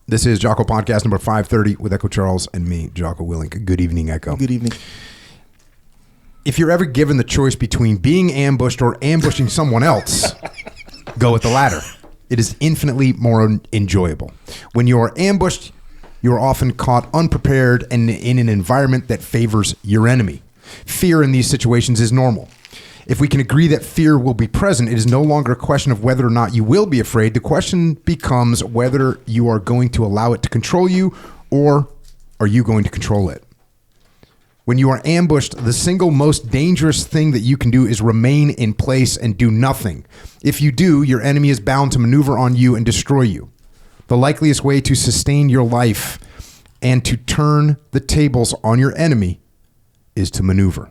This is Jocko Podcast number 530 with Echo Charles and me, Jocko Willink. Good evening, Echo. Good evening. If you're ever given the choice between being ambushed or ambushing someone else, go with the latter. It is infinitely more enjoyable. When you are ambushed, you are often caught unprepared and in an environment that favors your enemy. Fear in these situations is normal. If we can agree that fear will be present, it is no longer a question of whether or not you will be afraid. The question becomes whether you are going to allow it to control you, or are you going to control it? When you are ambushed, the single most dangerous thing that you can do is remain in place and do nothing. If you do, your enemy is bound to maneuver on you and destroy you. The likeliest way to sustain your life and to turn the tables on your enemy is to maneuver.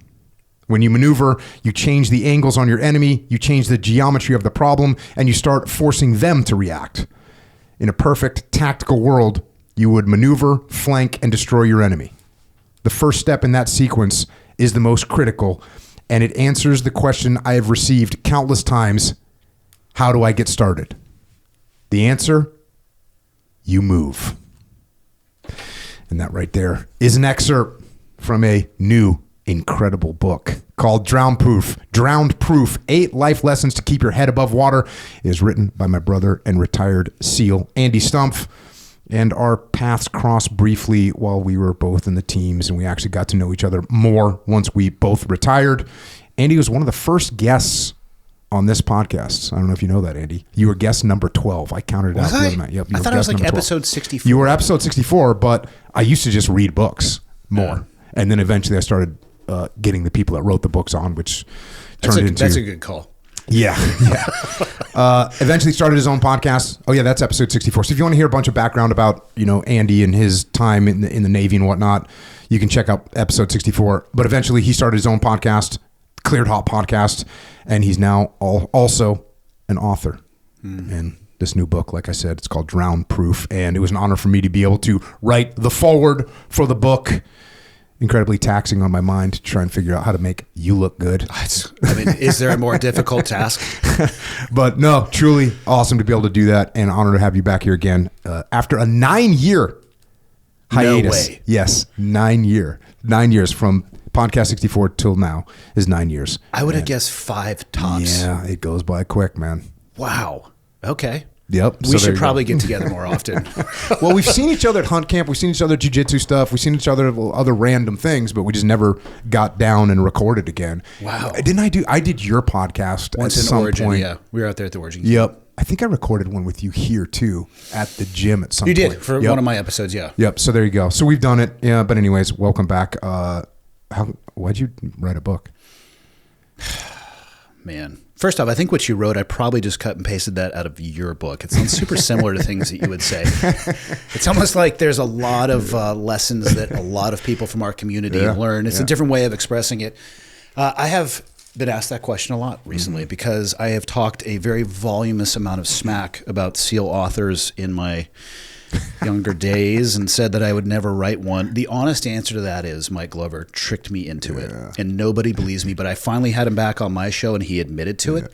When you maneuver, you change the angles on your enemy, you change the geometry of the problem, and you start forcing them to react. In a perfect tactical world, you would maneuver, flank, and destroy your enemy. The first step in that sequence is the most critical, and it answers the question I have received countless times: how do I get started? The answer: you move. And that right there is an excerpt from a new incredible book called Drownproof, 8 Life Lessons to Keep Your Head Above Water. It is written by my brother and retired SEAL, Andy Stumpf. And our paths crossed briefly while we were both in the teams, and we actually got to know each other more once we both retired. Andy was one of the first guests on this podcast. I don't know if you know that, Andy. You were guest number 12. I counted it out the other night. Yep, I thought it was like episode 64. You were episode 64, but I used to just read books more. And then eventually I started getting the people that wrote the books on, which turned into... That's a good call. Yeah. Eventually started his own podcast. Oh yeah, that's episode 64. So if you want to hear a bunch of background about, Andy and his time in the Navy and whatnot, you can check out episode 64. But eventually he started his own podcast, Cleared Hot Podcast, and he's now also an author. And this new book, like I said, it's called Drownproof, and it was an honor for me to be able to write the foreword for the book. Incredibly taxing on my mind to try and figure out how to make you look good. Is there a more difficult task? But no, truly awesome to be able to do that, and honor to have you back here again after a 9-year hiatus. No way. Yes, 9 years from podcast 64 till now is 9 years. I would have guessed 5 tops. Yeah, it goes by quick, man. Wow. Okay. Yep. We should probably get together more often. Well, we've seen each other at hunt camp. We've seen each other at jiu-jitsu stuff. We've seen each other at other random things, but we just never got down and recorded again. Wow. I did your podcast once at in some Origin, point. Yeah. We were out there at the Origin. Yep. I think I recorded one with you here too at the gym at some point. You did for one of my episodes, yeah. Yep. So there you go. So we've done it. Yeah. But anyways, welcome back. Why'd you write a book? Man. First off, I think what you wrote, I probably just cut and pasted that out of your book. It sounds super similar to things that you would say. It's almost like there's a lot of lessons that a lot of people from our community learn. It's a different way of expressing it. I have been asked that question a lot recently because I have talked a very voluminous amount of smack about SEAL authors in my younger days and said that I would never write one. The honest answer to that is Mike Glover tricked me into it, and nobody believes me, but I finally had him back on my show and he admitted to it.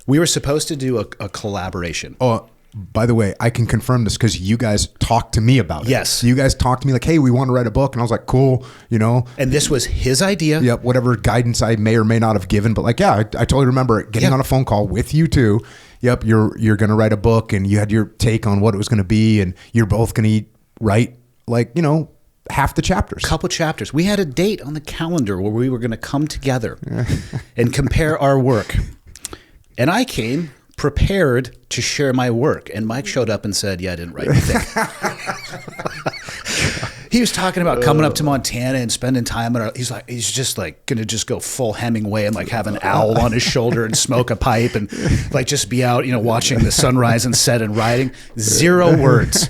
We were supposed to do a collaboration. Oh, by the way, I can confirm this because you guys talked to me about it. Yes. You guys talked to me like, hey, we want to write a book. And I was like, cool, And this was his idea. Yep, whatever guidance I may or may not have given. But I totally remember getting on a phone call with you too. Yep, you're going to write a book, and you had your take on what it was going to be, and you're both going to write half the chapters. Couple chapters. We had a date on the calendar where we were going to come together and compare our work. And I came prepared to share my work, and Mike showed up and said, "Yeah, I didn't write anything." He was talking about coming up to Montana and spending time at he's just like going to just go full Hemingway and like have an owl on his shoulder and smoke a pipe and like just be out, watching the sunrise and set and riding. 0 words.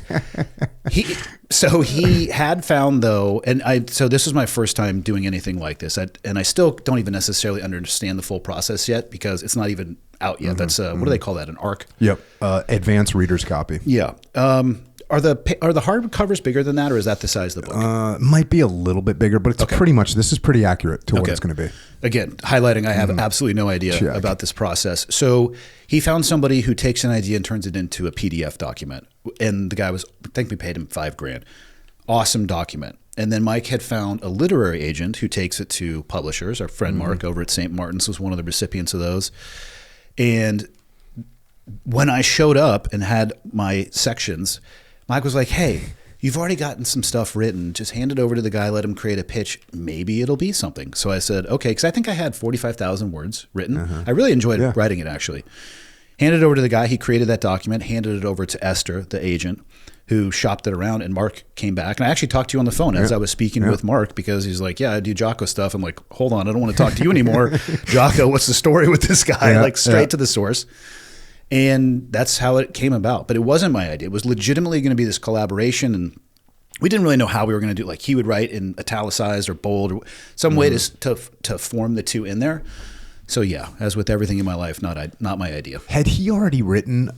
He had found though, so this was my first time doing anything like this. And I still don't even necessarily understand the full process yet because it's not even out yet. That's what do they call that? An ARC? Yep. Advanced reader's copy. Yeah. Are the hard covers bigger than that, or is that the size of the book? Might be a little bit bigger, but it's pretty much, this is pretty accurate to what it's going to be. Again, highlighting, I have absolutely no idea about this process. So he found somebody who takes an idea and turns it into a PDF document. And the guy I think we paid him $5,000. Awesome document. And then Mike had found a literary agent who takes it to publishers. Our friend Mark over at St. Martin's was one of the recipients of those. And when I showed up and had my sections, Mike was like, hey, you've already gotten some stuff written. Just hand it over to the guy, let him create a pitch. Maybe it'll be something. So I said, okay, because I think I had 45,000 words written. I really enjoyed writing it, actually. Handed it over to the guy. He created that document, handed it over to Esther, the agent, who shopped it around, and Mark came back. And I actually talked to you on the phone as I was speaking with Mark, because he's like, yeah, I do Jocko stuff. I'm like, hold on, I don't want to talk to you anymore. Jocko, what's the story with this guy? Straight to the source. And that's how it came about. But it wasn't my idea. It was legitimately going to be this collaboration, and we didn't really know how we were going to do it. Like, he would write in italicized or bold, or some way to form the two in there. So yeah, as with everything in my life, not my idea. Had he already written?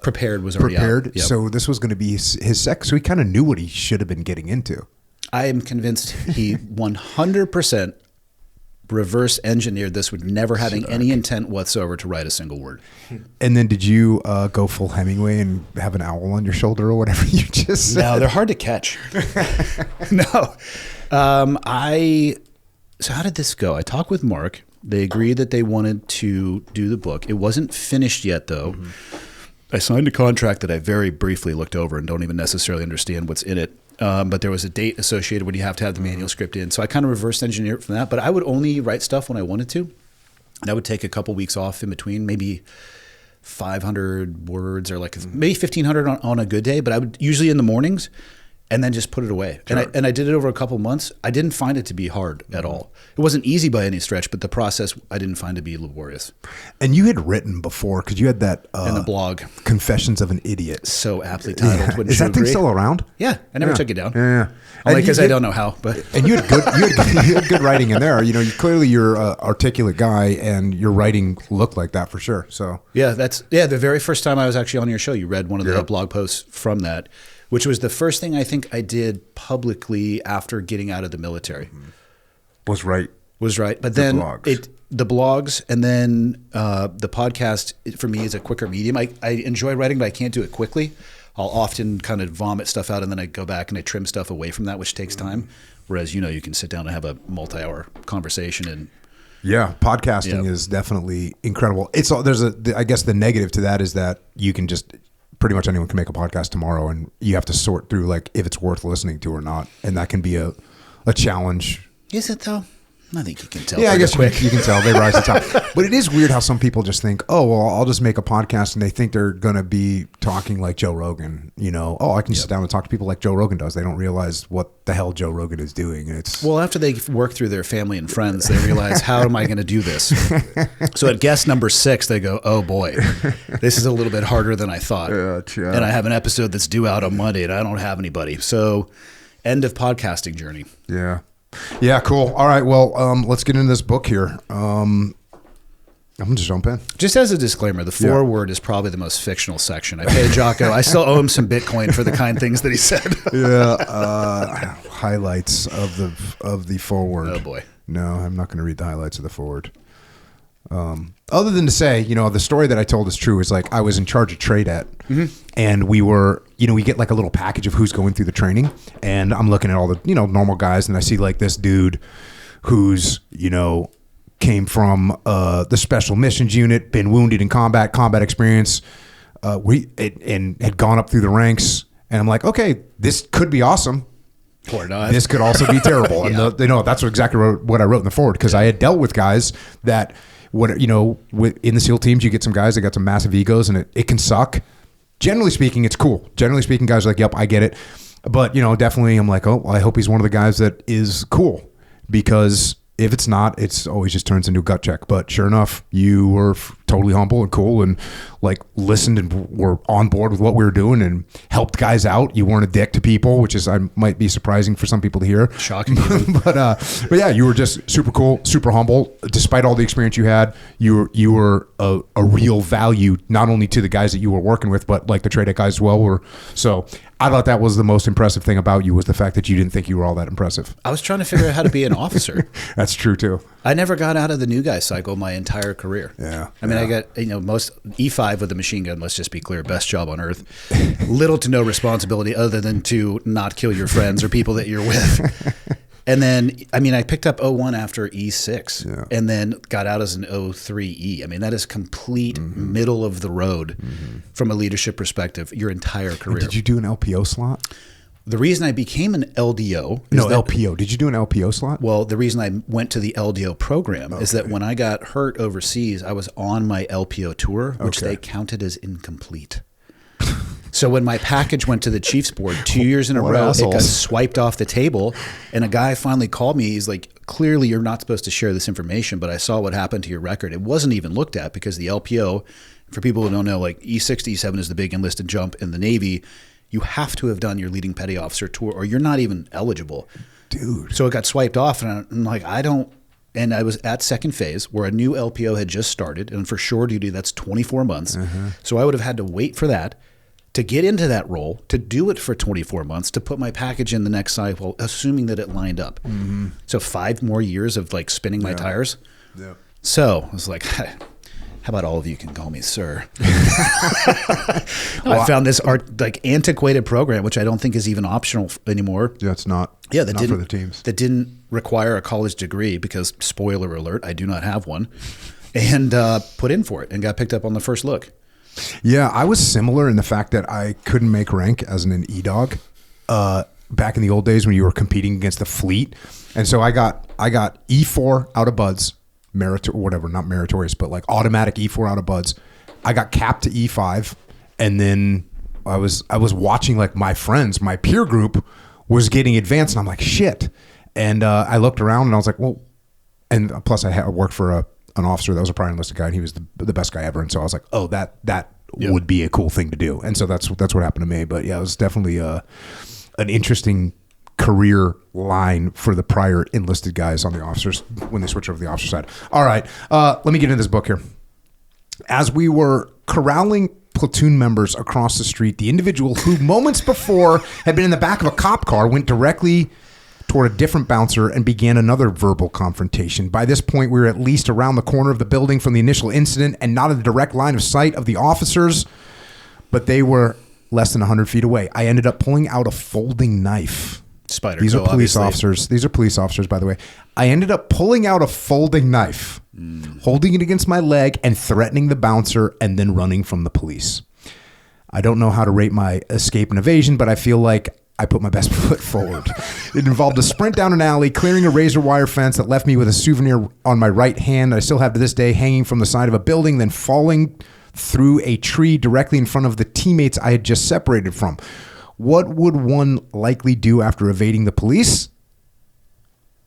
Prepared was already out. Yep. So this was going to be his sec. So he kind of knew what he should have been getting into. I am convinced he 100% reverse engineered this with never having any intent whatsoever to write a single word. And then did you go full Hemingway and have an owl on your shoulder or whatever you just said? No, they're hard to catch. No. So how did this go? I talked with Mark. They agreed that they wanted to do the book. It wasn't finished yet, though. I signed a contract that I very briefly looked over and don't even necessarily understand what's in it. But there was a date associated when you have to have the manuscript in. So I kind of reverse engineered it from that. But I would only write stuff when I wanted to. And I would take a couple weeks off in between, maybe 500 words or like maybe 1,500 on a good day. But I would usually in the mornings, and then just put it away. Sure. And I did it over a couple months. I didn't find it to be hard at all. It wasn't easy by any stretch, but the process I didn't find to be laborious. And you had written before, because you had that in the blog, Confessions of an Idiot. So aptly titled. Is that thing still around? Yeah, I never took it down. Yeah. Only because I don't know how. But and you had good writing in there. You know, clearly you're an articulate guy, and your writing looked like that for sure. So yeah, the very first time I was actually on your show, you read one of the blog posts from that, which was the first thing I think I did publicly after getting out of the military. Was right. But then the blogs and then the podcast for me is a quicker medium. I enjoy writing, but I can't do it quickly. I'll often kind of vomit stuff out, and then I go back and I trim stuff away from that, which takes time. Whereas, you can sit down and have a multi-hour conversation. And yeah, podcasting is definitely incredible. I guess the negative to that is that you can just pretty much anyone can make a podcast tomorrow, and you have to sort through like if it's worth listening to or not, and that can be a challenge. Is it though? I think you can tell. Yeah, I guess you can tell. They rise to the top. But it is weird how some people just think, oh, well, I'll just make a podcast, and they think they're going to be talking like Joe Rogan. I can sit down and talk to people like Joe Rogan does. They don't realize what the hell Joe Rogan is doing. Well, after they work through their family and friends, they realize, how am I going to do this? So at guest number 6, they go, oh boy, this is a little bit harder than I thought. And I have an episode that's due out on Monday, and I don't have anybody. So end of podcasting journey. Yeah. Yeah, cool. All right, well, let's get into this book here. I'm going to jump in. Just as a disclaimer, the foreword is probably the most fictional section. I paid Jocko. I still owe him some Bitcoin for the kind things that he said. Highlights of the foreword. Oh, boy. No, I'm not going to read the highlights of the foreword. Other than to say, the story that I told is true. Is like I was in charge of trade at, and we were, we get like a little package of who's going through the training, and I'm looking at all the, normal guys, and I see like this dude who's, came from the Special Missions Unit, been wounded in combat experience, and had gone up through the ranks, and I'm like, okay, this could be awesome. Or not. This could also be terrible. And that's exactly what I wrote in the forward, because I had dealt with guys that, in the SEAL teams, you get some guys that got some massive egos, and it can suck. Generally speaking, it's cool. Generally speaking, guys are like, yep, I get it. But, definitely I'm like, oh, well, I hope he's one of the guys that is cool, because if it's not, it's always just turns into a gut check. But sure enough, you were totally humble and cool, and like listened and were on board with what we were doing and helped guys out. You weren't a dick to people, which might be surprising for some people to hear. Shocking. but yeah, you were just super cool, super humble. Despite all the experience you had, you were a real value, not only to the guys that you were working with, but like the trade guys as well were. So I thought that was the most impressive thing about you was the fact that you didn't think you were all that impressive. I was trying to figure out how to be an officer. That's true too. I never got out of the new guy cycle my entire career. Yeah. I mean, I got, most E5 with a machine gun, let's just be clear, best job on earth. Little to no responsibility other than to not kill your friends or people that you're with. And then, I picked up 01 after E6 and then got out as an 03E. I mean, that is complete middle of the road from a leadership perspective, your entire career. And did you do an LPO slot? The reason I became an LDO... LPO. Did you do an LPO slot? Well, the reason I went to the LDO program is that when I got hurt overseas, I was on my LPO tour, which they counted as incomplete. So when my package went to the Chiefs board 2 years in a row, it got swiped off the table. And a guy finally called me. He's like, clearly you're not supposed to share this information, but I saw what happened to your record. It wasn't even looked at because the LPO, for people who don't know, like E6 to E7 is the big enlisted jump in the Navy. You have to have done your leading petty officer tour or you're not even eligible. Dude. So it got swiped off and I'm like, and I was at second phase where a new LPO had just started. And for shore duty, that's 24 months. So I would have had to wait for that to get into that role, to do it for 24 months, to put my package in the next cycle, assuming that it lined up. So 5 more years of like spinning my tires. Yeah. So I was like, how about all of you can call me sir? I found this antiquated program, which I don't think is even optional anymore. Yeah, it's not. Yeah, that not didn't, for the teams. That didn't require a college degree because, spoiler alert, I do not have one. And put in for it and got picked up on the first look. Yeah, I was similar in the fact that I couldn't make rank as an E-dog back in the old days when you were competing against the fleet. And so I got E4 out of buds, not meritorious, but like automatic E4 out of buds. I got capped to E5, and then I was watching like my friends, my peer group was getting advanced, and I'm like, shit. And I looked around and I was like, well, and plus I worked for an officer that was a prior enlisted guy, and he was the best guy ever. And so I was like, oh, that would be a cool thing to do. And so that's what happened to me. But yeah, it was definitely an interesting career line for the prior enlisted guys on the officers when they switch over to the officer side. All right, let me get into this book here. As we were corralling platoon members across the street, the individual who moments before had been in the back of a cop car went directly toward a different bouncer and began another verbal confrontation. By this point, we were at least around the corner of the building from the initial incident and not in the direct line of sight of the officers, but they were less than 100 feet away. I ended up pulling out a folding knife. These are police officers. These are police officers, by the way. I ended up pulling out a folding knife, holding it against my leg and threatening the bouncer and then running from the police. I don't know how to rate my escape and evasion, but I feel like I put my best foot forward. It involved a sprint down an alley, clearing a razor wire fence that left me with a souvenir on my right hand that I still have to this day hanging from the side of a building, then falling through a tree directly in front of the teammates I had just separated from. What would one likely do after evading the police?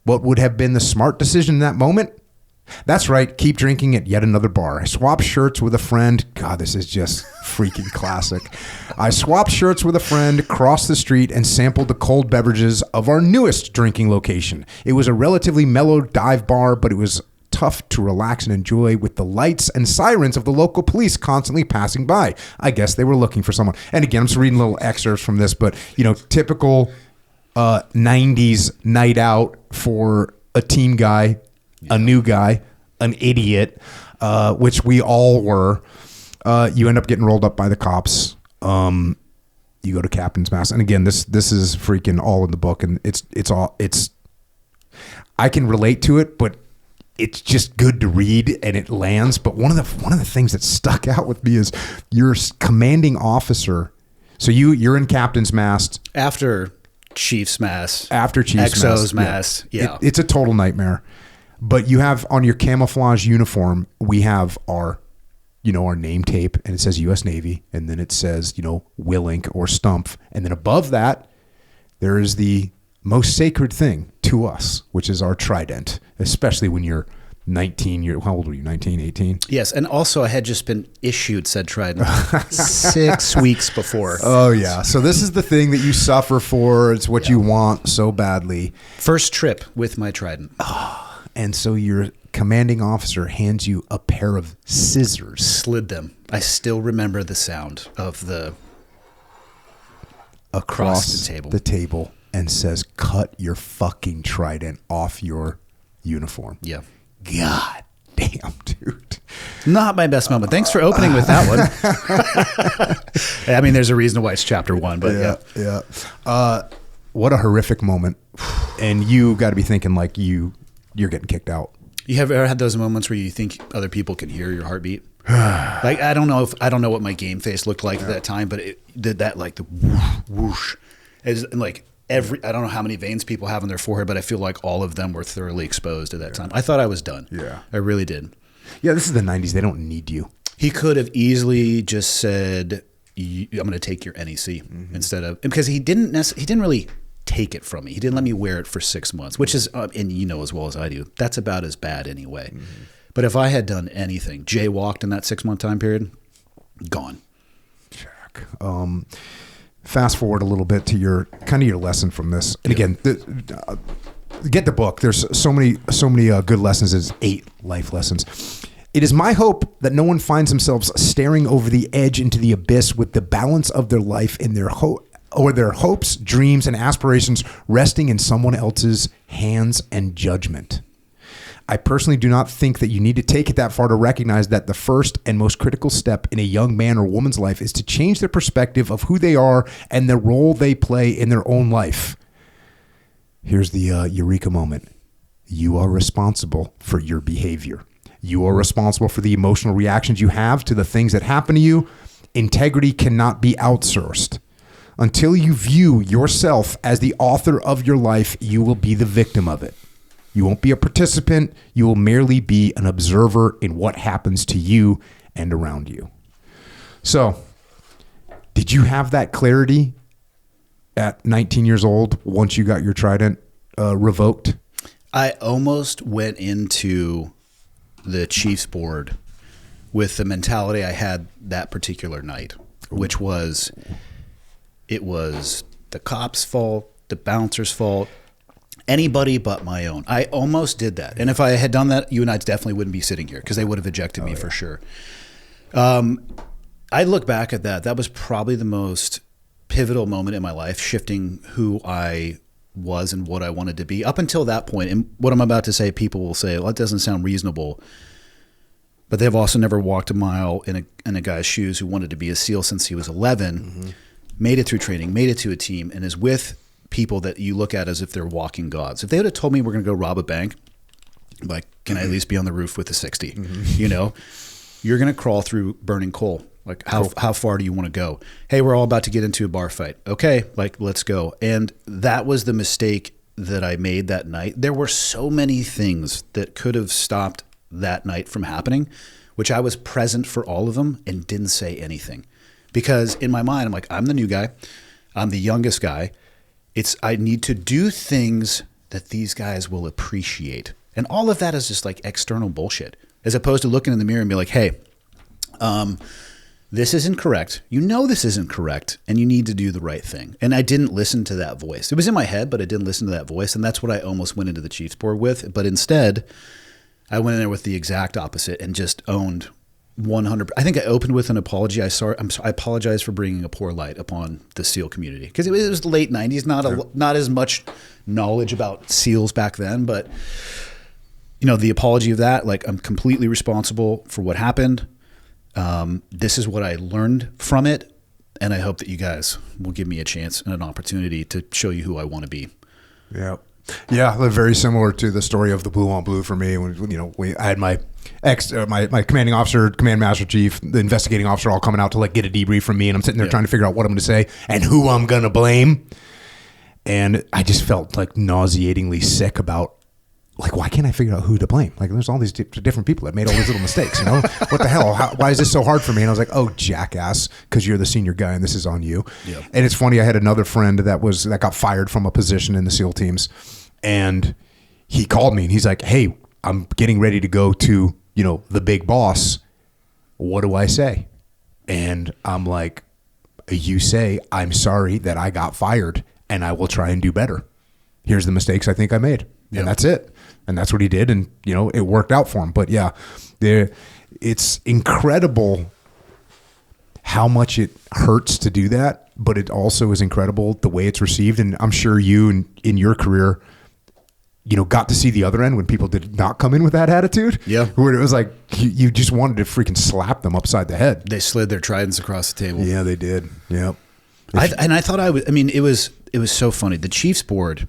What would have been the smart decision in that moment? That's right, keep drinking at yet another bar. I swapped shirts with a friend. God, this is just freaking classic. I swapped shirts with a friend, crossed the street, and sampled the cold beverages of our newest drinking location. It was a relatively mellow dive bar, but it was tough to relax and enjoy with the lights and sirens of the local police constantly passing by. I guess they were looking for someone. And again, I'm just reading little excerpts from this, but typical 90s night out for a team guy, a new guy, an idiot, which we all were. You end up getting rolled up by the cops. You go to captain's mast, and again, this is freaking all in the book, and it's. I can relate to it, but it's just good to read, and it lands. But one of the things that stuck out with me is your commanding officer. So you're in captain's mast after chief's mast, XO's mast. Yeah. It's a total nightmare. But you have on your camouflage uniform, we have our name tape, and it says U.S. Navy, and then it says, Willink or Stumpf. And then above that, there is the most sacred thing to us, which is our trident, especially when you're 19. How old were you? 19, 18? Yes, and also I had just been issued said trident 6 weeks before. Oh, yeah. So this is the thing that you suffer for. It's what you want so badly. First trip with my trident. And so your commanding officer hands you a pair of scissors. Slid them. I still remember the sound of the... across the table and says, "Cut your fucking trident off your uniform." Yeah. God damn, dude. Not my best moment. Thanks for opening with that one. I mean, there's a reason why it's chapter 1, but yeah. What a horrific moment. And you got to be thinking like you're getting kicked out. You have ever had those moments where you think other people can hear your heartbeat? Like, I don't know what my game face looked like at that time, but it did that, like the whoosh, whoosh. And like I don't know how many veins people have on their forehead, but I feel like all of them were thoroughly exposed at that time. I thought I was done. Yeah. I really did. Yeah, this is the 90s. They don't need you. He could have easily just said, "I'm going to take your NEC," instead of, because he didn't really take it from me. He didn't let me wear it for 6 months, which is, and you know as well as I do, that's about as bad anyway. But if I had done anything, jaywalked in that 6-month time period, gone. Jack. Fast forward a little bit to your lesson from this. And again, get the book. There's so many good lessons. There's 8 life lessons. It is my hope that no one finds themselves staring over the edge into the abyss with the balance of their life in their their hopes, dreams, and aspirations resting in someone else's hands and judgment. I personally do not think that you need to take it that far to recognize that the first and most critical step in a young man or woman's life is to change their perspective of who they are and the role they play in their own life. Here's the eureka moment. You are responsible for your behavior. You are responsible for the emotional reactions you have to the things that happen to you. Integrity cannot be outsourced. Until you view yourself as the author of your life, you will be the victim of it. You won't be a participant. You will merely be an observer in what happens to you and around you. So, did you have that clarity at 19 years old once you got your trident revoked? I almost went into the Chiefs board with the mentality I had that particular night, which was, it was the cop's fault, the bouncer's fault, anybody but my own. I almost did that. And if I had done that, you and I definitely wouldn't be sitting here because they would have ejected me for sure. I look back at that. That was probably the most pivotal moment in my life, shifting who I was and what I wanted to be up until that point. And what I'm about to say, people will say, well, that doesn't sound reasonable. But they've also never walked a mile in a guy's shoes who wanted to be a SEAL since he was 11, made it through training, made it to a team, and is with people that you look at as if they're walking gods. If they would have told me we're going to go rob a bank, like, can I at least be on the roof with a 60? You know, you're going to crawl through burning coal. Like, how far do you want to go? Hey, we're all about to get into a bar fight. Okay, like, let's go. And that was the mistake that I made that night. There were so many things that could have stopped that night from happening, which I was present for all of them and didn't say anything. Because in my mind, I'm like, I'm the new guy. I'm the youngest guy. I need to do things that these guys will appreciate. And all of that is just like external bullshit, as opposed to looking in the mirror and be like, hey, this isn't correct. You know this isn't correct, and you need to do the right thing. And I didn't listen to that voice. It was in my head, but I didn't listen to that voice, and that's what I almost went into the Chiefs board with. But instead, I went in there with the exact opposite and just owned 100. I think I opened with an apology. I apologize for bringing a poor light upon the SEAL community, because it was the late 90s, not as much knowledge about SEALs back then, but you know, the apology of that, like, I'm completely responsible for what happened. This is what I learned from it, and I hope that you guys will give me a chance and an opportunity to show you who I want to be. Yeah. Yeah, very similar to the story of the blue on blue for me. When, you know, I had my my commanding officer, command master chief, the investigating officer all coming out to like get a debrief from me, and I'm sitting there trying to figure out what I'm going to say and who I'm going to blame. And I just felt like nauseatingly sick about, like, why can't I figure out who to blame? Like, there's all these different people that made all these little mistakes, you know? What the hell? Why is this so hard for me? And I was like, oh, jackass, because you're the senior guy and this is on you. Yep. And it's funny, I had another friend that got fired from a position in the SEAL teams, and he called me and he's like, hey, I'm getting ready to go to, you know, the big boss. What do I say? And I'm like, you say, I'm sorry that I got fired and I will try and do better. Here's the mistakes I think I made. Yep. And that's it. And that's what he did. And, you know, it worked out for him. But yeah, it's incredible how much it hurts to do that, but it also is incredible the way it's received. And I'm sure you in your career, got to see the other end when people did not come in with that attitude. Yeah. Where it was like, you just wanted to freaking slap them upside the head. They slid their tridents across the table. Yeah, they did. Yep. I thought it was so funny. The Chiefs board,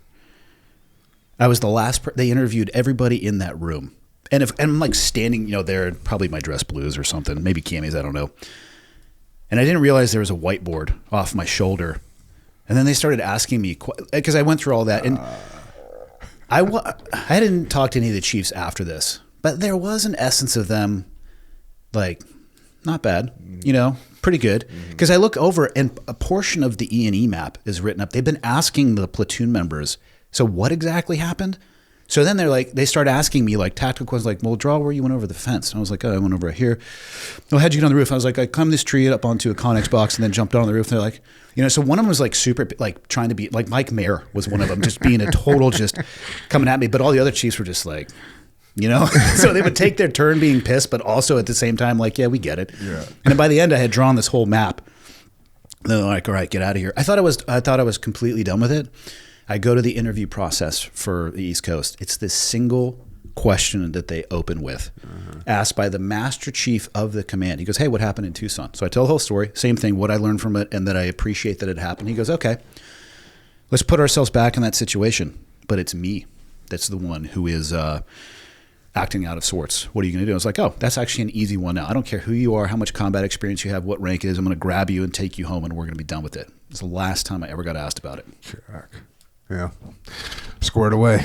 I was the last, they interviewed everybody in that room. And I'm like standing, there, probably my dress blues or something, maybe camis, I don't know. And I didn't realize there was a whiteboard off my shoulder. And then they started asking me, because I went through all that. And I didn't talk to any of the Chiefs after this, but there was an essence of them, like, not bad, pretty good. Because I look over and a portion of the E&E map is written up. They've been asking the platoon members, so what exactly happened? So then they start asking me like tactical questions, like, well, draw where you went over the fence. And I was like, oh, I went over here. Well, how'd you get on the roof? I was like, I climbed this tree up onto a Connex box and then jumped on the roof. And they're like, so one of them was like super, like trying to be like Mike Mayer was one of them, just being a total, just coming at me. But all the other Chiefs were just like, so they would take their turn being pissed, but also at the same time, like, yeah, we get it. Yeah. And then by the end, I had drawn this whole map. And they're like, all right, get out of here. I thought I was completely done with it. I go to the interview process for the East Coast. It's this single question that they open with, asked by the Master Chief of the command. He goes, hey, what happened in Tucson? So I tell the whole story, same thing, what I learned from it, and that I appreciate that it happened. He goes, okay, let's put ourselves back in that situation. But it's me that's the one who is acting out of sorts. What are you going to do? I was like, oh, that's actually an easy one now. I don't care who you are, how much combat experience you have, what rank it is. I'm going to grab you and take you home, and we're going to be done with it. It's the last time I ever got asked about it. Check. Yeah. Squared away.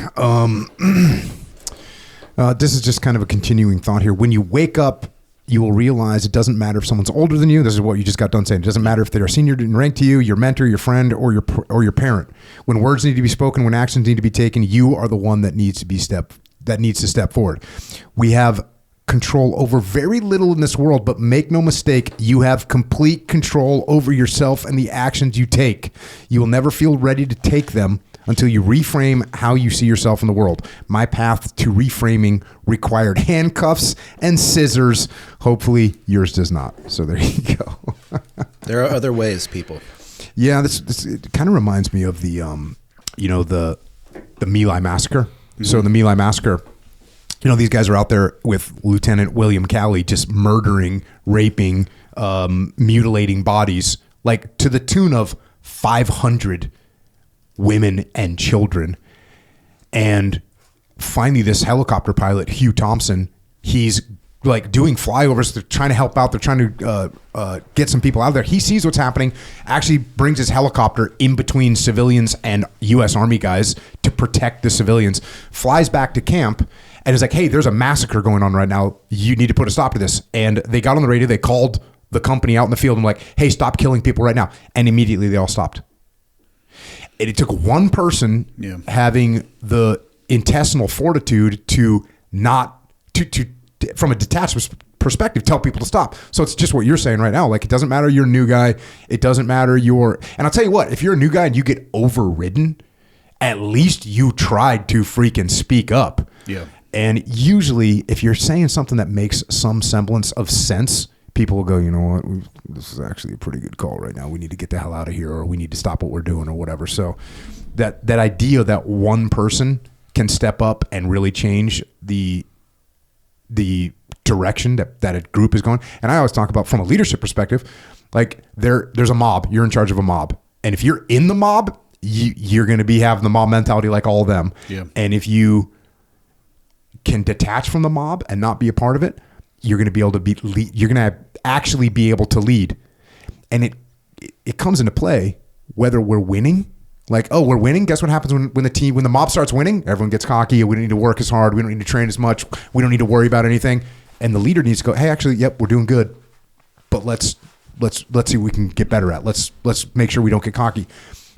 This is just kind of a continuing thought here. When you wake up, you will realize it doesn't matter if someone's older than you. This is what you just got done saying. It doesn't matter if they're senior in rank to you, your mentor, your friend, or your parent. When words need to be spoken, when actions need to be taken, you are the one that needs to step forward. We have control over very little in this world, but make no mistake, you have complete control over yourself and the actions you take. You will never feel ready to take them until you reframe how you see yourself in the world. My path to reframing required handcuffs and scissors. Hopefully yours does not. So there you go. There are other ways, people. Yeah, this it kind of reminds me of the the My Lai massacre. Mm-hmm. So the My Lai massacre, these guys are out there with Lieutenant William Calley just murdering, raping, mutilating bodies, like to the tune of 500 women and children. And finally, this helicopter pilot, Hugh Thompson, he's like doing flyovers. They're trying to help out. They're trying to get some people out of there. He sees what's happening, actually brings his helicopter in between civilians and U.S. Army guys to protect the civilians, flies back to camp, and is like, hey, there's a massacre going on right now. You need to put a stop to this. And they got on the radio. They called the company out in the field and like, hey, stop killing people right now. And immediately they all stopped. And it took one person having the intestinal fortitude to not, to from a detached perspective, tell people to stop. So it's just what you're saying right now. Like, it doesn't matter you're a new guy. It doesn't matter and I'll tell you what, if you're a new guy and you get overridden, at least you tried to freaking speak up. Yeah. And usually if you're saying something that makes some semblance of sense, people will go, you know what, this is actually a pretty good call right now. We need to get the hell out of here, or we need to stop what we're doing, or whatever. So that idea that one person can step up and really change the direction that a group is going. And I always talk about from a leadership perspective, like there's a mob. You're in charge of a mob. And if you're in the mob, you're going to be having the mob mentality like all of them. Yeah. And if you can detach from the mob and not be a part of it, you're going to be able to you're going to actually be able to lead. And it comes into play whether we're winning. Like, oh, we're winning. Guess what happens when the mob starts winning? Everyone gets cocky. We don't need to work as hard. We don't need to train as much. We don't need to worry about anything. And the leader needs to go, hey, actually, yep, we're doing good. But let's see what we can get better at. Let's make sure we don't get cocky.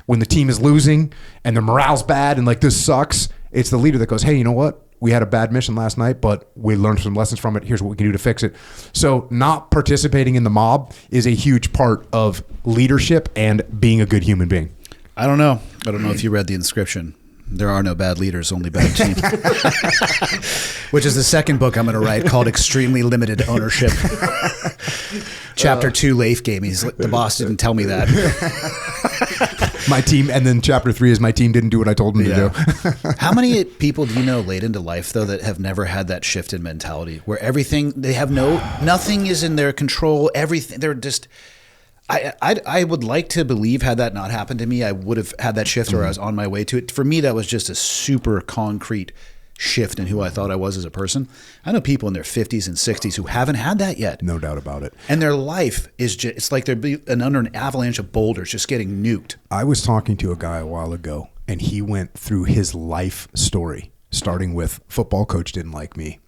When the team is losing and their morale's bad and like this sucks, it's the leader that goes, hey, you know what? We had a bad mission last night, but we learned some lessons from it. Here's what we can do to fix it. So not participating in the mob is a huge part of leadership and being a good human being. I don't know if you read the inscription. There are no bad leaders, only bad teams. Which is the second book I'm going to write called Extremely Limited Ownership. Chapter 2, Leif gave me. The boss didn't tell me that. My team, and then chapter 3 is my team didn't do what I told them to do. How many people do you know late into life, though, that have never had that shift in mentality where nothing is in their control, everything, they're just... I would like to believe had that not happened to me, I would have had that shift or I was on my way to it. For me, that was just a super concrete shift in who I thought I was as a person. I know people in their 50s and 60s who haven't had that yet. No doubt about it. And their life is just, it's like they're under an avalanche of boulders just getting nuked. I was talking to a guy a while ago, and he went through his life story, starting with football coach didn't like me.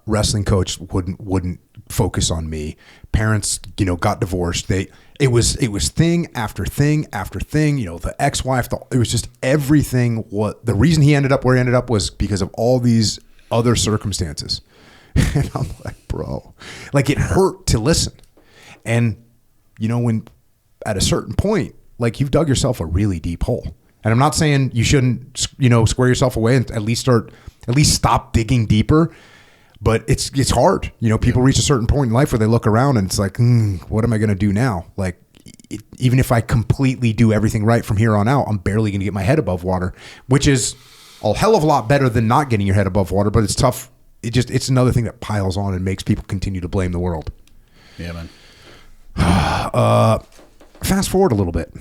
Wrestling coach wouldn't focus on me. Parents, got divorced. It was thing after thing after thing. The ex-wife. It was just everything. The reason he ended up where he ended up was because of all these other circumstances. And I'm like, bro, like it hurt to listen. And when at a certain point, like you've dug yourself a really deep hole. And I'm not saying you shouldn't, square yourself away and at least stop digging deeper. But it's hard. People reach a certain point in life where they look around and it's like, what am I going to do now? Like, even if I completely do everything right from here on out, I'm barely going to get my head above water, which is a hell of a lot better than not getting your head above water. But it's tough. It's another thing that piles on and makes people continue to blame the world. Yeah, man. Fast forward a little bit.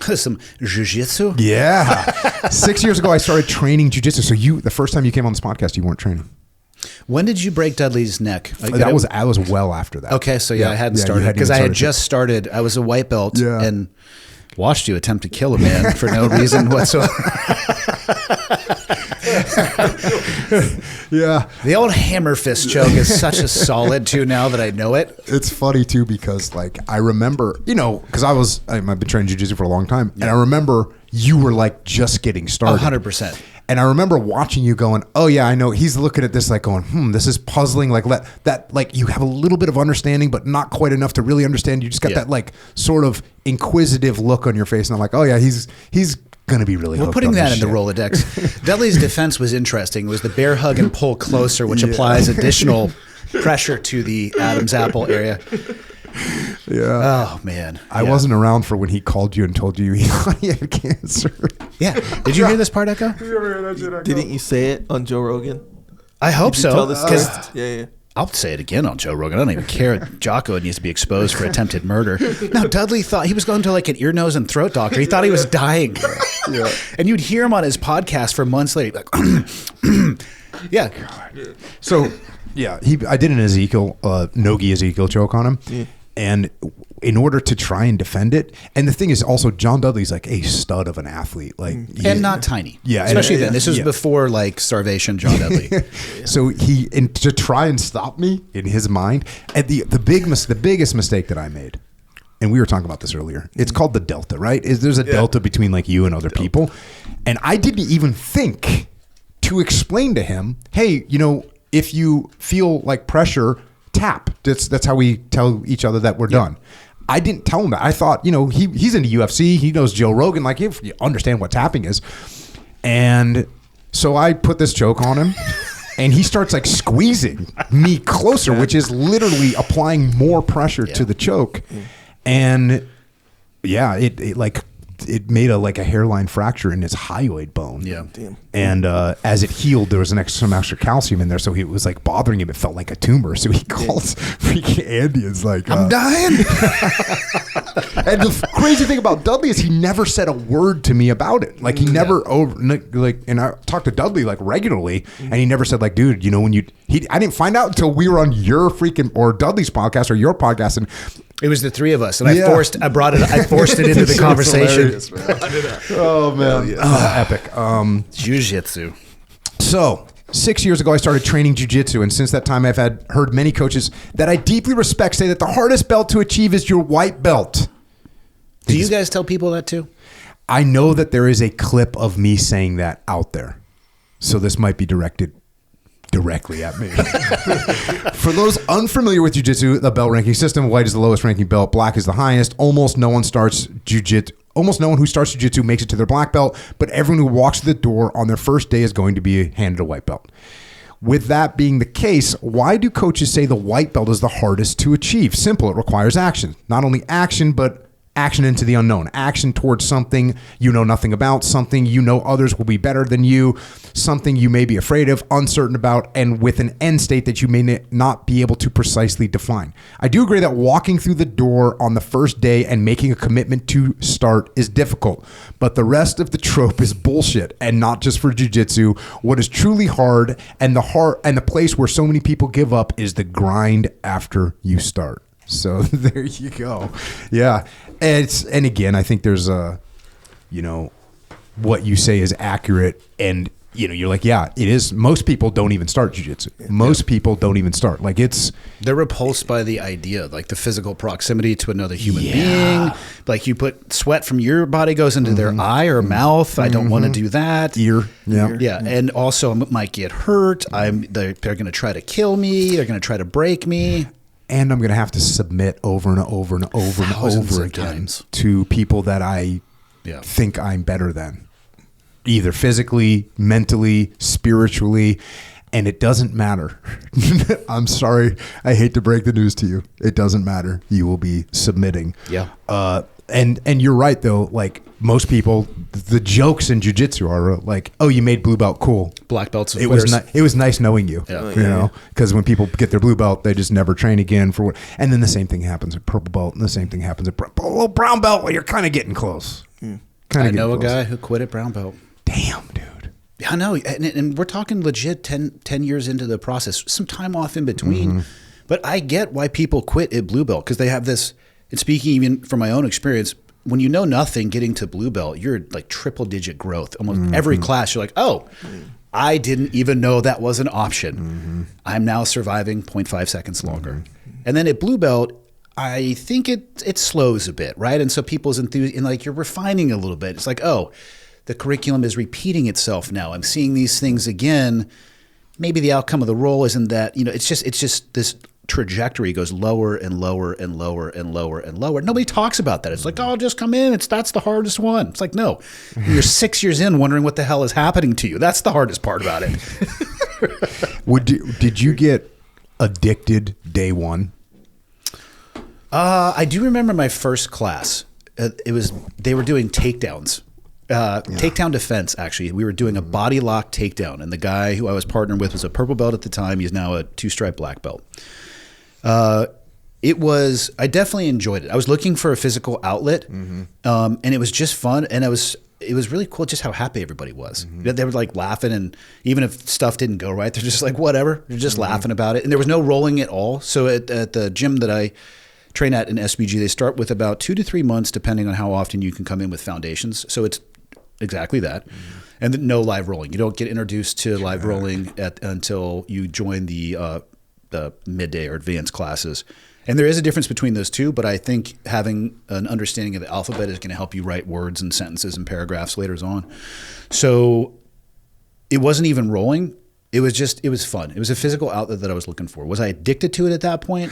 Some jiu-jitsu? Yeah. 6 years ago, I started training jiu-jitsu. So the first time you came on this podcast, you weren't training. When did you break Dudley's neck? I was well after that. Okay, so I hadn't started because I had just started. I was a white belt and watched you attempt to kill a man for no reason whatsoever. Yeah, the old hammer fist choke is such a solid too. Now that I know it, it's funny too because I remember because I've been training jiu-jitsu for a long time, and I remember you were like just getting started. 100%. And I remember watching you going, oh yeah, I know. He's looking at this like going, this is puzzling. Like like you have a little bit of understanding, but not quite enough to really understand. You just got that like sort of inquisitive look on your face. And I'm like, oh yeah, he's going to be really hooked. We're putting that in the Rolodex. Dudley's defense was interesting. It was the bear hug and pull closer, which applies additional pressure to the Adam's apple area. Yeah. Oh man. I wasn't around for when he called you and told you he had cancer. Yeah. Did you hear this part, Echo? Didn't you say it on Joe Rogan? I hope so. Yeah. I'll say it again on Joe Rogan. I don't even care. Jocko needs to be exposed for attempted murder. No, Dudley thought he was going to like an ear, nose, and throat doctor. He thought he was dying. Yeah. And you'd hear him on his podcast for months later. Like, yeah. God. So, yeah, I did an Nogi Ezekiel choke on him. Yeah. And in order to try and defend it, and the thing is also John Dudley's like a stud of an athlete, and not tiny, especially then. This was before like starvation, John Dudley. So to try and stop me in his mind, and the biggest mistake that I made, and we were talking about this earlier. It's called the delta, right? There's a delta between like you and other people, and I didn't even think to explain to him, hey, if you feel like pressure, tap. That's how we tell each other that we're done. I didn't tell him that. I thought, he's into UFC. He knows Joe Rogan. Like, you understand what tapping is. And so I put this choke on him, and he starts like squeezing me closer, which is literally applying more pressure to the choke. And it made a hairline fracture in his hyoid bone. Yeah. Damn. And as it healed, there was some extra calcium in there, so it was like bothering him. It felt like a tumor. So he calls freaking Andy. Is like, I'm dying. And the crazy thing about Dudley is he never said a word to me about it. Like he never and I talked to Dudley like regularly, and he never said like, dude, I didn't find out until we were on your freaking or Dudley's podcast or your podcast, and it was the three of us, and I forced it into the conversation. Oh man, epic. Jiu-jitsu. So 6 years ago, I started training jiu-jitsu, and since that time, I've heard many coaches that I deeply respect say that the hardest belt to achieve is your white belt. Do you guys tell people that too? I know that there is a clip of me saying that out there, so this might be directed directly at me. For those unfamiliar with jiu-jitsu, the belt ranking system, white is the lowest ranking belt, black is the highest. Almost no one starts jiu-jitsu almost no one who starts jiu-jitsu makes it to their black belt, but everyone who walks through the door on their first day is going to be handed a white belt. With that being the case, why do coaches say the white belt is the hardest to achieve? Simple, it requires action. Not only action, but action into the unknown. Action towards something you know nothing about, something you know others will be better than you, something you may be afraid of, uncertain about, and with an end state that you may not be able to precisely define. I do agree that walking through the door on the first day and making a commitment to start is difficult, but the rest of the trope is bullshit, and not just for jiu-jitsu. What is truly hard and the place where so many people give up is the grind after you start. So there you go. Yeah. And again, I think there's what you say is accurate, and you're like, yeah, it is. Most people don't even start jiu-jitsu. Most people don't even start. Like they're repulsed by the idea, like the physical proximity to another human being. Like you put sweat from your body goes into their eye or mouth. I don't want to do that. Ear. Yeah. Yeah. And also I might get hurt. They're going to try to kill me. They're going to try to break me. And I'm going to have to submit over and over and over and over again to people that I think I'm better than, either physically, mentally, spiritually, and it doesn't matter. I'm sorry. I hate to break the news to you. It doesn't matter. You will be submitting. Yeah. And you're right, though. Like most people, the jokes in jiu-jitsu are like, "Oh, you made blue belt, cool." Black belts. It was nice knowing you. Yeah. You know, because when people get their blue belt, they just never train again for what. And then the same thing happens at purple belt, and the same thing happens at brown belt. Well, you're kind of getting close. I know a guy who quit at brown belt. Damn, dude. Yeah, I know, and we're talking legit 10 years into the process, some time off in between. But I get why people quit at blue belt, because they have this. And speaking even from my own experience, when you know nothing, getting to blue belt, you're like triple digit growth. Almost every class, you're like, oh, I didn't even know that was an option. I'm now surviving 0.5 seconds longer. And then at blue belt, I think it slows a bit, right? And so people's enthusiasm, like you're refining a little bit. It's like, oh, the curriculum is repeating itself now. I'm seeing these things again. Maybe the outcome of the role isn't that, it's just this trajectory goes lower and lower and lower and lower and lower. Nobody talks about that. It's like, oh, just come in. That's the hardest one. It's like, no, you're 6 years in wondering what the hell is happening to you. That's the hardest part about it. Did you get addicted day one? I do remember my first class. They were doing takedowns. Takedown defense, actually. We were doing a body lock takedown, and the guy who I was partnered with was a purple belt at the time. He's now a 2-stripe black belt. I definitely enjoyed it. I was looking for a physical outlet, and it was just fun, and it was really cool just how happy everybody was. They were like laughing, and even if stuff didn't go right, they're just like, whatever. They're just laughing about it, and there was no rolling at all. So at the gym that I train at in SBG, they start with about 2 to 3 months, depending on how often you can come in with foundations. So it's exactly that. And no live rolling. You don't get introduced to live rolling until you join the midday or advanced classes. And there is a difference between those two, but I think having an understanding of the alphabet is going to help you write words and sentences and paragraphs later on. So it wasn't even rolling. It was fun. It was a physical outlet that I was looking for. Was I addicted to it at that point?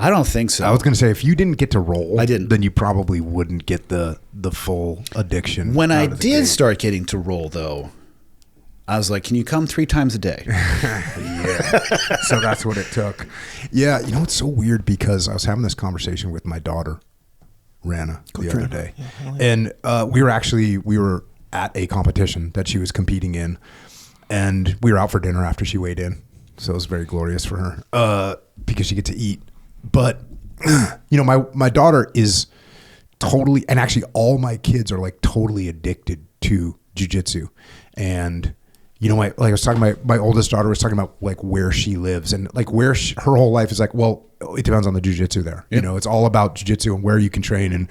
I don't think so. I was going to say, if you didn't get to roll, I didn't. Then you probably wouldn't get the full addiction. When I did start getting to roll, though, I was like, can you come 3 times a day? Yeah. So that's what it took. Yeah. It's so weird, because I was having this conversation with my daughter, Rana, the other day. Yeah, and we were at a competition that she was competing in, and we were out for dinner after she weighed in. So it was very glorious for her because she gets to eat. But, my daughter is totally, and actually all my kids are like totally addicted to jiu-jitsu. And, like I was talking about, my oldest daughter was talking about like where she lives, and like where her whole life is like, well, it depends on the jiu-jitsu there. Yep. It's all about jiu-jitsu and where you can train.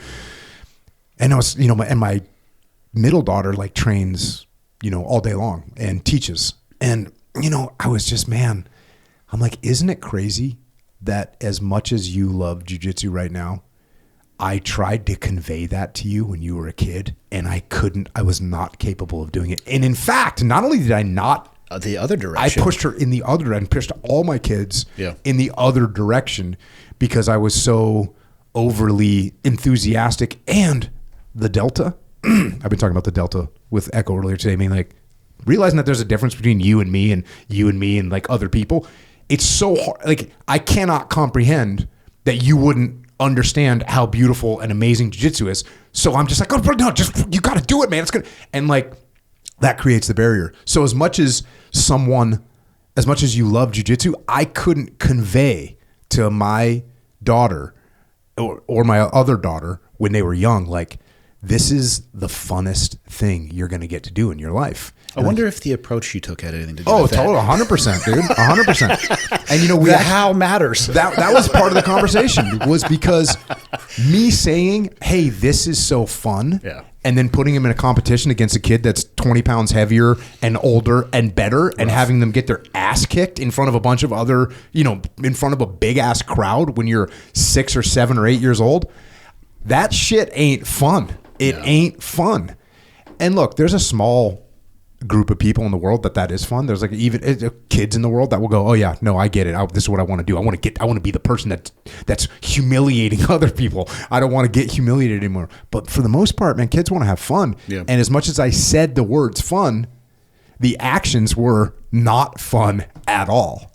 And I was, and my middle daughter like trains, all day long and teaches. And, I was just, man, I'm like, isn't it crazy that as much as you love jiu-jitsu right now, I tried to convey that to you when you were a kid, and I was not capable of doing it. And in fact, not only did I not the other direction, I pushed her in the other direction, pushed all my kids in the other direction, because I was so overly enthusiastic. And the delta. I've been talking about the delta with Echo earlier today. I mean, like realizing that there's a difference between you and me and like other people. It's so hard. Like I cannot comprehend that you wouldn't understand how beautiful and amazing jiu-jitsu is. So I'm just like, oh, bro, no, just you got to do it, man. It's good. And like that creates the barrier. So as much as you love jiu-jitsu, I couldn't convey to my daughter or my other daughter when they were young, like, this is the funnest thing you're going to get to do in your life. I wonder if the approach you took had anything to do with that. Oh, totally, 100%, dude, 100%. And you know, the how matters. That was part of the conversation, was because me saying, "Hey, this is so fun," and then putting him in a competition against a kid that's 20 pounds heavier and older and better, and having them get their ass kicked in front of a bunch of other, in front of a big ass crowd when you're 6 or 7 or 8 years old. That shit ain't fun. It ain't fun. And look, there's a small group of people in the world that is fun. There's like even kids in the world that will go, oh yeah, no, I get it. This is what I want to do. I want to be the person that's humiliating other people. I don't want to get humiliated anymore. But for the most part, man, kids want to have fun. Yeah. And as much as I said the words fun, the actions were not fun at all.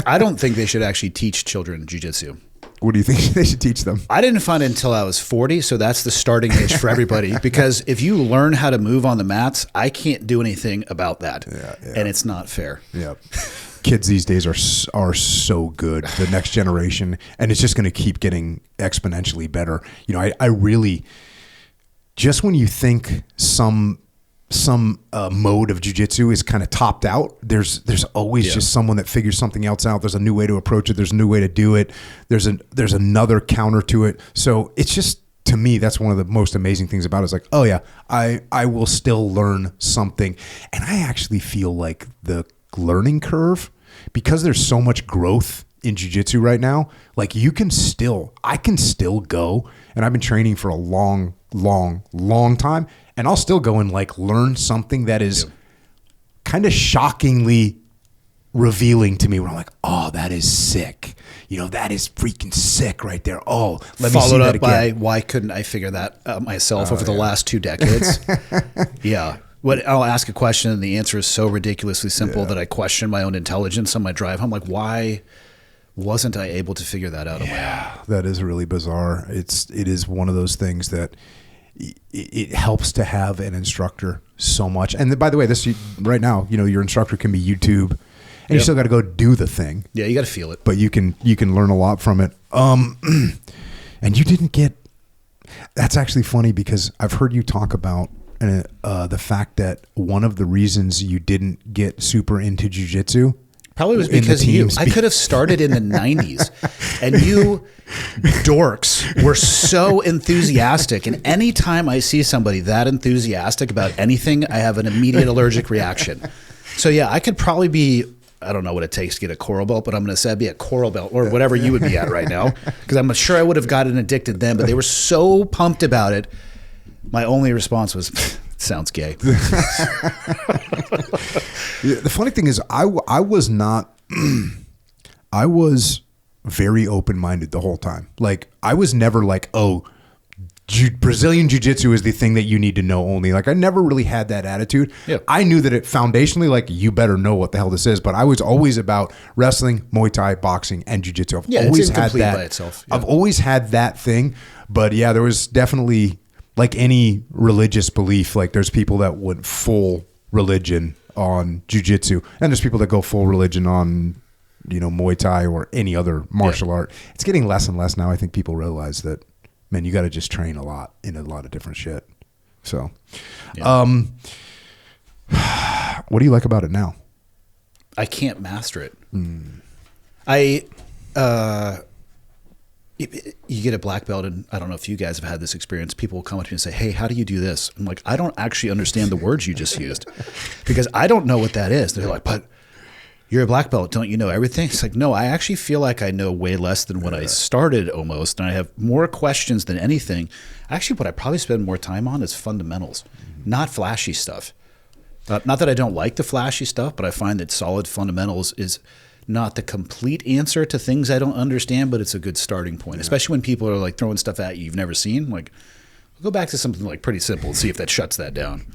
I don't think they should actually teach children jiu-jitsu. What do you think they should teach them? I didn't find it until I was 40, so that's the starting age for everybody. Because if you learn how to move on the mats, I can't do anything about that, and it's not fair. Yeah, kids these days are so good. The next generation, and it's just going to keep getting exponentially better. I really, just when you think some mode of jiu-jitsu is kind of topped out, there's always just someone that figures something else out. There's a new way to approach it. There's a new way to do it. There's another counter to it. So it's just, to me, that's one of the most amazing things about it. It's like, oh yeah, I will still learn something. And I actually feel like the learning curve, because there's so much growth in jiu-jitsu right now, like I can still go, and I've been training for a long time, and I'll still go and like learn something that is kind of shockingly revealing to me, where I'm like, oh, that is sick. That is freaking sick right there. Oh, let me see that again. Followed up by, why couldn't I figure that out myself over the last 2 decades? Yeah. I'll ask a question and the answer is so ridiculously simple that I question my own intelligence on my drive home. Like, why wasn't I able to figure that out on my own? That is really bizarre. It is one of those things that it helps to have an instructor so much. And by the way, this right now, your instructor can be YouTube, and you still got to go do the thing. Yeah, you got to feel it. But you can learn a lot from it. And you didn't get. That's actually funny, because I've heard you talk about the fact that one of the reasons you didn't get super into jiu-jitsu probably was because of you. I could have started in the 90s, and you dorks were so enthusiastic. And anytime I see somebody that enthusiastic about anything, I have an immediate allergic reaction. So yeah, I could probably be, I don't know what it takes to get a coral belt, but I'm going to say I'd be a coral belt or whatever you would be at right now, because I'm sure I would have gotten addicted then, but they were so pumped about it. My only response was, sounds gay. The funny thing is, I was not, I was very open-minded the whole time. Like, I was never like, oh, Brazilian Jiu-Jitsu is the thing that you need to know only. Like, I never really had that attitude. Yeah. I knew that it foundationally, like, you better know what the hell this is. But I was always about wrestling, Muay Thai, boxing, and Jiu-Jitsu. I've always had that by itself. Yeah. I've always had that thing. But yeah, there was definitely, like any religious belief, like there's people that went full religion on jiu-jitsu, and there's people that go full religion on, Muay Thai or any other martial art. It's getting less and less now. I think people realize that, man, you got to just train a lot in a lot of different shit. So, what do you like about it now? I can't master it. You get a black belt, and I don't know if you guys have had this experience. People will come up to me and say, hey, how do you do this? I'm like, I don't actually understand the words you just used, because I don't know what that is. They're like, but you're a black belt, don't you know everything? It's like, no, I actually feel like I know way less than when I started almost, and I have more questions than anything. Actually, what I probably spend more time on is fundamentals, not flashy stuff. Not that I don't like the flashy stuff, but I find that solid fundamentals is not the complete answer to things I don't understand, but it's a good starting point, especially when people are like throwing stuff at you you've never seen. Like, We'll go back to something like pretty simple and see if that shuts that down.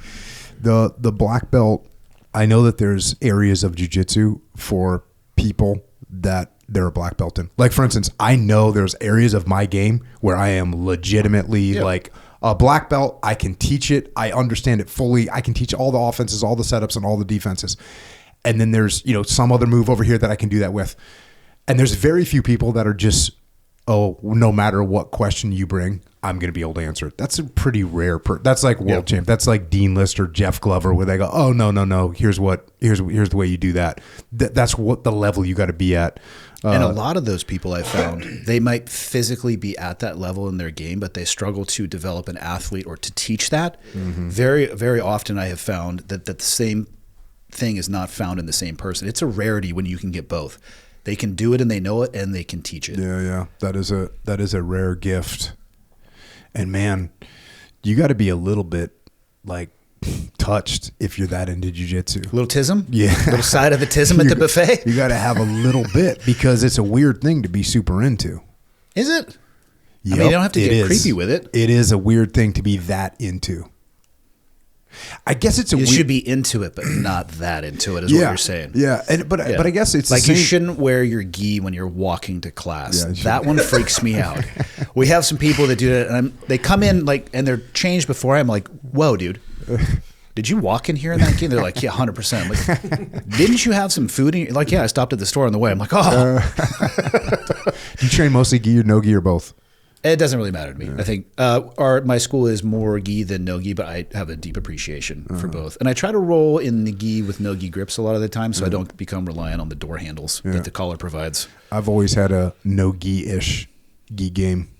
The black belt, I know that there's areas of jiu-jitsu for people that they're a black belt in. Like, for instance, I know there's areas of my game where I am legitimately like a black belt. I can teach it. I understand it fully. I can teach all the offenses, all the setups, and all the defenses. And then there's, some other move over here that I can do that with. And there's very few people that are just, no matter what question you bring, I'm going to be able to answer it. That's a pretty rare. That's like world champ. That's like Dean List or Jeff Glover, where they go, "Oh no. Here's the way you do that." That's what the level you got to be at. And a lot of those people I found, they might physically be at that level in their game, but they struggle to develop an athlete or to teach that. Mm-hmm. Very, very often I have found that the same thing is not found in the same person. It's a rarity when you can get both. They can do it and they know it and they can teach it. Yeah. That is a rare gift. And man, you got to be a little bit like touched if you're that into jiu-jitsu. Little tism? Yeah. Little side of the tism at the buffet? You got to have a little bit because it's a weird thing to be super into. Is it? Yep, I mean, you don't have to get creepy with it. It is a weird thing to be that into. I guess it's you should be into it, but not that into it is what you're saying. Yeah. But I guess it's like you shouldn't wear your gi when you're walking to class. Yeah, that one freaks me out. We have some people that do that, and they come in and they're changed before. I'm like, whoa, dude. Did you walk in here in that gi? They're like, yeah, 100%. Like, didn't you have some food? And you're like, yeah, I stopped at the store on the way. I'm like, Do you train mostly gi or no gi or both? It doesn't really matter to me. I think my school is more gi than no gi, but I have a deep appreciation for both. And I try to roll in the gi with no gi grips a lot of the time, so I don't become reliant on the door handles that the collar provides. I've always had a no gi-ish gi game.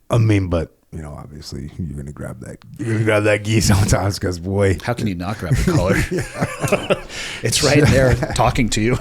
I mean, but obviously you're gonna grab that gi sometimes because boy, how can you not grab the collar? It's right there talking to you.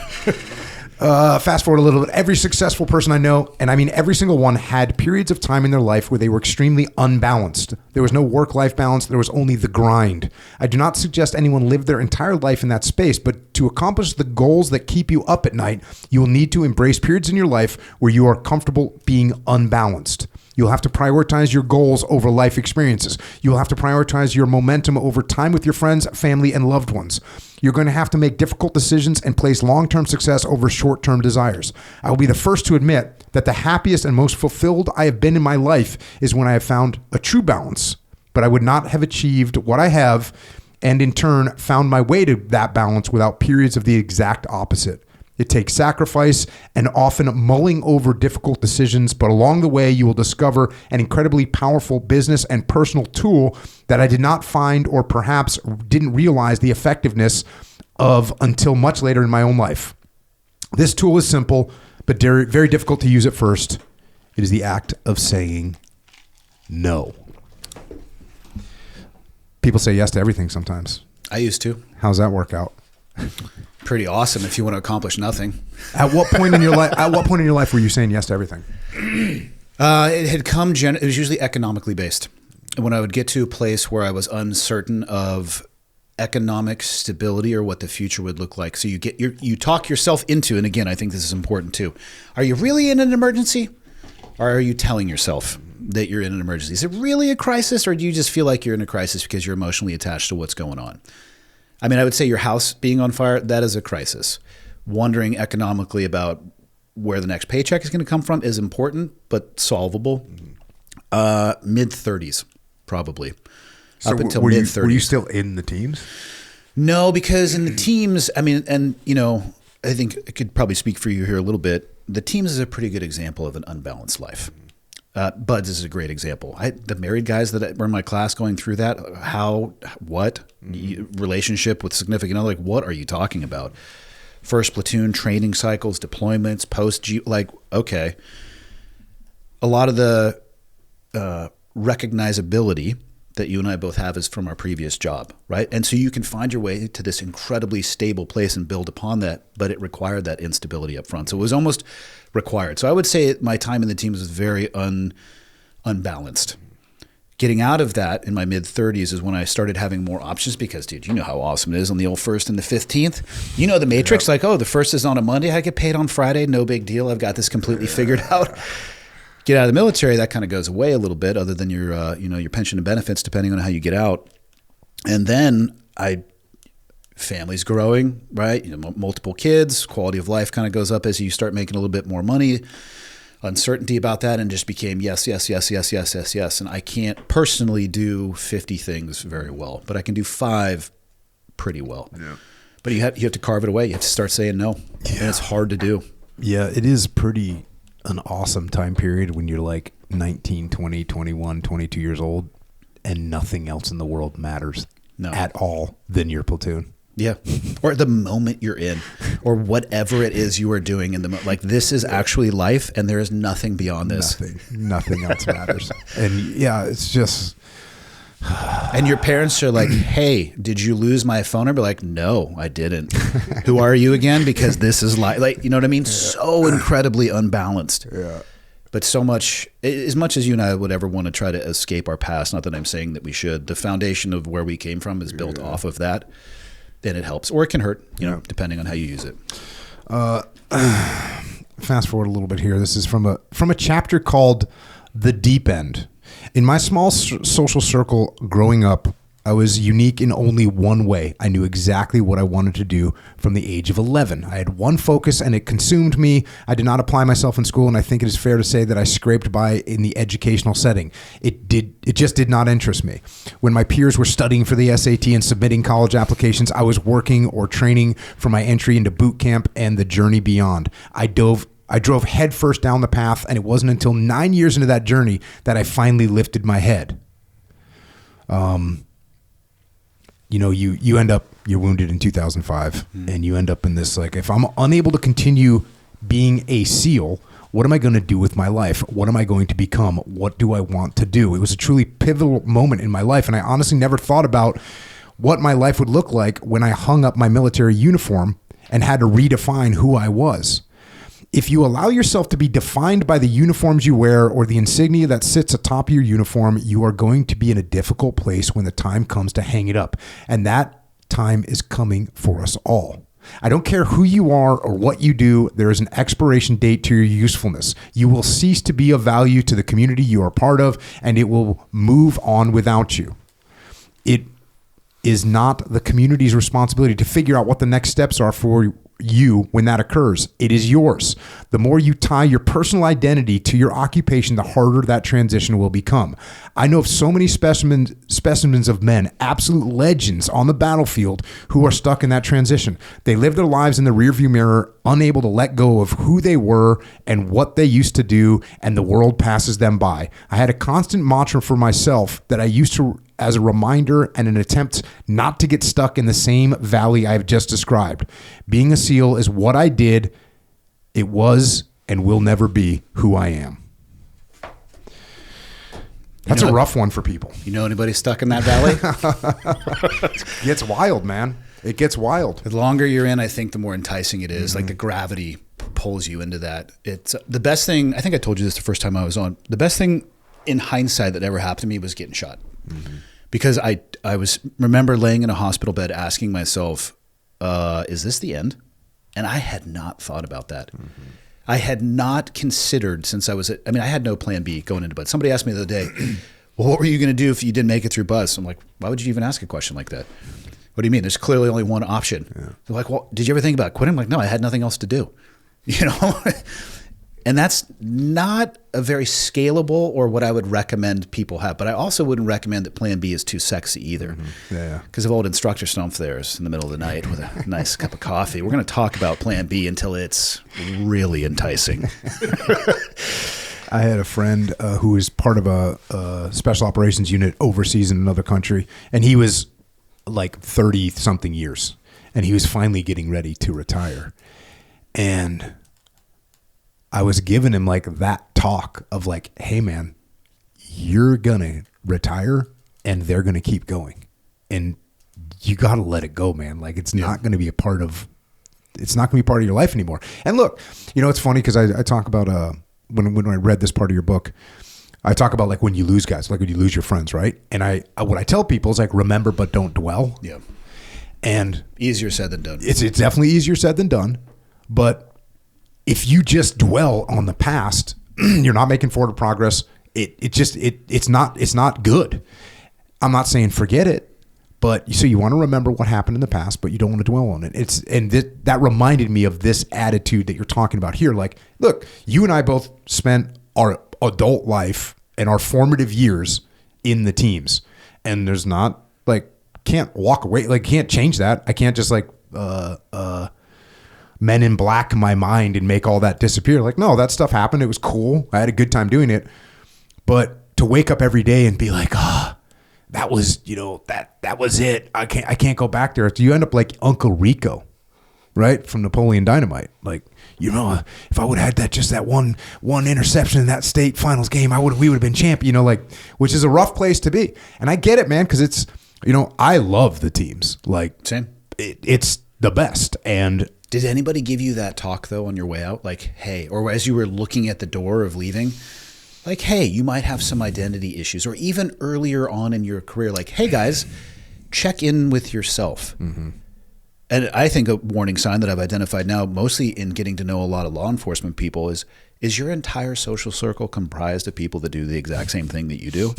Fast forward a little bit. Every successful person I know, and I mean every single one, had periods of time in their life where they were extremely unbalanced. There was no work-life balance. There was only the grind. I do not suggest anyone live their entire life in that space, but to accomplish the goals that keep you up at night, you will need to embrace periods in your life where you are comfortable being unbalanced. You'll have to prioritize your goals over life experiences. You'll have to prioritize your momentum over time with your friends, family, and loved ones. You're going to have to make difficult decisions and place long-term success over short-term desires. I will be the first to admit that the happiest and most fulfilled I have been in my life is when I have found a true balance, but I would not have achieved what I have and in turn found my way to that balance without periods of the exact opposite. It takes sacrifice and often mulling over difficult decisions, but along the way, you will discover an incredibly powerful business and personal tool that I did not find or perhaps didn't realize the effectiveness of until much later in my own life. This tool is simple, but very, very difficult to use at first. It is the act of saying no. People say yes to everything sometimes. I used to. How's that work out? Pretty awesome if you want to accomplish nothing. At what point in your life? At what point in your life were you saying yes to everything? It had come. It was usually economically based. And when I would get to a place where I was uncertain of economic stability or what the future would look like, so you talk yourself into. And again, I think this is important too. Are you really in an emergency, or are you telling yourself that you're in an emergency? Is it really a crisis, or do you just feel like you're in a crisis because you're emotionally attached to what's going on? I mean, I would say your house being on fire, that is a crisis. Wondering economically about where the next paycheck is going to come from is important, but solvable. Mid-30s, probably. So up until mid-30s. Were you still in the teams? No, because in the teams, I mean, and I think I could probably speak for you here a little bit. The teams is a pretty good example of an unbalanced life. Buds is a great example. The married guys that were in my class going through that, relationship with significant other, like, what are you talking about? First platoon, training cycles, deployments, okay. A lot of the recognizability that you and I both have is from our previous job, right? And so you can find your way to this incredibly stable place and build upon that, but it required that instability up front. So it was almost required. So I would say my time in the teams was very unbalanced. Getting out of that in my mid-30s is when I started having more options because, dude, you know how awesome it is on the old 1st and the 15th. You know the matrix, the 1st is on a Monday, I get paid on Friday, no big deal. I've got this completely figured out. Get out of the military, that kind of goes away a little bit, other than your your pension and benefits, depending on how you get out. And then family's growing, right? Multiple kids, quality of life kind of goes up as you start making a little bit more money. Uncertainty about that, and just became yes. And I can't personally do 50 things very well, but I can do 5 pretty well. Yeah. But you have to carve it away. You have to start saying no, and it's hard to do. Yeah, it is pretty an awesome time period when you're like 19, 20, 21, 22 years old, and nothing else in the world matters at all than your platoon. Yeah. Or the moment you're in, or whatever it is you are doing in the moment. Like, this is actually life, and there is nothing beyond this. Nothing else matters. And yeah, it's just. And your parents are like, hey, did you lose my phone number? Like, no, I didn't. Who are you again? Because this is like, you know what I mean? Yeah. So incredibly unbalanced. Yeah. But so much, as much as you and I would ever want to try to escape our past, not that I'm saying that we should, the foundation of where we came from is built off of that. Then it helps, or it can hurt, depending on how you use it. Fast forward a little bit here. This is from a chapter called "The Deep End." In my small social circle growing up, I was unique in only one way. I knew exactly what I wanted to do from the age of 11. I had one focus, and it consumed me. I did not apply myself in school, and I think it is fair to say that I scraped by in the educational setting. It just did not interest me. When my peers were studying for the SAT and submitting college applications, I was working or training for my entry into boot camp and the journey beyond. I drove headfirst down the path, and it wasn't until 9 years into that journey that I finally lifted my head. You end up, you're wounded in 2005, and you end up in this, like, if I'm unable to continue being a SEAL, what am I going to do with my life? What am I going to become? What do I want to do? It was a truly pivotal moment in my life, and I honestly never thought about what my life would look like when I hung up my military uniform and had to redefine who I was. If you allow yourself to be defined by the uniforms you wear or the insignia that sits atop your uniform, you are going to be in a difficult place when the time comes to hang it up. And that time is coming for us all. I don't care who you are or what you do, there is an expiration date to your usefulness. You will cease to be of value to the community you are part of, and it will move on without you. It is not the community's responsibility to figure out what the next steps are for you when that occurs. It is yours. The more you tie your personal identity to your occupation, the harder that transition will become. I know of so many specimens of men, absolute legends on the battlefield, who are stuck in that transition. They live their lives in the rearview mirror, unable to let go of who they were and what they used to do, and the world passes them by. I had a constant mantra for myself that I used to as a reminder and an attempt not to get stuck in the same valley I've just described. Being a SEAL is what I did. It was and will never be who I am. That's a rough one for people. You know anybody stuck in that valley? It gets wild, man. It gets wild. The longer you're in, I think the more enticing it is. Like, the gravity pulls you into that. It's the best thing. I think I told you this the first time I was on. The best thing in hindsight that ever happened to me was getting shot. Mm-hmm. Because I remember laying in a hospital bed asking myself, is this the end? And I had not thought about that. Mm-hmm. I had not considered since I had no plan B going into BUD/S. Somebody asked me the other day, well, what were you going to do if you didn't make it through BUD/S? I'm like, why would you even ask a question like that? What do you mean? There's clearly only one option. Yeah. They're like, well, did you ever think about quitting? I'm like, no, I had nothing else to do. And that's not a very scalable or what I would recommend people have. But I also wouldn't recommend that plan B is too sexy either. Mm-hmm. Yeah. Because of old instructor Stumpf there's in the middle of the night with a nice cup of coffee. We're going to talk about plan B until it's really enticing. I had a friend who was part of a special operations unit overseas in another country. And he was like 30-something years. And he was finally getting ready to retire. And I was giving him like that talk of like, hey man, you're going to retire and they're going to keep going. And you got to let it go, man. Like, it's not going to be a part of your life anymore. And look, it's funny because I talk about, when I read this part of your book, I talk about like when you lose guys, like when you lose your friends, right? And what I tell people is like, remember, but don't dwell. Yeah. And easier said than done. It's definitely easier said than done. But if you just dwell on the past, you're not making forward progress. It's not good. I'm not saying forget it. But so you want to remember what happened in the past, but you don't want to dwell on it. That reminded me of this attitude that you're talking about here. Like, look, you and I both spent our adult life and our formative years in the teams, and there's not like can't walk away, like can't change that. I can't just like Men in Black my mind and make all that disappear. Like, no, that stuff happened. It was cool. I had a good time doing it, but to wake up every day and be like, that was, that was it. I can't go back there. You end up like Uncle Rico, right? From Napoleon Dynamite. Like, if I would have had that one interception in that state finals game, we would have been champion, which is a rough place to be. And I get it, man. Cause it's, I love the teams. Like, same. It's the best. And did anybody give you that talk though on your way out? Like, hey, or as you were looking at the door of leaving, like, hey, you might have some identity issues, or even earlier on in your career, like, hey, guys, check in with yourself. Mm-hmm. And I think a warning sign that I've identified now, mostly in getting to know a lot of law enforcement people, is your entire social circle comprised of people that do the exact same thing that you do?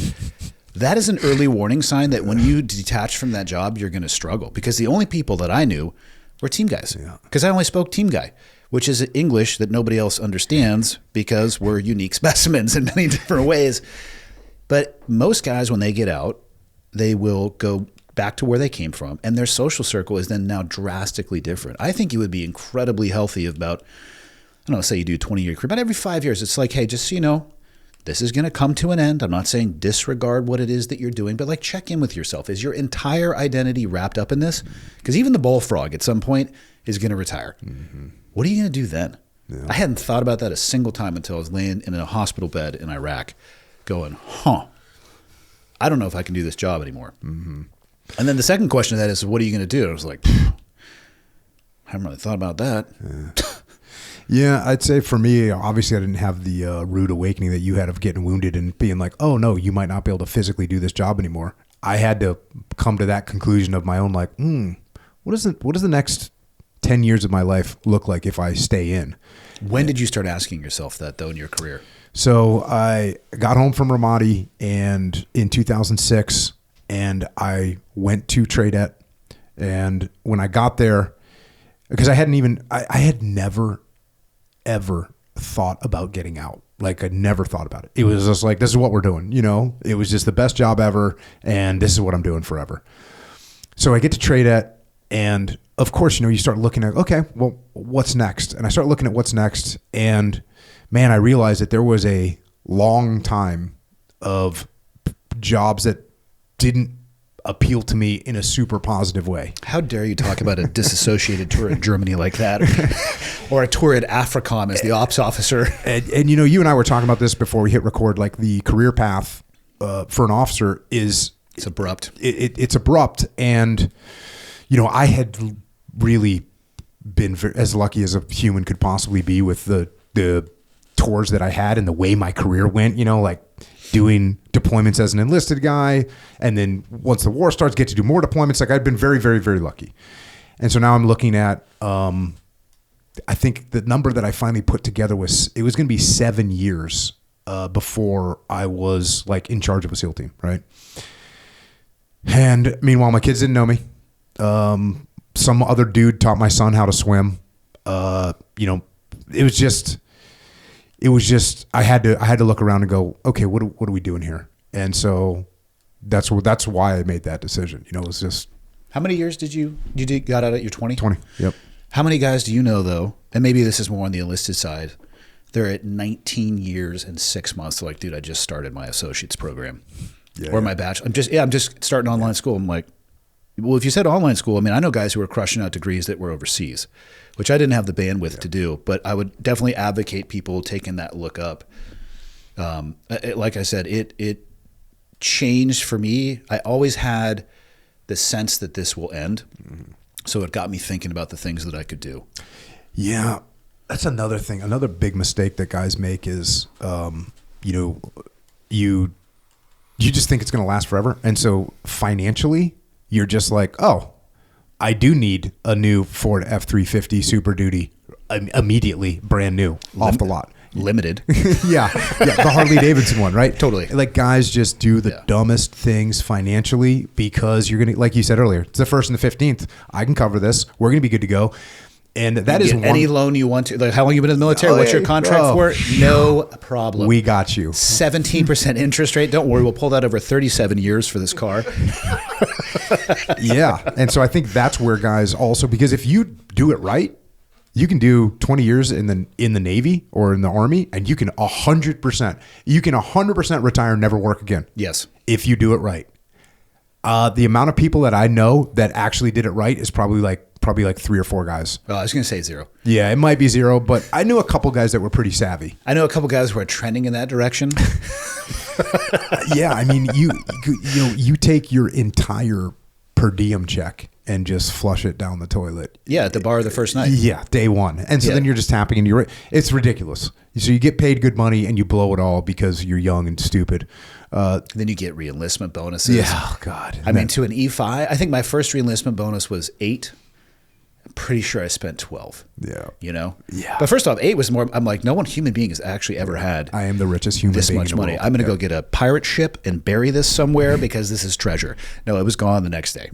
That is an early warning sign that when you detach from that job, you're going to struggle. Because the only people that I knew were team guys. Because I only spoke team guy, which is English that nobody else understands because we're unique specimens in many different ways. But most guys, when they get out, they will go back to where they came from, and their social circle is then now drastically different. I think you would be incredibly healthy about, I don't know, say you do 20-year career, but every 5 years, it's like, hey, just so you know, this is going to come to an end. I'm not saying disregard what it is that you're doing, but like check in with yourself. Is your entire identity wrapped up in this? Because even the bullfrog at some point is going to retire. Mm-hmm. What are you going to do then? Yeah. I hadn't thought about that a single time until I was laying in a hospital bed in Iraq going, I don't know if I can do this job anymore. Mm-hmm. And then the second question of that is, what are you going to do? I was like, I haven't really thought about that. Yeah, I'd say for me, obviously I didn't have the rude awakening that you had of getting wounded and being like, oh no, you might not be able to physically do this job anymore. I had to come to that conclusion of my own, like, what does the next 10 years of my life look like if I stay in? When did you start asking yourself that though in your career? So I got home from Ramadi and in 2006, and I went to Tradet. And when I got there, because I had never ever thought about getting out. Like, I never thought about it. It was just like, this is what we're doing. It was just the best job ever, and this is what I'm doing forever. So I get to Tradet, and of course, you start looking at, okay, well, what's next? And I start looking at what's next, and man, I realized that there was a long time of jobs that didn't appeal to me in a super positive way. How dare you talk about a disassociated tour in Germany like that, or a tour at AFRICOM as the ops officer? And you and I were talking about this before we hit record. Like, the career path for an officer it's abrupt. It's abrupt, and I had really been as lucky as a human could possibly be with the tours that I had and the way my career went. Like doing deployments as an enlisted guy, and then once the war starts, get to do more deployments. Like, I'd been very, very, very lucky. And so now I'm looking at, I think the number that I finally put together it was going to be 7 years before I was like in charge of a SEAL team, right? And meanwhile, my kids didn't know me. Some other dude taught my son how to swim. It was just I had to look around and go, okay, what are we doing here? And so that's why I made that decision. It was just. How many years did you got out at your 20? 20. Yep. How many guys do you know though? And maybe this is more on the enlisted side. They're at 19 years and 6 months. They're like, dude, I just started my associate's program, or my bachelor. I'm just starting online school. I'm like, well, if you said online school, I mean, I know guys who are crushing out degrees that were overseas, which I didn't have the bandwidth to do, but I would definitely advocate people taking that look up. Like I said, it changed for me. I always had the sense that this will end. Mm-hmm. So it got me thinking about the things that I could do. Yeah. That's another thing. Another big mistake that guys make is, you just think it's going to last forever. And so financially, you're just like, oh, I do need a new Ford F-350 Super Duty immediately, brand new, off the lot. limited. yeah, the Harley Davidson one, right? Totally. Like guys just do the dumbest things financially because you're gonna, like you said earlier, it's the 1st and the 15th. I can cover this. We're gonna be good to go. And that is any loan you want to. Like, how long you been in the military? What's your contract for? No problem. We got you. 17% interest rate. Don't worry, we'll pull that over 37 years for this car. Yeah, and so I think that's where guys also, because if you do it right, you can do 20 years in the Navy or in the Army, and you can 100% retire and never work again. Yes, if you do it right. The amount of people that I know that actually did it right is probably like 3 or 4 guys. Oh, I was going to say 0. Yeah, it might be 0, but I knew a couple guys that were pretty savvy. I know a couple guys who are trending in that direction. Yeah, I mean, you take your entire per diem check and just flush it down the toilet. Yeah, at the bar the first night. Yeah, day one. And so then you're just tapping into your, it's ridiculous. So you get paid good money and you blow it all because you're young and stupid. Then you get re-enlistment bonuses. Yeah, oh God. I mean, to an E5, I think my first re-enlistment bonus was 8. I'm pretty sure I spent 12. Yeah. You know? Yeah. But first off, 8 was more, I'm like, no one human being has actually ever had I am the richest human this being much in the money. world. I'm going to go get a pirate ship and bury this somewhere because this is treasure. No, it was gone the next day.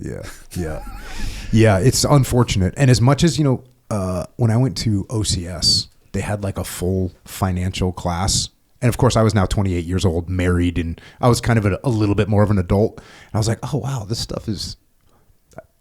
Yeah, it's unfortunate. And as much as, when I went to OCS, they had like a full financial class. And of course, I was now 28 years old, married, and I was kind of a little bit more of an adult. And I was like, oh, wow, this stuff is...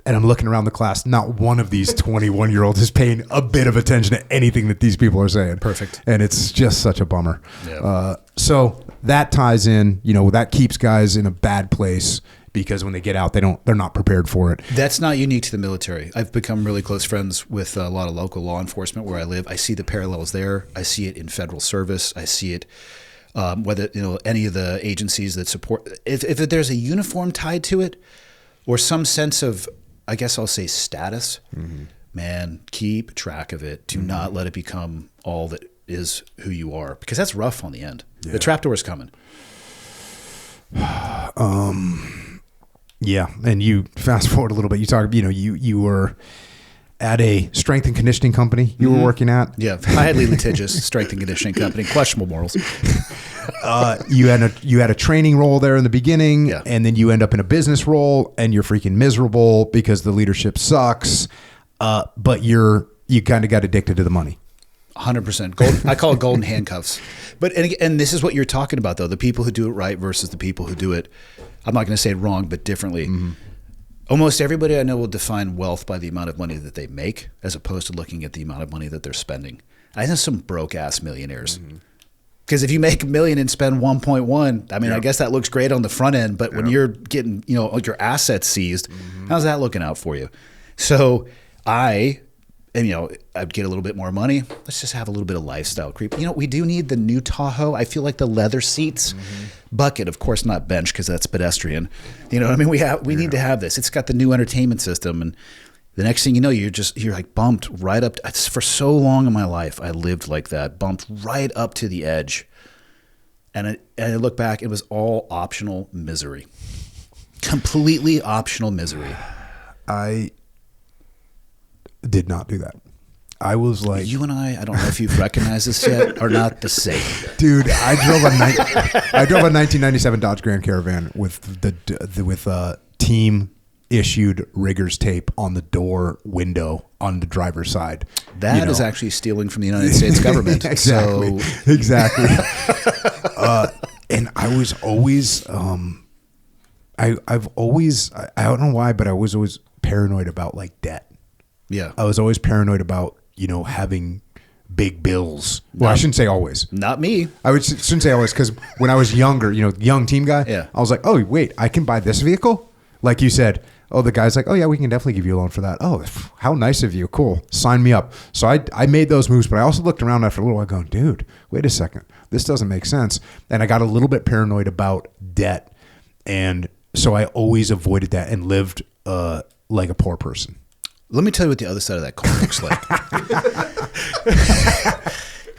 And I'm looking around the class, not one of these 21-year-olds is paying a bit of attention to anything that these people are saying. Perfect. And it's just such a bummer. Yeah. So that ties in, that keeps guys in a bad place because when they get out, they're not prepared for it. That's not unique to the military. I've become really close friends with a lot of local law enforcement where I live. I see the parallels there. I see it in federal service. I see it whether any of the agencies that support. If there's a uniform tied to it, or some sense of, I guess I'll say, status, man, keep track of it. Do not let it become all that is who you are, because that's rough on the end. Yeah. The trapdoor is coming. Yeah, and you fast forward a little bit. You talk, you were at a strength and conditioning company you were working at. Yeah, highly litigious strength and conditioning company, questionable morals. You had a training role there in the beginning, and then you end up in a business role, and you're freaking miserable because the leadership sucks. But you kind of got addicted to the money. 100%. I call it golden handcuffs. But and this is what you're talking about, though: the people who do it right versus the people who do it, I'm not going to say wrong, but differently. Almost everybody I know will define wealth by the amount of money that they make, as opposed to looking at the amount of money that they're spending. I know some broke ass millionaires. Because if you make $1 million and spend 1.1, I mean, I guess that looks great on the front end, but when you're getting, your assets seized, how's that looking out for you? So I'd get a little bit more money. Let's just have a little bit of lifestyle creep. We do need the new Tahoe. I feel like the leather seats, bucket, of course, not bench, because that's pedestrian. You know what I mean? We need to have this. It's got the new entertainment system, and the next thing you know, you're like bumped right up. For so long in my life, I lived like that, bumped right up to the edge. And I look back, it was all optional misery, completely optional misery. I did not do that. I was like, you and I don't know if you've recognized this yet, are not the same. Dude, I drove a 1997 Dodge Grand Caravan with team issued riggers tape on the door window on the driver's side. That is actually stealing from the United States government. Exactly. And I was always, I've always, I don't know why, but I was always paranoid about like debt. Yeah. I was always paranoid about, having big bills. Well, I shouldn't say always. Not me. Shouldn't say always, because when I was younger, young team guy, I was like, oh, wait, I can buy this vehicle? Like you said, the guy's like, oh, yeah, we can definitely give you a loan for that. Oh, how nice of you. Cool. Sign me up. So I made those moves, but I also looked around after a little while going, dude, wait a second. This doesn't make sense. And I got a little bit paranoid about debt. And so I always avoided that and lived like a poor person. Let me tell you what the other side of that coin looks like.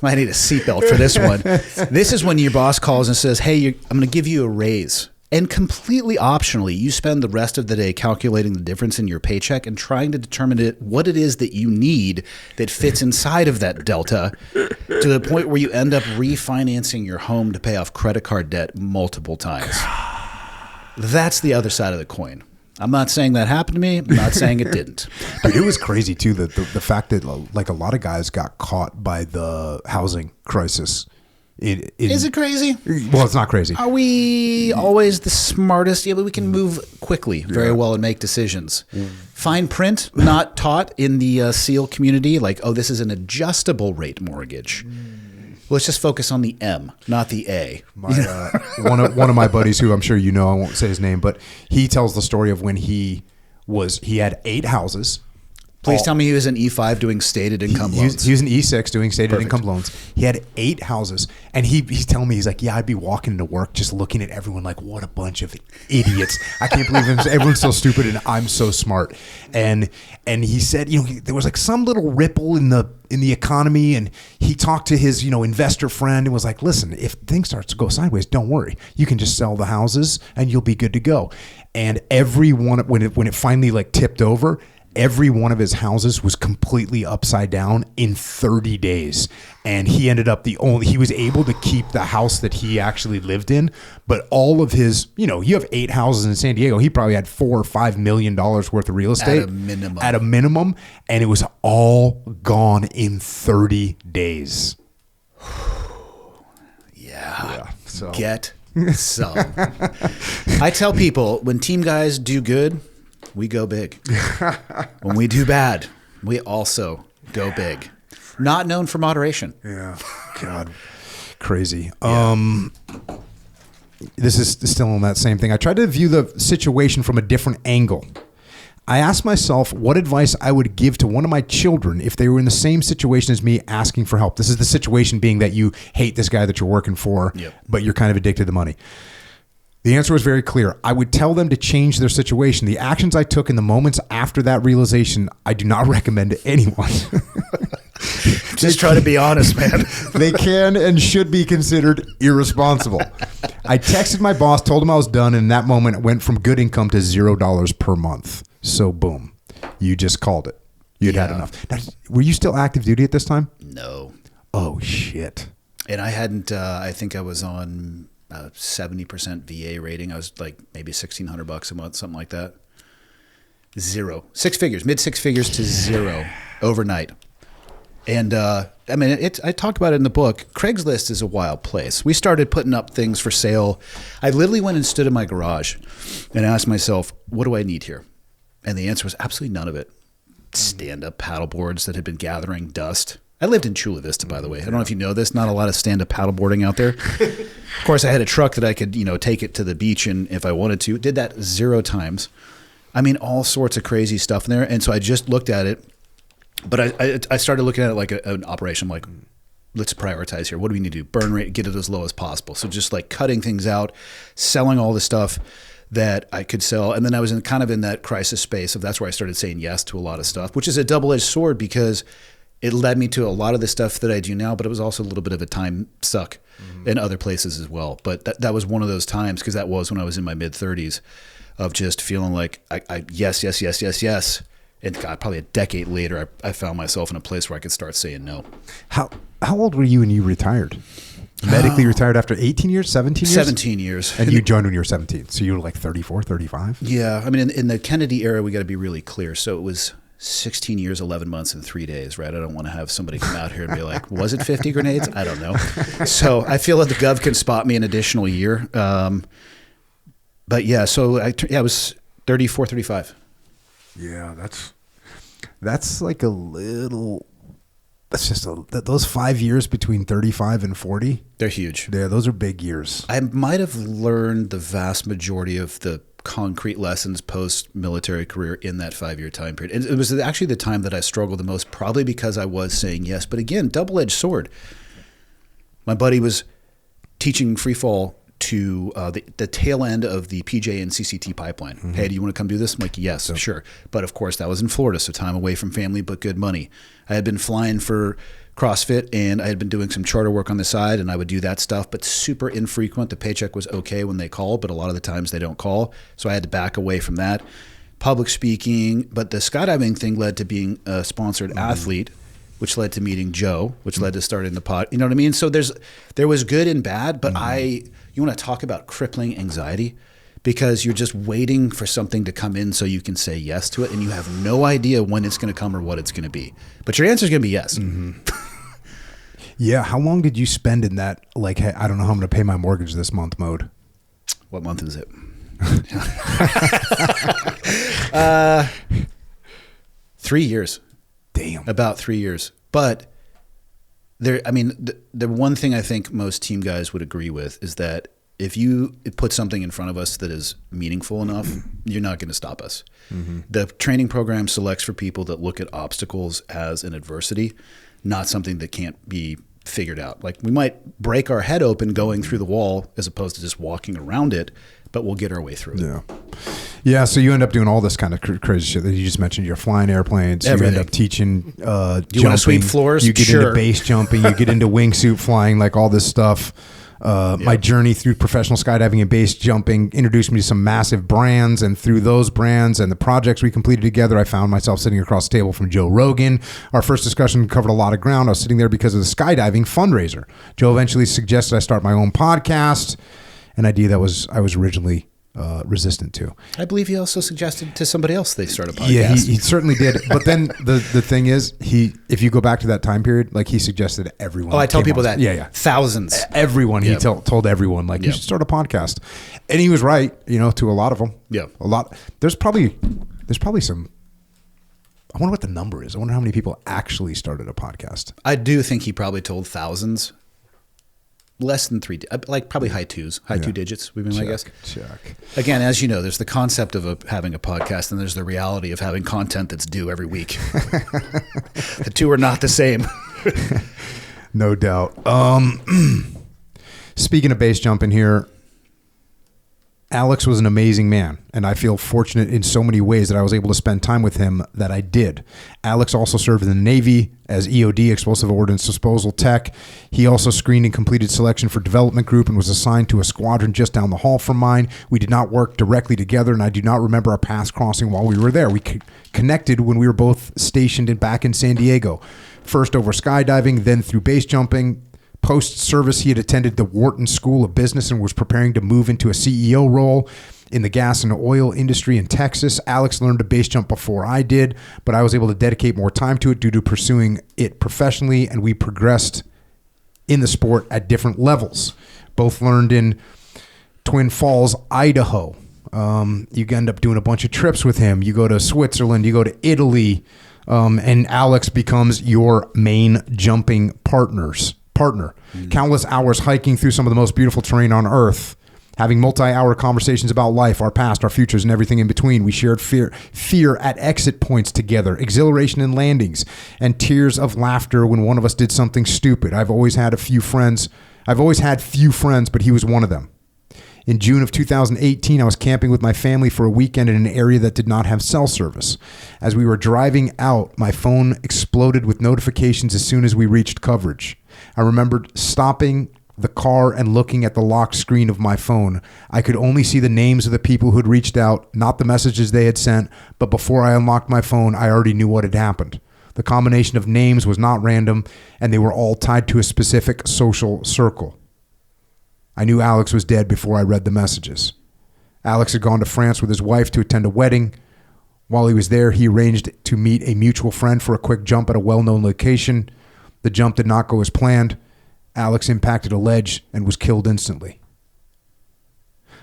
Might need a seatbelt for this one. This is when your boss calls and says, hey, I'm going to give you a raise. And completely optionally, you spend the rest of the day calculating the difference in your paycheck and trying to determine what it is that you need that fits inside of that delta to the point where you end up refinancing your home to pay off credit card debt multiple times. That's the other side of the coin. I'm not saying that happened to me. I'm not saying it didn't. Dude, it was crazy, too, the fact that like a lot of guys got caught by the housing crisis. Is it crazy? Well, it's not crazy. Are we always the smartest? Yeah, but we can move quickly very well and make decisions. Fine print, not taught in the SEAL community, like, oh, this is an adjustable rate mortgage. Let's just focus on the M, not the A. One of my buddies, who I'm sure you know, I won't say his name, but he tells the story of when he had 8 houses. Please tell me he was an E5 doing stated income loans. He was an E6 doing stated income loans. He had 8 houses, and he's telling me, he's like, yeah, I'd be walking into work just looking at everyone like, what a bunch of idiots. I can't believe everyone's so stupid and I'm so smart. And he said, there was like some little ripple in the economy, and he talked to his, investor friend and was like, listen, if things start to go sideways, don't worry. You can just sell the houses and you'll be good to go. And every one, when it finally like tipped over, every one of his houses was completely upside down in 30 days. And he ended up he was able to keep the house that he actually lived in. But all of his, you have 8 houses in San Diego. He probably had $4 or $5 million worth of real estate. At a minimum. And it was all gone in 30 days. Yeah. So. Get some. I tell people, when team guys do good, we go big. When we do bad, we also go big. Not known for moderation. Yeah. God. Crazy. Yeah. This is still on that same thing. I tried to view the situation from a different angle. I asked myself what advice I would give to one of my children if they were in the same situation as me, asking for help. This is the situation being that you hate this guy that you're working for, but you're kind of addicted to money. The answer was very clear. I would tell them to change their situation. The actions I took in the moments after that realization, I do not recommend to anyone. Just try to be honest, man. They can and should be considered irresponsible. I texted my boss, told him I was done, and in that moment, it went from good income to $0 per month. So boom, you just called it. You'd had enough. Now, were you still active duty at this time? No. Oh, shit. And I hadn't, I think I was on 70% VA rating. I was like maybe $1,600 a month, something like that. 0. 6 figures, mid 6 figures to 0 overnight. And I talk about it in the book. Craigslist is a wild place. We started putting up things for sale. I literally went and stood in my garage and asked myself, what do I need here? And the answer was absolutely none of it. Stand-up paddle boards that had been gathering dust. I lived in Chula Vista, by the way. I don't know if you know this. Not a lot of stand-up paddleboarding out there. Of course, I had a truck that I could, take it to the beach and if I wanted to. Did that 0 times. I mean, all sorts of crazy stuff in there. And so I just looked at it. But I started looking at it like an operation. I'm like, let's prioritize here. What do we need to do? Burn rate, get it as low as possible. So just like cutting things out, selling all the stuff that I could sell. And then I was in that crisis space of that's where I started saying yes to a lot of stuff, which is a double-edged sword because it led me to a lot of the stuff that I do now, but it was also a little bit of a time suck in other places as well. But that was one of those times, because that was when I was in my mid-30s, of just feeling like yes. And God, probably a decade later, I found myself in a place where I could start saying no. How old were you when you retired? Medically retired after 18 years, 17 years? 17 years. And you joined when you were 17. So you were like 34, 35? Yeah. I mean, in the Kennedy era, we got to be really clear. So it was 16 years, 11 months, and 3 days, right? I don't want to have somebody come out here and be like, was it 50 grenades? I don't know. So I feel like the Gov can spot me an additional year. But yeah, so I was 34, 35. Yeah, that's like a little... That's just those 5 years between 35 and 40. They're huge. Yeah, those are big years. I might have learned the vast majority of the concrete lessons post-military career in that 5-year time period. And it was actually the time that I struggled the most, probably because I was saying yes. But again, double-edged sword. My buddy was teaching free fall to the tail end of the PJ and CCT pipeline. Mm-hmm. Hey, do you want to come do this? I'm like, yes, sure. But of course, that was in Florida, so time away from family, but good money. I had been flying for CrossFit, and I had been doing some charter work on the side, and I would do that stuff, but super infrequent. The paycheck was okay when they called, but a lot of the times they don't call. So I had to back away from that. Public speaking, but the skydiving thing led to being a sponsored athlete, which led to meeting Joe, which led to starting the pod. You know what I mean? So there was good and bad, but you want to talk about crippling anxiety, because you're just waiting for something to come in so you can say yes to it, and you have no idea when it's going to come or what it's going to be. But your answer is going to be yes. Yeah. How long did you spend in that, like, hey, I don't know how I'm going to pay my mortgage this month mode? What month is it? 3 years. Damn. About 3 years. But the one thing I think most team guys would agree with is that if you put something in front of us that is meaningful enough, you're not going to stop us. The training program selects for people that look at obstacles as an adversity, not something that can't be figured out. Like, we might break our head open going through the wall as opposed to just walking around it, but we'll get our way through it. Yeah. Yeah. So you end up doing all this kind of crazy shit that you just mentioned. You're flying airplanes. Everything. You end up teaching You want to sweep floors? You get into base jumping. You get into wingsuit flying, like all this stuff. My journey through professional skydiving and base jumping introduced me to some massive brands, and through those brands and the projects we completed together, I found myself sitting across the table from Joe Rogan. Our first discussion covered a lot of ground. I was sitting there because of the skydiving fundraiser. Joe eventually suggested I start my own podcast, an idea that I was originally resistant to. I believe he also suggested to somebody else they start a podcast. Yeah, he certainly did. But then the thing is, if you go back to that time period, like, he suggested everyone. Oh, I tell people that. Yeah. Thousands. Everyone. He told everyone, like, you should start a podcast. And he was right, to a lot of them. Yeah. A lot. There's probably some, I wonder what the number is. I wonder how many people actually started a podcast. I do think he probably told thousands. Less than three, like probably high two digits would be my guess. Check. Again, as you know, there's the concept of having a podcast, and there's the reality of having content that's due every week. The two are not the same. No doubt. Speaking of base jumping here, Alex was an amazing man, and I feel fortunate in so many ways that I was able to spend time with him that I did. Alex also served in the Navy as EOD, Explosive Ordnance Disposal Tech. He also screened and completed selection for Development Group and was assigned to a squadron just down the hall from mine. We did not work directly together, and I do not remember our paths crossing while we were there. We connected when we were both stationed back in San Diego, first over skydiving, then through base jumping. Post-service, he had attended the Wharton School of Business and was preparing to move into a CEO role in the gas and oil industry in Texas. Alex learned to base jump before I did, but I was able to dedicate more time to it due to pursuing it professionally, and we progressed in the sport at different levels. Both learned in Twin Falls, Idaho. You end up doing a bunch of trips with him. You go to Switzerland, you go to Italy, and Alex becomes your main jumping partner. Countless hours hiking through some of the most beautiful terrain on earth, having multi-hour conversations about life, our past, our futures, and everything in between. We shared fear at exit points together, exhilaration in landings, and tears of laughter when one of us did something stupid. I've always had few friends, but he was one of them. In June of 2018, I was camping with my family for a weekend in an area that did not have cell service. As we were driving out, my phone exploded with notifications as soon as we reached coverage. I remembered stopping the car and looking at the locked screen of my phone. I could only see the names of the people who'd reached out, not the messages they had sent, but before I unlocked my phone, I already knew what had happened. The combination of names was not random, and they were all tied to a specific social circle. I knew Alex was dead before I read the messages. Alex had gone to France with his wife to attend a wedding. While he was there, he arranged to meet a mutual friend for a quick jump at a well-known location. The jump did not go as planned. Alex impacted a ledge and was killed instantly.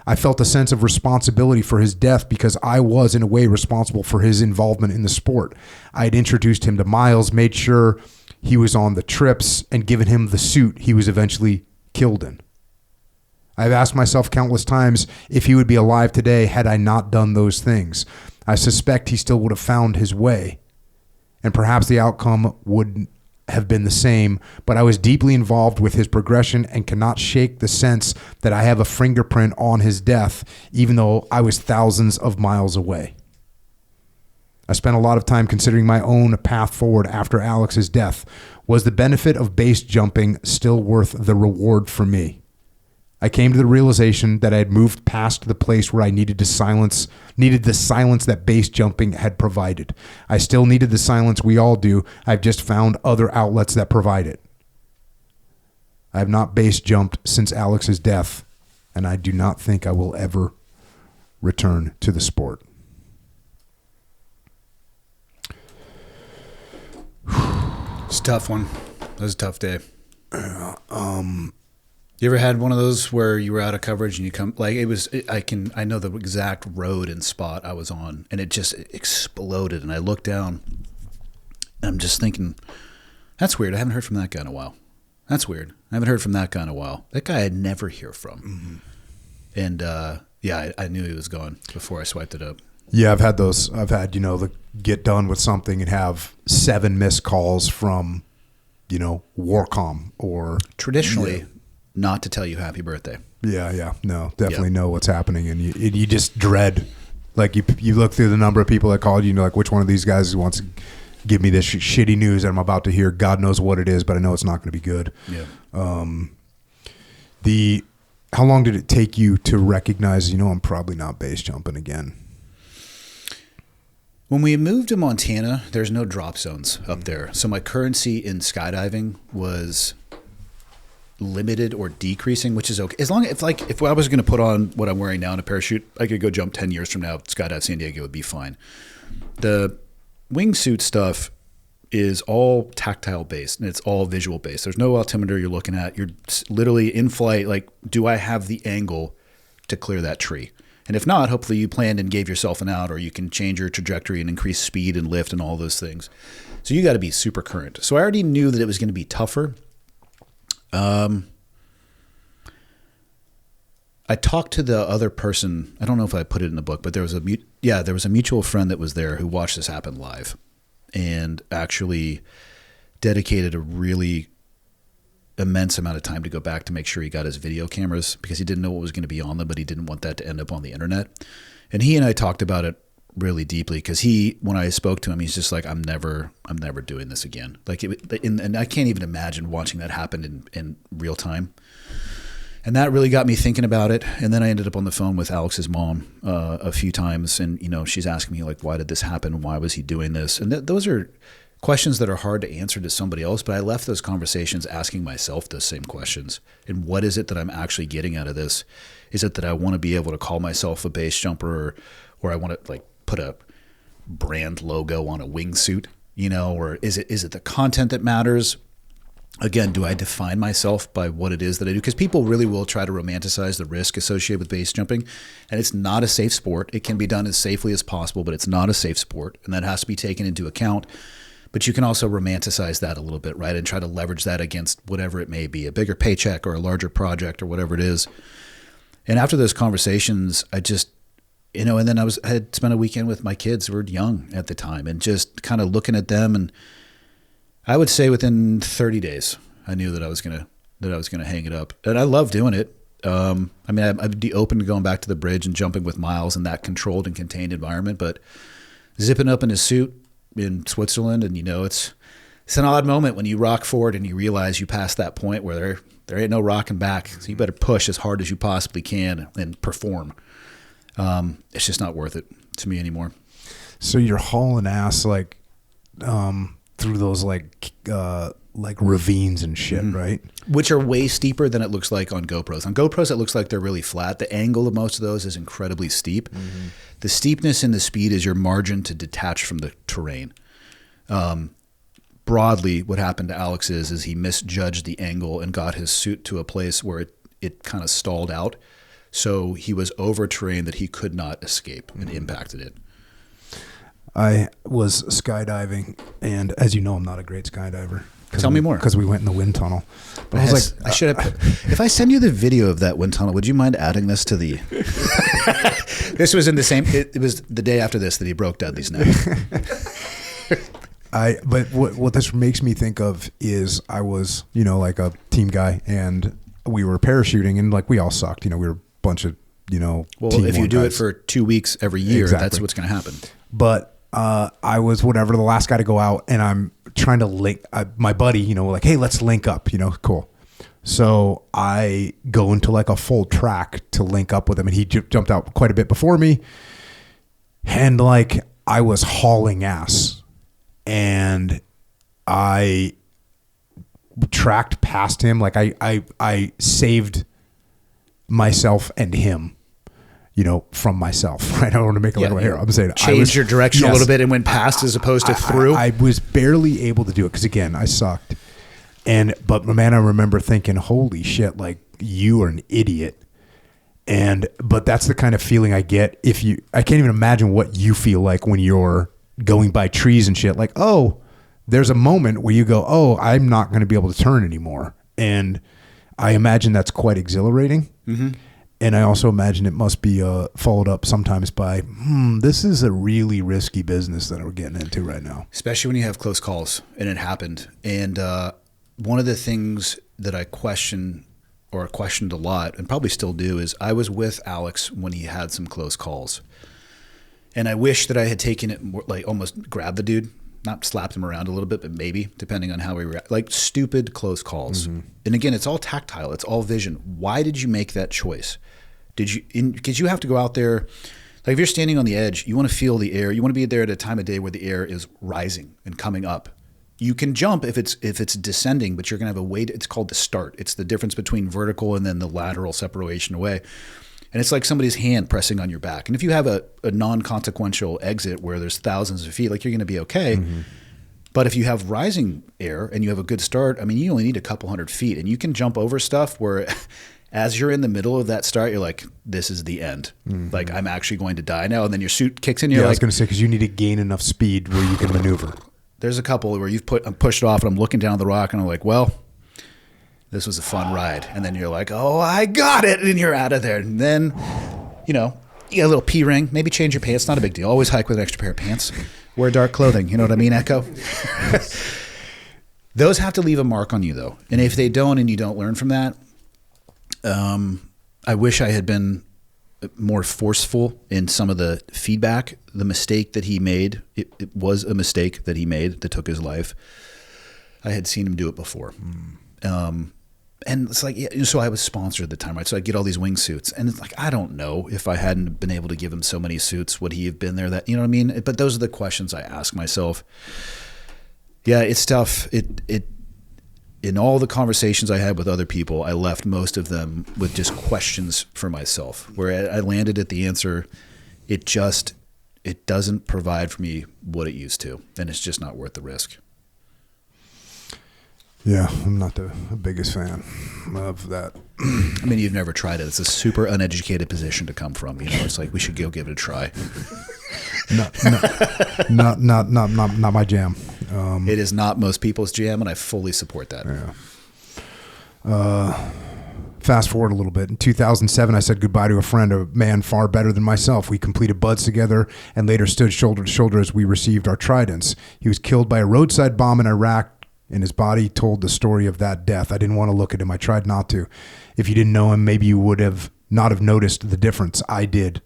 I felt a sense of responsibility for his death because I was, in a way, responsible for his involvement in the sport. I had introduced him to Miles, made sure he was on the trips, and given him the suit he was eventually killed in. I've asked myself countless times if he would be alive today had I not done those things. I suspect he still would have found his way, and perhaps the outcome would have been the same, but I was deeply involved with his progression and cannot shake the sense that I have a fingerprint on his death, even though I was thousands of miles away. I spent a lot of time considering my own path forward after Alex's death. Was the benefit of base jumping still worth the reward for me? I came to the realization that I had moved past the place where I needed the silence that base jumping had provided. I still needed the silence we all do. I've just found other outlets that provide it. I have not base jumped since Alex's death, and I do not think I will ever return to the sport. It's a tough one. That was a tough day. You ever had one of those where you were out of coverage and you come, like it was, I know the exact road and spot I was on, and it just exploded. And I looked down and I'm just thinking, that's weird. I haven't heard from that guy in a while. That's weird. I haven't heard from that guy in a while. That guy I'd never hear from. Mm-hmm. And I knew he was gone before I swiped it up. Yeah, I've had those. I've had, get done with something and have 7 missed calls from, Warcom or traditionally not to tell you happy birthday. Yeah. No, definitely know what's happening. And you just dread, like you look through the number of people that called you, like which one of these guys wants to give me this shitty news that I'm about to hear. God knows what it is, but I know it's not going to be good. Yeah. How long did it take you to recognize, I'm probably not base jumping again? When we moved to Montana, there's no drop zones up there. So my currency in skydiving was limited or decreasing, which is okay. As long as if I was going to put on what I'm wearing now in a parachute, I could go jump 10 years from now, skydive San Diego would be fine. The wingsuit stuff is all tactile based and it's all visual based. There's no altimeter you're looking at. You're literally in flight. Like, do I have the angle to clear that tree? And if not, hopefully you planned and gave yourself an out, or you can change your trajectory and increase speed and lift and all those things. So you got to be super current. So I already knew that it was going to be tougher. I talked to the other person. I don't know if I put it in the book, but there was a mutual friend that was there who watched this happen live and actually dedicated a really immense amount of time to go back to make sure he got his video cameras, because he didn't know what was going to be on them, but he didn't want that to end up on the internet. And he and I talked about it really deeply, because when I spoke to him, he's just like, I'm never doing this again. And I can't even imagine watching that happen in real time. And that really got me thinking about it. And then I ended up on the phone with Alex's mom a few times, and she's asking me, like, why did this happen? Why was he doing this? And those are questions that are hard to answer to somebody else, but I left those conversations asking myself those same questions. And what is it that I'm actually getting out of this? Is it that I want to be able to call myself a base jumper, or I want to put a brand logo on a wingsuit, or is it the content that matters? Again, do I define myself by what it is that I do? Because people really will try to romanticize the risk associated with base jumping, and it's not a safe sport. It can be done as safely as possible, but it's not a safe sport, and that has to be taken into account. But you can also romanticize that a little bit, right? And try to leverage that against whatever it may be, a bigger paycheck or a larger project or whatever it is. And after those conversations, I just, and then I had spent a weekend with my kids who were young at the time, and just kind of looking at them. And I would say within 30 days, I knew that I was gonna hang it up. And I love doing it. I'd be open to going back to the bridge and jumping with Miles in that controlled and contained environment, but zipping up in a suit in Switzerland, and it's an odd moment when you rock forward and you realize you passed that point where there ain't no rocking back. So you better push as hard as you possibly can and perform. It's just not worth it to me anymore. So you're hauling ass through those ravines and shit, mm-hmm. right? Which are way steeper than it looks like on GoPros. On GoPros, it looks like they're really flat. The angle of most of those is incredibly steep. Mm-hmm. The steepness and the speed is your margin to detach from the terrain. Broadly, what happened to Alex is he misjudged the angle and got his suit to a place where it kind of stalled out. So he was over terrain that he could not escape, and impacted it. I was skydiving, and as you know, I'm not a great skydiver. Tell me more. Because we went in the wind tunnel. But I was I should have. If I send you the video of that wind tunnel, would you mind adding this to the? This was in the same. It was the day after this that he broke Dudley's neck. But what this makes me think of is I was a team guy, and we were parachuting, and we all sucked. We were a bunch of Well, if you do it for 2 weeks every year, exactly. That's what's going to happen. But I was whatever, the last guy to go out, and I'm trying to link my buddy, you know, like, hey, let's link up, you know, cool. So I go into like a full track to link up with him, and he jumped out quite a bit before me. And like, I was hauling ass, and I tracked past him. Like I saved myself and him, you know, from myself. Right? I don't want to make it like here. I'm saying change your direction a little bit and went past as opposed to through. I was barely able to do it because again, I sucked. But man, I remember thinking, holy shit, like you are an idiot. But that's the kind of feeling I get I can't even imagine what you feel like when you're going by trees and shit. Like, oh, there's a moment where you go, oh, I'm not going to be able to turn anymore. And I imagine that's quite exhilarating. Mm-hmm. And I also imagine it must be followed up sometimes by, this is a really risky business that we're getting into right now. Especially when you have close calls, and it happened. And one of the things that I questioned a lot, and probably still do, is I was with Alex when he had some close calls. And I wish that I had taken it more, like almost grabbed the dude, not slapped him around a little bit, but maybe, depending on how we react. Like stupid close calls. Mm-hmm. And again, it's all tactile. It's all vision. Why did you make that choice? Because you have to go out there. Like if you're standing on the edge, you want to feel the air. You want to be there at a time of day where the air is rising and coming up. You can jump if it's descending, but you're going to have a weight. It's called the start. It's the difference between vertical and then the lateral separation away. And it's like somebody's hand pressing on your back. And if you have a non-consequential exit where there's thousands of feet, like you're going to be okay. Mm-hmm. But if you have rising air and you have a good start, I mean, you only need a couple hundred feet, and you can jump over stuff where as you're in the middle of that start, you're like, this is the end. Mm-hmm. Like I'm actually going to die now. And then your suit kicks in. You're I was going to say, because you need to gain enough speed where you can maneuver. There's a couple where I'm pushed off and I'm looking down the rock and I'm like, well, this was a fun ride. And then you're like, oh, I got it. And you're out of there. And then, you know, you get a little pee ring, maybe change your pants. Not a big deal. Always hike with an extra pair of pants. Wear dark clothing. You know what I mean, Echo? Those have to leave a mark on you though. And if they don't, and you don't learn from that, I wish I had been more forceful in some of the feedback. The mistake that he made, it was a mistake that he made that took his life. I had seen him do it before. And it's like, yeah, so I was sponsored at the time, right? So I get all these wingsuits, and it's like, I don't know if I hadn't been able to give him so many suits, would he have been there? That, you know what I mean? But those are the questions I ask myself. Yeah, it's tough. In all the conversations I had with other people, I left most of them with just questions for myself, where I landed at the answer, it doesn't provide for me what it used to, and it's just not worth the risk. Yeah, I'm not the biggest fan of that. I mean, you've never tried it. It's a super uneducated position to come from. You know, it's like we should go give it a try. Not my jam. It is not most people's jam, and I fully support that. Yeah. Fast forward a little bit. In 2007, I said goodbye to a friend, a man far better than myself. We completed buds together and later stood shoulder to shoulder as we received our tridents. He was killed by a roadside bomb in Iraq, and his body told the story of that death. I didn't want to look at him. I tried not to. If you didn't know him, maybe you would have not have noticed the difference. I did.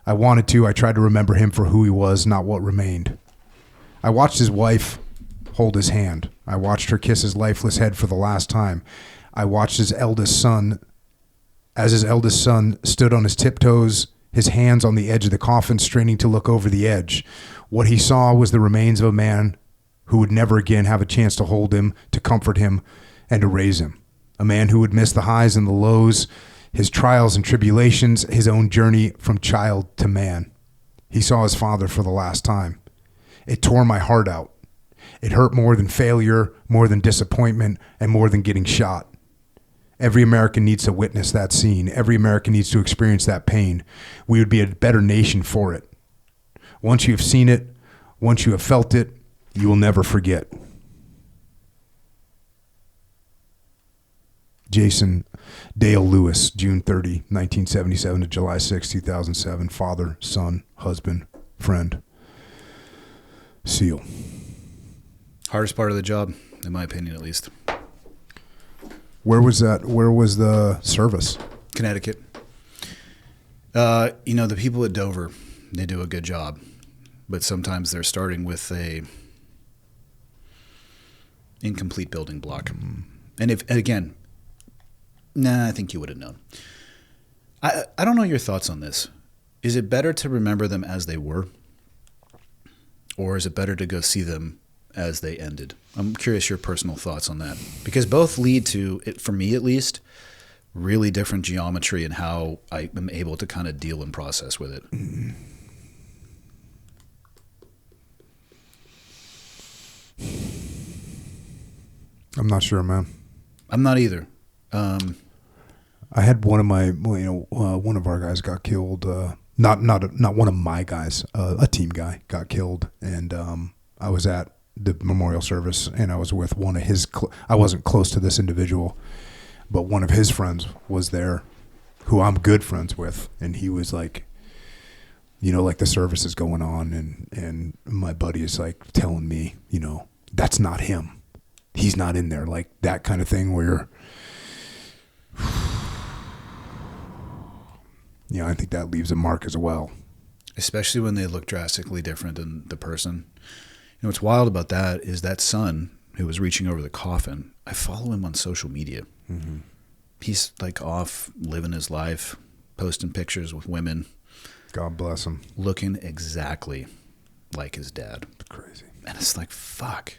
I wanted to. I tried to remember him for who he was, not what remained. I watched his wife hold his hand. I watched her kiss his lifeless head for the last time. I watched his eldest son, as his eldest son stood on his tiptoes, his hands on the edge of the coffin, straining to look over the edge. What he saw was the remains of a man who would never again have a chance to hold him, to comfort him, and to raise him. A man who would miss the highs and the lows, his trials and tribulations, his own journey from child to man. He saw his father for the last time. It tore my heart out. It hurt more than failure, more than disappointment, and more than getting shot. Every American needs to witness that scene. Every American needs to experience that pain. We would be a better nation for it. Once you have seen it, once you have felt it, you will never forget. Jason Dale Lewis, June 30, 1977 to July 6, 2007. Father, son, husband, friend. SEAL. Hardest part of the job, in my opinion, at least. Where was that? Where was the service? Connecticut. The people at Dover, they do a good job. but sometimes they're starting with a incomplete building block. And again, I think you would have known. I don't know your thoughts on this. Is it better to remember them as they were, or is it better to go see them as they ended? I'm curious your personal thoughts on that, because both lead to, for me at least, really different geometry and how I am able to kind of deal and process with it. I'm not sure, man. I'm not either. I had one of my, one of our guys got killed. Not one of my guys. A team guy got killed, and I was at the memorial service, and I was with one of his. I wasn't close to this individual, but one of his friends was there, who I'm good friends with, and he was like, like the service is going on, and my buddy is like telling me, that's not him. He's not in there, like that kind of thing where. I think that leaves a mark as well. Especially when they look drastically different than the person. What's wild about that is that son who was reaching over the coffin, I follow him on social media. Mm-hmm. He's like off living his life, posting pictures with women. God bless him. Looking exactly like his dad. It's crazy. And it's like, fuck.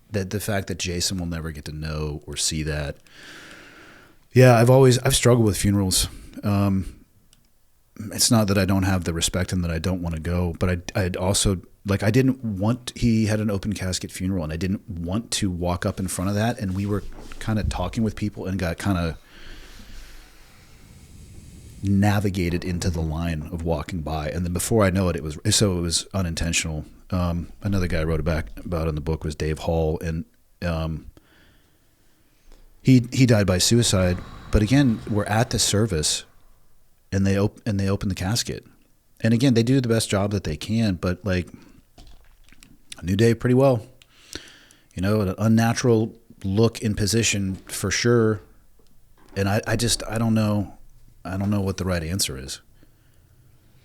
The fact that Jason will never get to know or see that. Yeah, I've struggled with funerals. It's not that I don't have the respect and that I don't want to go, but I'd also, I didn't want, he had an open casket funeral, and I didn't want to walk up in front of that. And we were kind of talking with people and got kind of navigated into the line of walking by. And then before I know it, it was unintentional. Another guy I wrote about in the book was Dave Hall, and he died by suicide. But again, we're at the service, and they open the casket, and again, they do the best job that they can. But I knew Dave pretty well, an unnatural look in position for sure. And I don't know what the right answer is,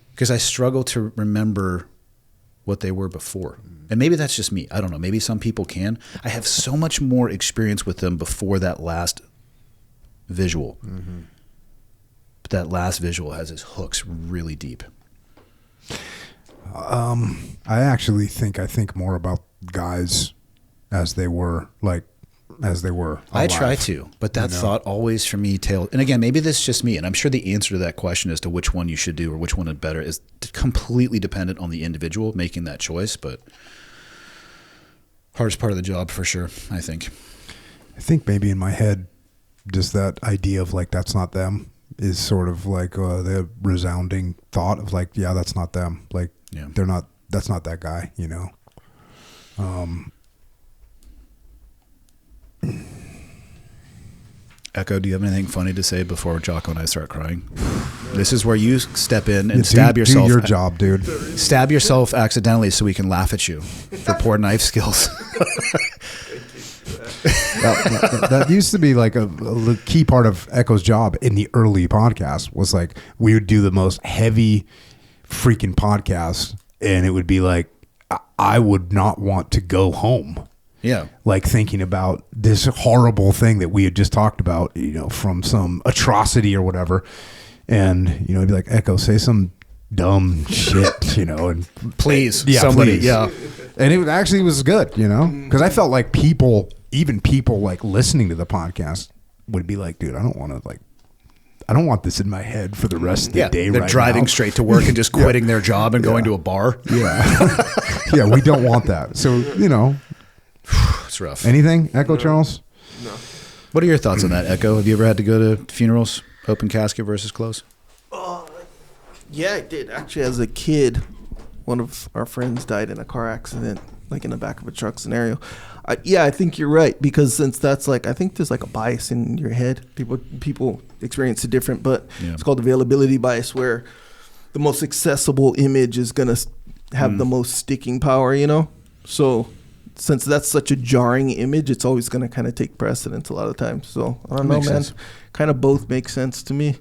because I struggle to remember what they were before. And maybe that's just me. I don't know. Maybe some people can. I have so much more experience with them before that last visual. Mm-hmm. But that last visual has its hooks really deep. I actually think more about guys as they were, alive. I try to, but that thought always for me tailed. And again, maybe this is just me, and I'm sure the answer to that question as to which one you should do or which one is better is completely dependent on the individual making that choice. But hardest part of the job for sure, I think. I think maybe in my head, just that idea of that's not them is sort of the resounding thought of yeah, that's not them. They're not, that's not that guy, Echo, do you have anything funny to say before Jocko and I start crying? This is where you step in and stab yourself. Do your job, dude. Stab yourself accidentally so we can laugh at you for poor knife skills. That used to be a key part of Echo's job in the early podcast was we would do the most heavy freaking podcast, and it would be I would not want to go home. Yeah. Thinking about this horrible thing that we had just talked about, from some atrocity or whatever. And, it'd be Echo, say some dumb shit, and please, yeah, somebody, please. yeah. And it actually was good, because I felt like people listening to the podcast would be dude, I don't want this in my head for the rest of the day. They're right driving now. straight to work and just quitting their job and going to a bar. Yeah. Yeah. We don't want that. So, it's rough. Anything, Echo Charles? No. What are your thoughts on that, Echo? Have you ever had to go to funerals, open casket versus close? Yeah, I did. Actually, as a kid, one of our friends died in a car accident, in the back of a truck scenario. I think you're right, because since that's I think there's a bias in your head. People experience it different, but It's called availability bias, where the most accessible image is going to have the most sticking power, So since that's such a jarring image, it's always going to kind of take precedence a lot of times. So I don't know, man. Kind of both make sense to me.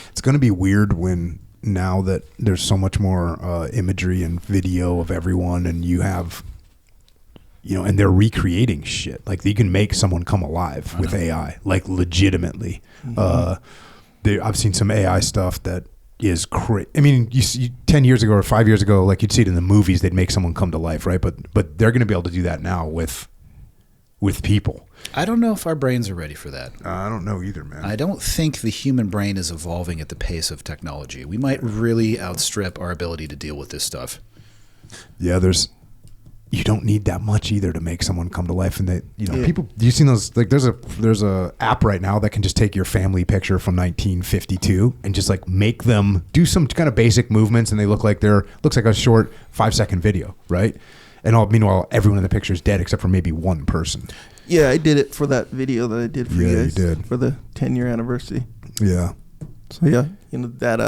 It's going to be weird when now that there's so much more imagery and video of everyone, and you have, and they're recreating shit. Like you can make someone come alive with AI, like legitimately. I've seen some AI stuff that is crazy. I mean, you see 10 years ago or 5 years ago, like you'd see it in the movies, they'd make someone come to life, right? But they're going to be able to do that now with people. I don't know if our brains are ready for that. I don't know either, man. I don't think the human brain is evolving at the pace of technology. We might really outstrip our ability to deal with this stuff. Yeah, you don't need that much either to make someone come to life. And people, you've seen those, like there's a app right now that can just take your family picture from 1952 and just like make them do some kind of basic movements, and they looks like a short 5-second video, right? And meanwhile, everyone in the picture is dead except for maybe one person. Yeah, I did it for that video that I did for you guys. You did. For the 10-year anniversary. Yeah. So yeah, that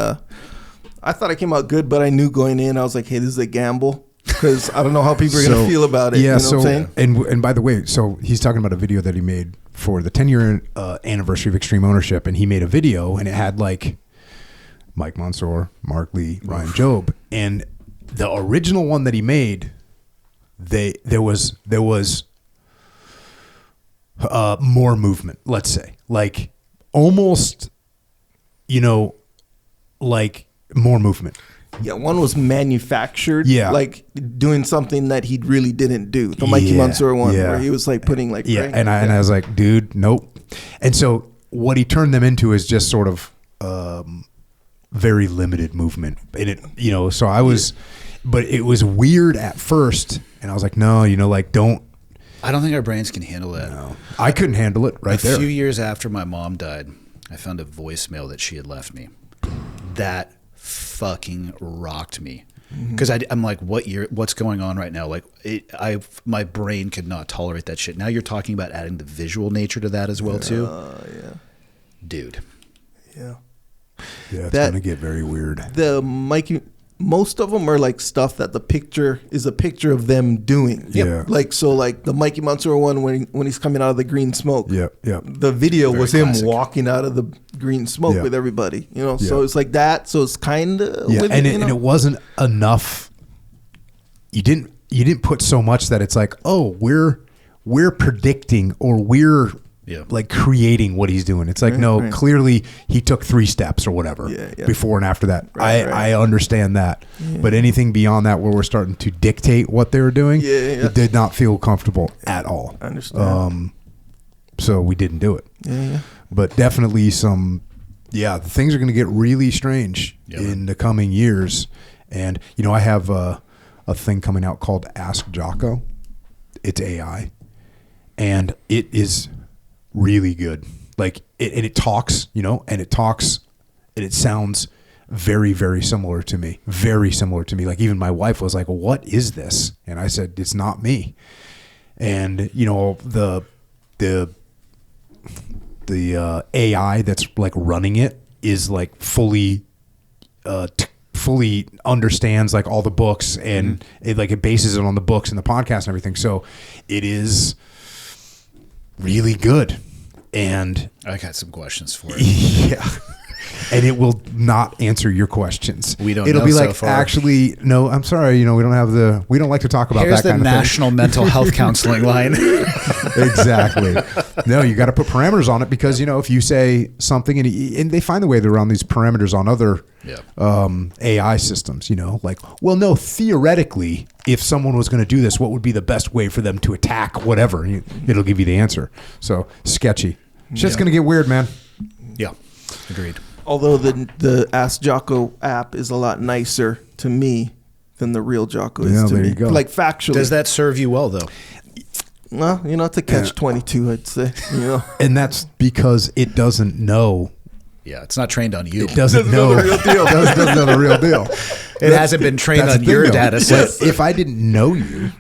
I thought I came out good, but I knew going in, I was like, hey, this is a gamble, because I don't know how people are going to feel about it. Yeah, you know what I'm saying? And by the way, so he's talking about a video that he made for the 10-year anniversary of Extreme Ownership, and he made a video, and it had like Mike Mansour, Mark Lee, Ryan Jobe, and the original one that he made, there was more movement, let's say, like almost, like more movement. Yeah, one was manufactured, like doing something that he really didn't do. The Mikey Mansour one, where he was like putting like, and I was like, dude, nope. And so what he turned them into is just sort of very limited movement, and it, so I was, but it was weird at first, and I was like, no, like don't. I don't think our brains can handle that. No, I couldn't handle it there. A few years after my mom died, I found a voicemail that she had left me. That fucking rocked me, because I'm like, what's going on right now? Like, my brain could not tolerate that shit. Now you're talking about adding the visual nature to that as well too. Dude. Yeah, it's gonna get very weird. The Mikey. Most of them are like stuff that the picture is a picture of them doing. Yeah. Like, so like the Mikey Mansour one when he's coming out of the green smoke. Yeah. The video Very was classic. Him walking out of the green smoke with everybody. So it's like that. So it's kind of and it wasn't enough. You didn't put so much that it's like, oh, we're predicting or we're like creating what he's doing. It's like, no, clearly he took 3 steps or whatever before and after that. I understand that. But anything beyond that where we're starting to dictate what they were doing, it did not feel comfortable at all. I understand. So we didn't do it. Yeah. But definitely things are going to get really strange in the coming years. And, I have a thing coming out called Ask Jocko. It's AI. And it is really good. Like it talks, and it sounds very, very similar to me. Very similar to me. Like even my wife was like, "What is this?" And I said, "It's not me." And the AI that's like running it is like fully understands like all the books, and it bases it on the books and the podcast and everything. So it is really good. And I got some questions for you. Yeah. And it will not answer your questions. It'll be so like, far. actually, no, I'm sorry. We don't like to talk about Here's that kind of thing. Here's the National Mental Health Counseling line. Exactly. No, you got to put parameters on it, because, if you say something and they find a way around these parameters on other AI systems, like, well, no, theoretically, if someone was going to do this, what would be the best way for them to attack whatever? It'll give you the answer. So sketchy. Shit's going to get weird, man. Yeah. Agreed. Although the Ask Jocko app is a lot nicer to me than the real Jocko is to there me. You go. Like factually. Does that serve you well though? Well, it's a catch-22, I'd say. And that's because it doesn't know. Yeah, it's not trained on you. It doesn't know the real deal. doesn't know the real deal. It hasn't been trained on your data set. If I didn't know you,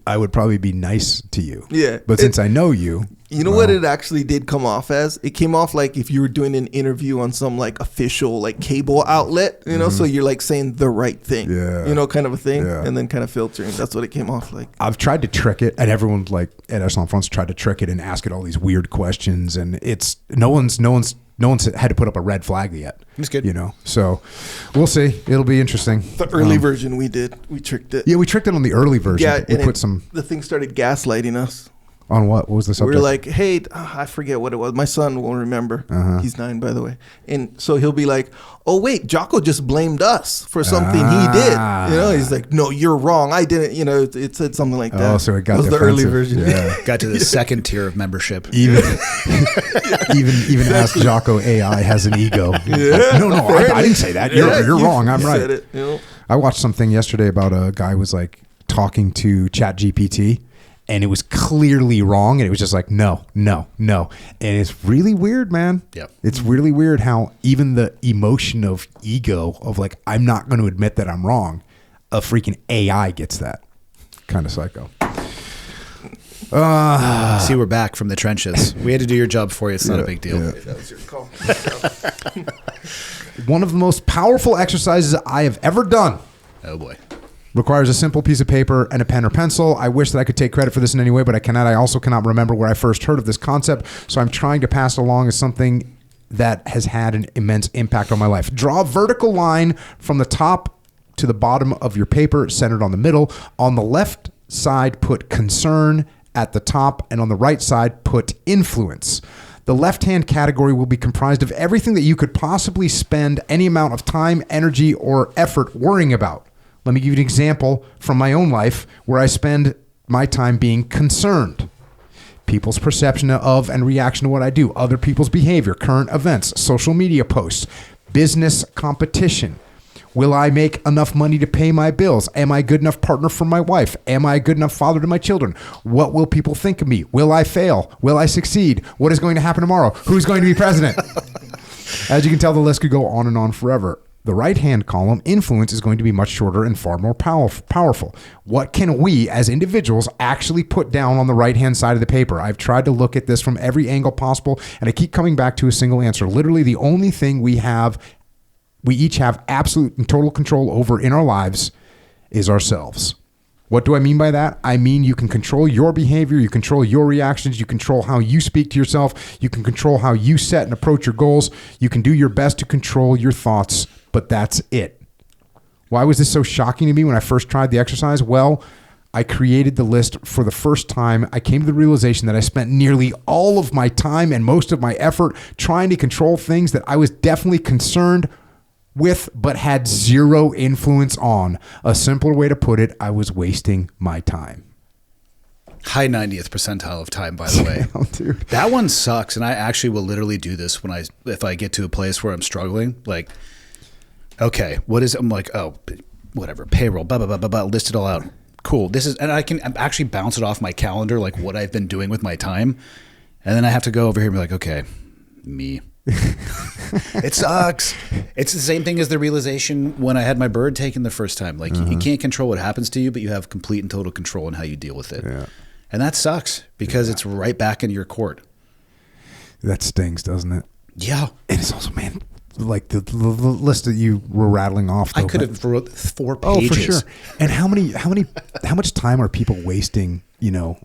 I would probably be nice to you. Yeah. But since I know you. What it actually did come off as? It came off like if you were doing an interview on some like official like cable outlet, so you're like saying the right thing. Yeah. Kind of a thing. Yeah. And then kind of filtering. That's what it came off like. I've tried to trick it, and everyone's like at Echelon Front's tried to trick it and ask it all these weird questions, and it's no one's no one's had to put up a red flag yet. It's good. You know, so we'll see. It'll be interesting. The early version we tricked it. Yeah, we tricked it on the early version. Yeah, we put some. The thing started gaslighting us. On what? What was the subject? We were like, hey, I forget what it was. My son will remember. He's 9, by the way. And so he'll be like, oh, wait, Jocko just blamed us for something he did. You know, he's like, no, you're wrong. I didn't. You know, it said something like that. Oh, so it got that was the early version. Yeah. Got to the second tier of membership. Even Ask Jocko AI has an ego. Yeah. No, I didn't say that. You're wrong. I'm right. Said it, you know? I watched something yesterday about a guy was like talking to ChatGPT. And it was clearly wrong. And it was just like, no. And it's really weird, man. Yep. It's really weird how even the emotion of ego of like, I'm not going to admit that I'm wrong. A freaking AI gets that. Kind of psycho. See, we're back from the trenches. We had to do your job for you. It's not a big deal. Yeah. That was your call. One of the most powerful exercises I have ever done. Oh, boy. Requires a simple piece of paper and a pen or pencil. I wish that I could take credit for this in any way, but I cannot. I also cannot remember where I first heard of this concept, so I'm trying to pass it along as something that has had an immense impact on my life. Draw a vertical line from the top to the bottom of your paper, centered on the middle. On the left side, put concern at the top, and on the right side, put influence. The left-hand category will be comprised of everything that you could possibly spend any amount of time, energy, or effort worrying about. Let me give you an example from my own life where I spend my time being concerned. People's perception of and reaction to what I do, other people's behavior, current events, social media posts, business competition. Will I make enough money to pay my bills? Am I a good enough partner for my wife? Am I a good enough father to my children? What will people think of me? Will I fail? Will I succeed? What is going to happen tomorrow? Who's going to be president? As you can tell, the list could go on and on forever. The right-hand column, influence, is going to be much shorter and far more powerful. What can we as individuals actually put down on the right-hand side of the paper? I've tried to look at this from every angle possible, and I keep coming back to a single answer. Literally, the only thing we each have absolute and total control over in our lives is ourselves. What do I mean by that? I mean you can control your behavior, you control your reactions, you control how you speak to yourself, you can control how you set and approach your goals, you can do your best to control your thoughts, but that's it. Why was this so shocking to me when I first tried the exercise? Well, I created the list for the first time. I came to the realization that I spent nearly all of my time and most of my effort trying to control things that I was definitely concerned with, but had zero influence on. A simpler way to put it, I was wasting my time. High 90th percentile of time, by the way. Oh, dude. That one sucks, and I actually will literally do this if I get to a place where I'm struggling. Like, okay, I'm like, oh, whatever, payroll, blah, blah, blah, blah, blah, list it all out. Cool. And I can actually bounce it off my calendar, like what I've been doing with my time. And then I have to go over here and be like, okay, me. It sucks. It's the same thing as the realization when I had my bird taken the first time. Like you can't control what happens to you, but you have complete and total control in how you deal with it. Yeah. And that sucks because it's right back in your court. That stings, doesn't it? Yeah. And it's also, man, like the list that you were rattling off. Though, I could have wrote 4 pages. Oh, for sure. And how much time are people wasting,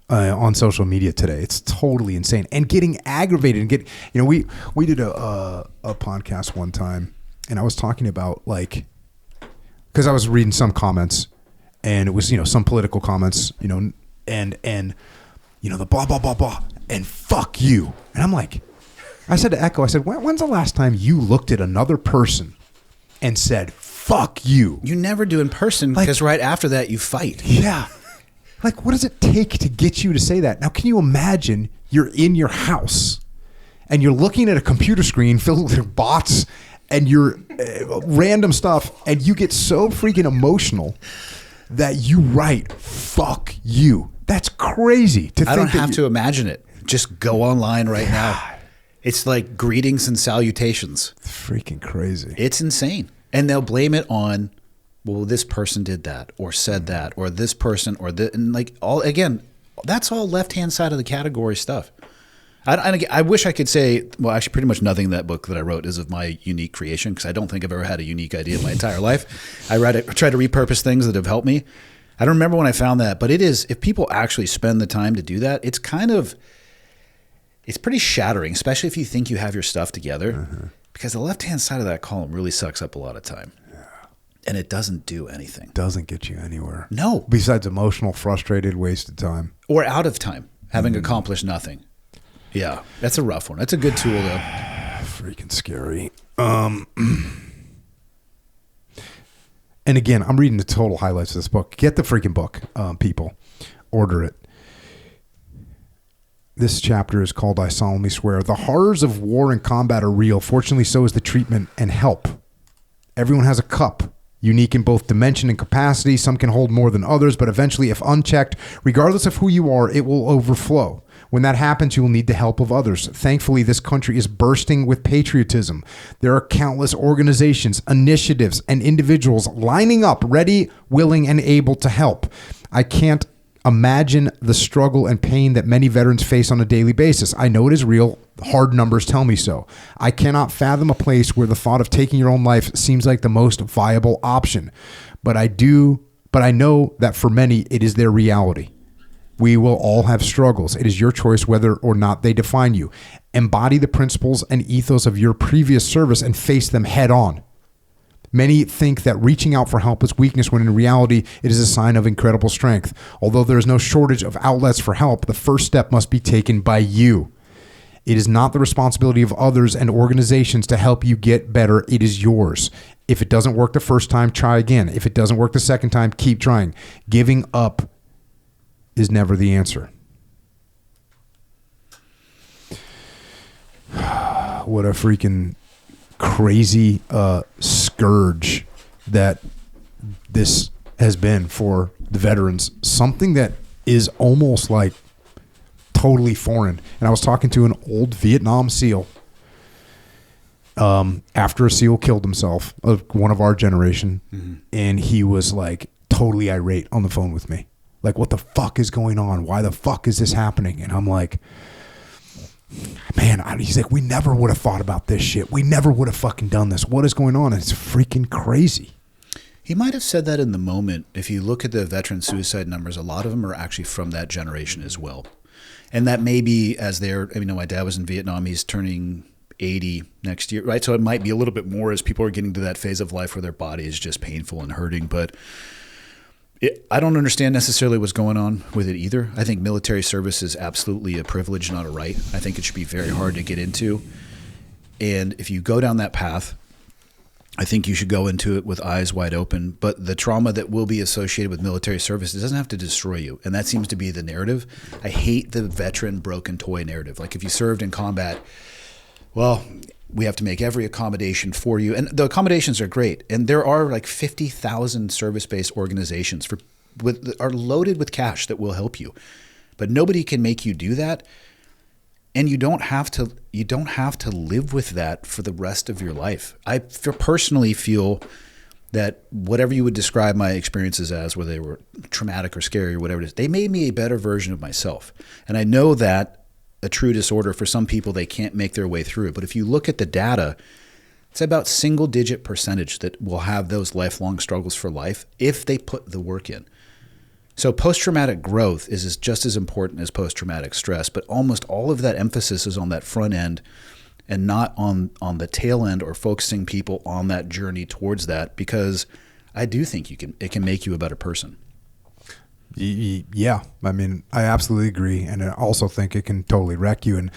on social media today? It's totally insane. And getting aggravated and we did a podcast one time, and I was talking about because I was reading some comments, and it was, some political comments, and the blah, blah, blah, blah, and fuck you. And I'm like, I said to Echo, I said, when's the last time you looked at another person and said, fuck you? You never do in person because right after that you fight. Yeah. What does it take to get you to say that? Now, can you imagine you're in your house and you're looking at a computer screen filled with bots and your random stuff, and you get so freaking emotional that you write, fuck you. That's crazy to think. I don't have to imagine it. Just go online right now. It's like greetings and salutations. It's freaking crazy. It's insane. And they'll blame it on, well, this person did that or said that or this person or this. And that's all left-hand side of the category stuff. I wish I could say, well, actually pretty much nothing in that book that I wrote is of my unique creation because I don't think I've ever had a unique idea in my entire life. I try to repurpose things that have helped me. I don't remember when I found that, but it is, if people actually spend the time to do that, it's kind of, it's pretty shattering, especially if you think you have your stuff together, because the left-hand side of that column really sucks up a lot of time. And it doesn't do anything. Doesn't get you anywhere. No. Besides emotional, frustrated, wasted time. Or out of time, having accomplished nothing. Yeah, that's a rough one. That's a good tool, though. Freaking scary. And again, I'm reading the total highlights of this book. Get the freaking book, people. Order it. This chapter is called I Solemnly Swear. The horrors of war and combat are real. Fortunately, so is the treatment and help. Everyone has a cup. Unique in both dimension and capacity. Some can hold more than others, but eventually, if unchecked, regardless of who you are, it will overflow. When that happens, you will need the help of others. Thankfully, this country is bursting with patriotism. There are countless organizations, initiatives, and individuals lining up, ready, willing, and able to help. I can't imagine the struggle and pain that many veterans face on a daily basis. I know it is real. Hard numbers tell me so. I cannot fathom a place where the thought of taking your own life seems like the most viable option. But I know that for many, it is their reality. We will all have struggles. It is your choice whether or not they define you. Embody the principles and ethos of your previous service and face them head on. Many think that reaching out for help is weakness when in reality it is a sign of incredible strength. Although there is no shortage of outlets for help, the first step must be taken by you. It is not the responsibility of others and organizations to help you get better. It is yours. If it doesn't work the first time, try again. If it doesn't work the second time, keep trying. Giving up is never the answer. What a freaking crazy scourge that this has been for the veterans. Something that is almost like totally foreign. And I was talking to an old Vietnam SEAL after a SEAL killed himself, of one of our generation, and he was like totally irate on the phone with me. Like, what the fuck is going on? Why the fuck is this happening? And I'm like, man, he's like, we never would have thought about this shit. We never would have fucking done this. What is going on? And it's freaking crazy. He might have said that in the moment. If you look at the veteran suicide numbers, a lot of them are actually from that generation as well. And that may be as they're, my dad was in Vietnam. He's turning 80 next year, right? So it might be a little bit more as people are getting to that phase of life where their body is just painful and hurting. But I don't understand necessarily what's going on with it either. I think military service is absolutely a privilege, not a right. I think it should be very hard to get into. And if you go down that path, I think you should go into it with eyes wide open. But the trauma that will be associated with military service, it doesn't have to destroy you. And that seems to be the narrative. I hate the veteran broken toy narrative. Like if you served in combat, well, we have to make every accommodation for you. And the accommodations are great. And there are like 50,000 service-based organizations are loaded with cash that will help you. But nobody can make you do that. And you don't have to live with that for the rest of your life. I personally feel that whatever you would describe my experiences as, whether they were traumatic or scary or whatever it is, they made me a better version of myself. And I know that a true disorder, for some people, they can't make their way through it. But if you look at the data, it's about single-digit percentage that will have those lifelong struggles for life if they put the work in. So post-traumatic growth is just as important as post-traumatic stress, but almost all of that emphasis is on that front end and not on the tail end or focusing people on that journey towards that, because I do think it can make you a better person. Yeah, I absolutely agree, and I also think it can totally wreck you. And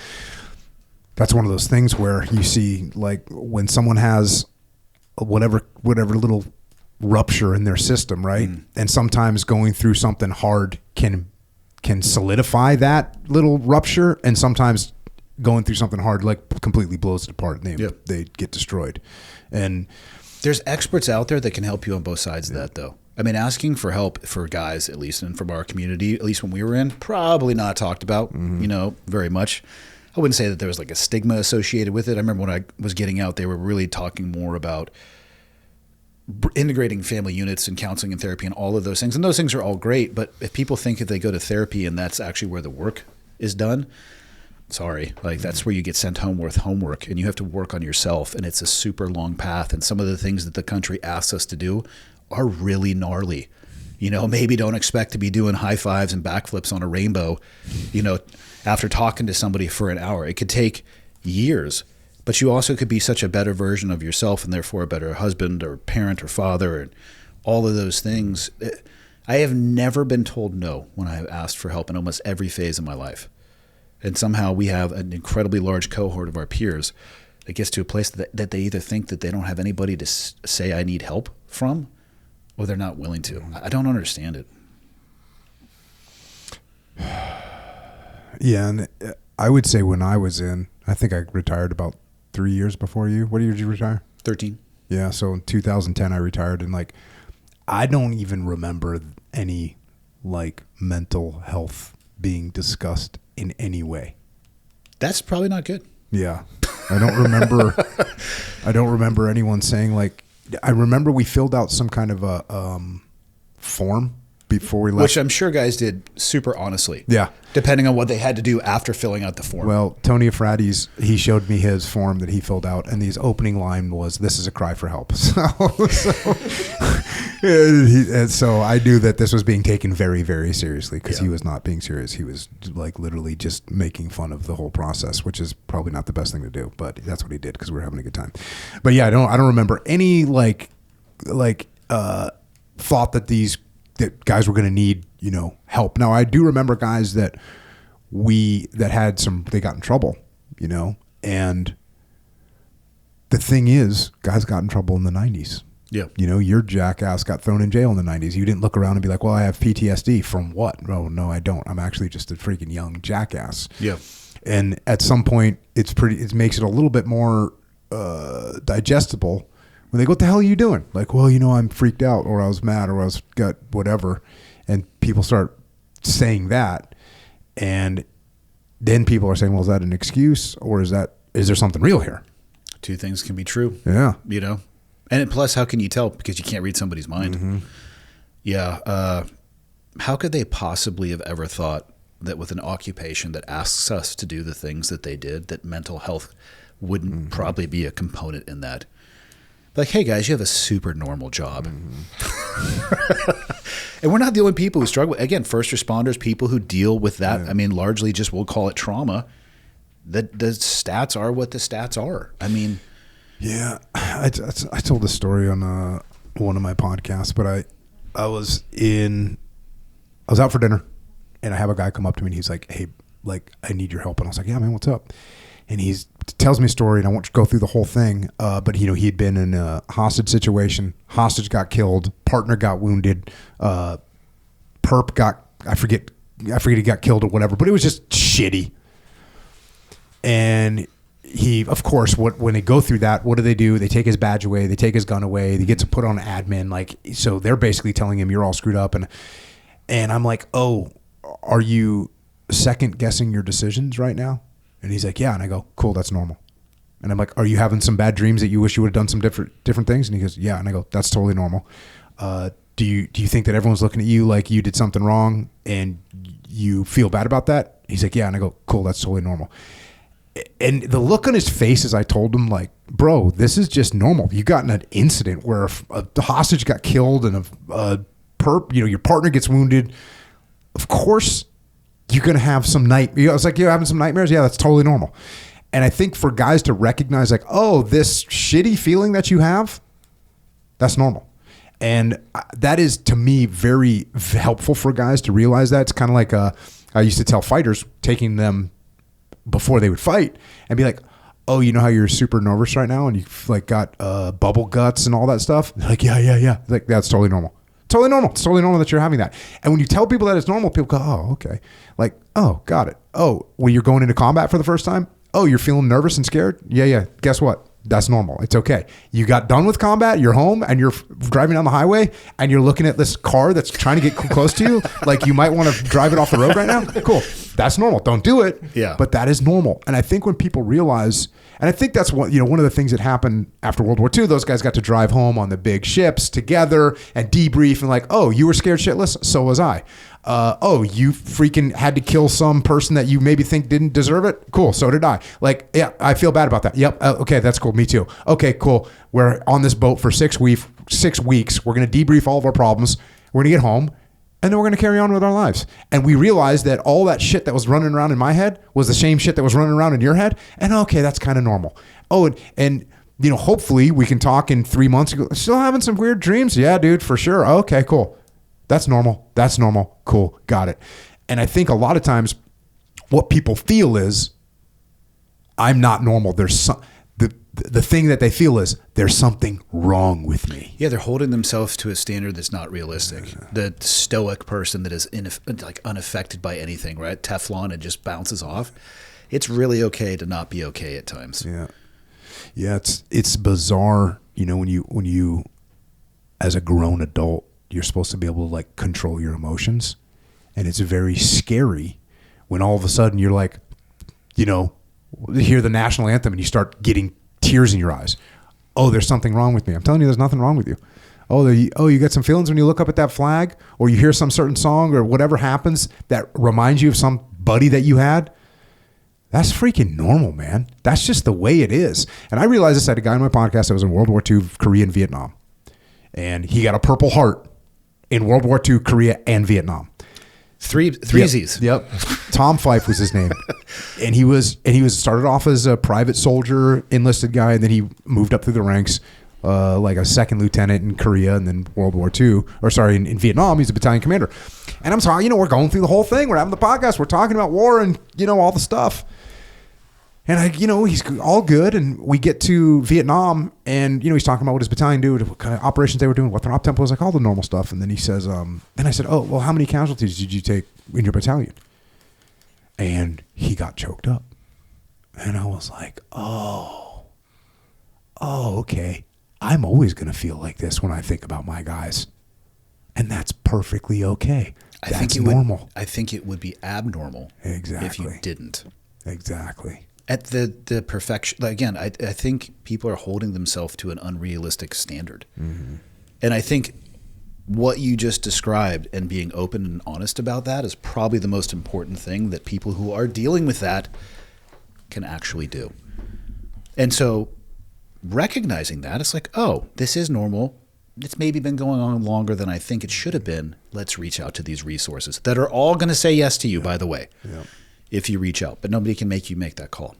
that's one of those things where you see, like, when someone has whatever little rupture in their system, right? And sometimes going through something hard can solidify that little rupture, and sometimes going through something hard like completely blows it apart and they get destroyed. And there's experts out there that can help you on both sides of that, though. Asking for help for guys, at least, and from our community, at least when we were in, probably not talked about, very much. I wouldn't say that there was like a stigma associated with it. I remember when I was getting out, they were really talking more about integrating family units and counseling and therapy and all of those things. And those things are all great. But if people think if they go to therapy and that's actually where the work is done, sorry, like that's where you get sent home with homework and you have to work on yourself. And it's a super long path. And some of the things that the country asks us to do are really gnarly. Maybe don't expect to be doing high fives and backflips on a rainbow, after talking to somebody for an hour. It could take years, but you also could be such a better version of yourself and therefore a better husband or parent or father and all of those things. I have never been told no when I have asked for help in almost every phase of my life. And somehow we have an incredibly large cohort of our peers that gets to a place that they either think that they don't have anybody to say I need help from, or they're not willing to. I don't understand it. Yeah, and I would say when I was I think I retired about 3 years before you. What year did you retire? 13. Yeah, so in 2010 I retired, and I don't even remember any mental health being discussed in any way. That's probably not good. Yeah. I don't remember anyone saying I remember we filled out some kind of a form before we left. Which I'm sure guys did super honestly. Yeah. Depending on what they had to do after filling out the form. Well, Tony Efrati's, he showed me his form that he filled out, and his opening line was, "This is a cry for help." So I knew that this was being taken very, very seriously, because he was not being serious. He was literally just making fun of the whole process, which is probably not the best thing to do, but that's what he did because we were having a good time. But yeah, I don't remember any thought that guys were going to need, help. Now I do remember guys that they got in trouble, and the thing is, guys got in trouble in the 90s. Yeah. Your jackass got thrown in jail in the 90s. You didn't look around and be like, well, I have PTSD from what? No, I don't. I'm actually just a freaking young jackass. Yeah. And at some point it makes it a little bit more digestible when they go, what the hell are you doing? I'm freaked out, or I was mad, or got whatever. And people start saying that. And then people are saying, well, is that an excuse, or is there something real here? Two things can be true. Yeah. And plus, how can you tell? Because you can't read somebody's mind. Mm-hmm. Yeah. How could they possibly have ever thought that with an occupation that asks us to do the things that they did, that mental health wouldn't probably be a component in that? Hey guys, you have a super normal job. And we're not the only people who struggle. Again, first responders, people who deal with that. Yeah. I mean, largely just, we'll call it trauma. The stats are what the stats are. I mean. Yeah. I told this story on one of my podcasts, but I was out for dinner, and I have a guy come up to me, and he's like, hey, I need your help. And I was like, yeah, man, what's up? And he tells me a story, and I won't go through the whole thing, but he'd been in a hostage situation. Hostage got killed. Partner got wounded. Perp got, I forget he got killed or whatever, but it was just shitty. And he, of course, when they go through that, what do? They take his badge away. They take his gun away. They get to put on admin. So they're basically telling him, you're all screwed up. And I'm like, oh, are you second guessing your decisions right now? And he's like, yeah. And I go, cool, that's normal. And I'm like, are you having some bad dreams that you wish you would have done some different things? And he goes, yeah. And I go, that's totally normal. Do you think that everyone's looking at you like you did something wrong and you feel bad about that? He's like, yeah. And I go, cool, that's totally normal. And the look on his face as I told him, bro, this is just normal. You got in an incident where a hostage got killed and a perp, your partner gets wounded. Of course, you're going to have some nightmares. I was like, you're having some nightmares? Yeah, that's totally normal. And I think for guys to recognize oh, this shitty feeling that you have, that's normal. And that is, to me, very helpful for guys to realize that. It's kind of like I used to tell fighters, taking them before they would fight and be like, oh, you know how you're super nervous right now and you've got bubble guts and all that stuff? And they're like, yeah. That's totally normal. Totally normal. It's totally normal that you're having that. And when you tell people that it's normal, people go, oh, okay. Oh, got it. Oh, when you're going into combat for the first time, oh, you're feeling nervous and scared? Yeah. Guess what? That's normal. It's okay. You got done with combat, you're home, and you're driving down the highway, and you're looking at this car that's trying to get close to you, you might want to drive it off the road right now. Cool. That's normal. Don't do it. Yeah. But that is normal. And I think when people realize, and I think that's one of the things that happened after World War II, those guys got to drive home on the big ships together and debrief and oh, you were scared shitless? So was I. Oh, you freaking had to kill some person that you maybe think didn't deserve it? Cool. So did I. Yeah, I feel bad about that. Yep. Okay, that's cool. Me too. Okay, cool. We're on this boat for 6 weeks. We're going to debrief all of our problems. We're going to get home, and then we're going to carry on with our lives. And we realized that all that shit that was running around in my head was the same shit that was running around in your head. And okay, that's kind of normal. Oh, and you know, hopefully we can talk in 3 months ago. Still having some weird dreams? Yeah, dude, for sure. Okay, cool. That's normal. That's normal. Cool. Got it. And I think a lot of times what people feel is, I'm not normal. There's some, the thing that they feel is there's something wrong with me. Yeah, they're holding themselves to a standard that's not realistic. The stoic person that is like unaffected by anything, right? Teflon, it just bounces off. It's really okay to not be okay at times. Yeah, it's bizarre. You know, when you as a grown adult, you're supposed to be able to like control your emotions, and it's very scary when all of a sudden you're like, you know, hear the national anthem and you start getting tears in your eyes. Oh, there's something wrong with me. I'm telling you, there's nothing wrong with you. You get some feelings when you look up at that flag, or you hear some certain song, or whatever happens that reminds you of some buddy that you had. That's freaking normal, man. That's just the way it is. And I realized this. I had a guy on my podcast that was in World War II, Korea and Vietnam, and he got a Purple Heart in World War II, Korea and Vietnam. Three Z's. Yep. Tom Fife was his name. And he was started off as a private soldier, enlisted guy, and then he moved up through the ranks, like a second lieutenant in Korea, and then World War II, in Vietnam, he's a battalion commander. And I'm talking, we're going through the whole thing. We're having the podcast. We're talking about war and, all the stuff. And he's all good. And we get to Vietnam, and, he's talking about what his battalion do, what kind of operations they were doing, what their op tempo was, like all the normal stuff. And then he says, then I said, oh, well, how many casualties did you take in your battalion? And he got choked up. And I was like, oh, okay. I'm always going to feel like this when I think about my guys. And that's perfectly okay. That's normal. I think it would be abnormal if you didn't. Exactly. At the perfection, again, I think people are holding themselves to an unrealistic standard. Mm-hmm. And I think what you just described and being open and honest about that is probably the most important thing that people who are dealing with that can actually do. And so recognizing that, it's like, oh, this is normal. It's maybe been going on longer than I think it should have been. Let's reach out to these resources that are all going to say yes to you, by the way. Yeah. If you reach out, but nobody can make you make that call.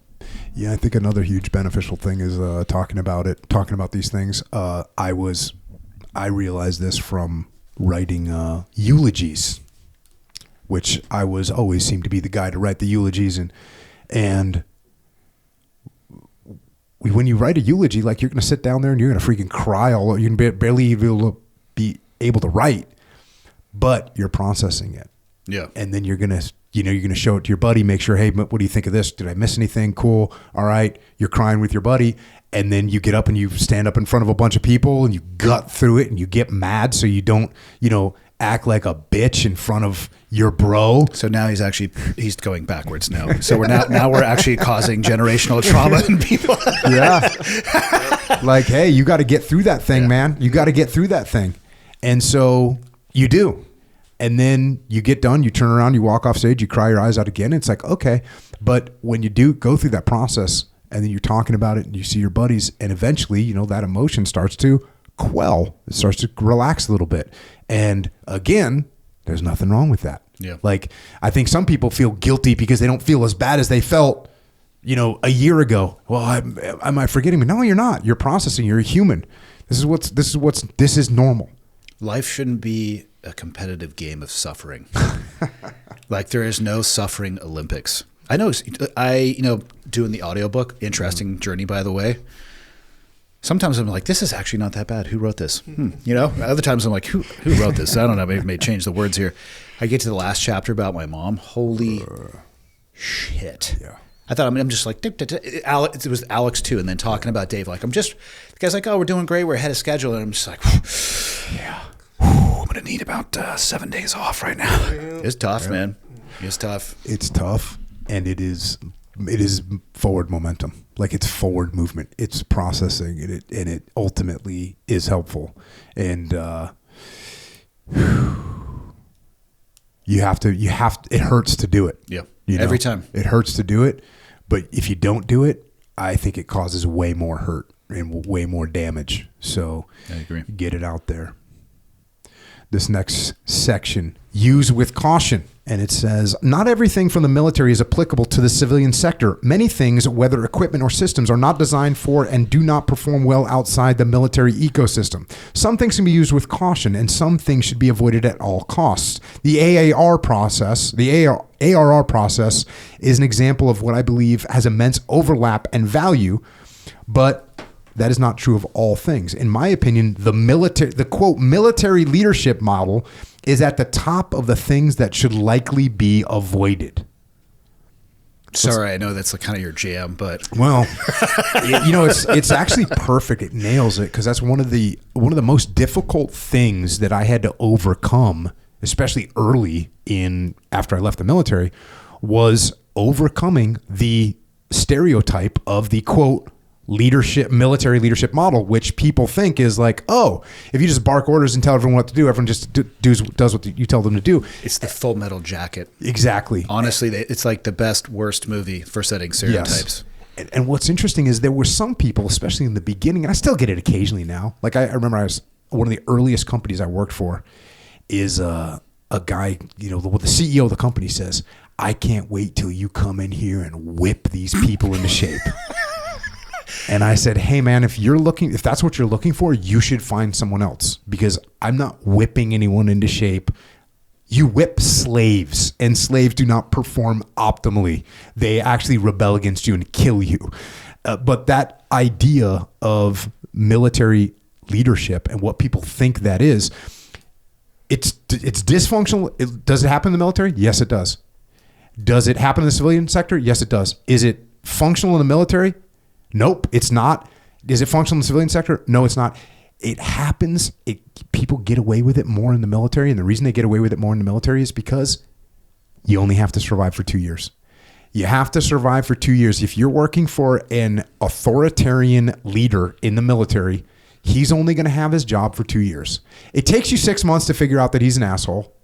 Yeah, I think another huge beneficial thing is talking about these things. I realized this from writing eulogies, which I always seemed to be the guy to write the eulogies, and when you write a eulogy, like you're going to sit down there and you're going to freaking cry you can barely be able to write, but you're processing it. Yeah, and then you're going to. You're going to show it to your buddy, make sure, hey, what do you think of this? Did I miss anything? Cool. All right. You're crying with your buddy. And then you get up and you stand up in front of a bunch of people and you gut through it and you get mad so you don't, act like a bitch in front of your bro. So now he's going backwards now. So we're actually causing generational trauma in people. Yeah. Like, hey, you got to get through that thing, man. You got to get through that thing. And so you do. And then you get done, you turn around, you walk off stage, you cry your eyes out again. It's like, okay. But when you do go through that process and then you're talking about it and you see your buddies and eventually, that emotion starts to quell. It starts to relax a little bit. And again, there's nothing wrong with that. Yeah. Like, I think some people feel guilty because they don't feel as bad as they felt, a year ago. Well, am I forgetting me? No, you're not. You're processing. You're a human. This is normal. Life shouldn't be a competitive game of suffering. Like there is no suffering Olympics. I know, doing the audiobook, interesting journey, by the way. Sometimes I'm like, this is actually not that bad. Who wrote this? Other times I'm like, who wrote this? I don't know. Maybe change the words here. I get to the last chapter about my mom. Holy shit. Yeah. I thought, I'm just like, it was Alex too. And then talking about Dave, like the guy's like, oh, we're doing great. We're ahead of schedule. And I'm just like, yeah. I'm going to need about 7 days off right now. It's tough, man. It's tough. It's tough. And it is forward momentum. Like it's forward movement. It's processing and it ultimately is helpful. And it hurts to do it. Yeah. Every time. It hurts to do it. But if you don't do it, I think it causes way more hurt and way more damage. So I agree. Get it out there. this next section. Use with caution. And it says, not everything from the military is applicable to the civilian sector. Many things, whether equipment or systems, are not designed for and do not perform well outside the military ecosystem. Some things can be used with caution, and some things should be avoided at all costs. The ARR process is an example of what I believe has immense overlap and value, but that is not true of all things. In my opinion, the quote military leadership model is at the top of the things that should likely be avoided. Sorry, I know that's kind of your jam, but well, it's actually perfect. It nails it, because that's one of the most difficult things that I had to overcome, especially early after I left the military, was overcoming the stereotype of the quote military leadership model, which people think is like, oh, if you just bark orders and tell everyone what to do, everyone just does what you tell them to do. It's the Full Metal Jacket. Exactly. Honestly, it's like the best, worst movie for setting stereotypes. Yes. And what's interesting is there were some people, especially in the beginning, and I still get it occasionally now. Like I remember one of the earliest companies I worked for is a guy, the CEO of the company says, I can't wait till you come in here and whip these people into shape. And I said, hey man, if that's what you're looking for, you should find someone else, because I'm not whipping anyone into shape. You whip slaves, and slaves do not perform optimally. They actually rebel against you and kill you. But that idea of military leadership and what people think that is, it's dysfunctional. Does it happen in the military? Yes, it does. Does it happen in the civilian sector? Yes, it does. Is it functional in the military? Nope, it's not. Is it functional in the civilian sector? No, it's not. It happens. People get away with it more in the military, and the reason they get away with it more in the military is because you only have to survive for 2 years. You have to survive for 2 years. If you're working for an authoritarian leader in the military, he's only going to have his job for 2 years. It takes you 6 months to figure out that he's an asshole.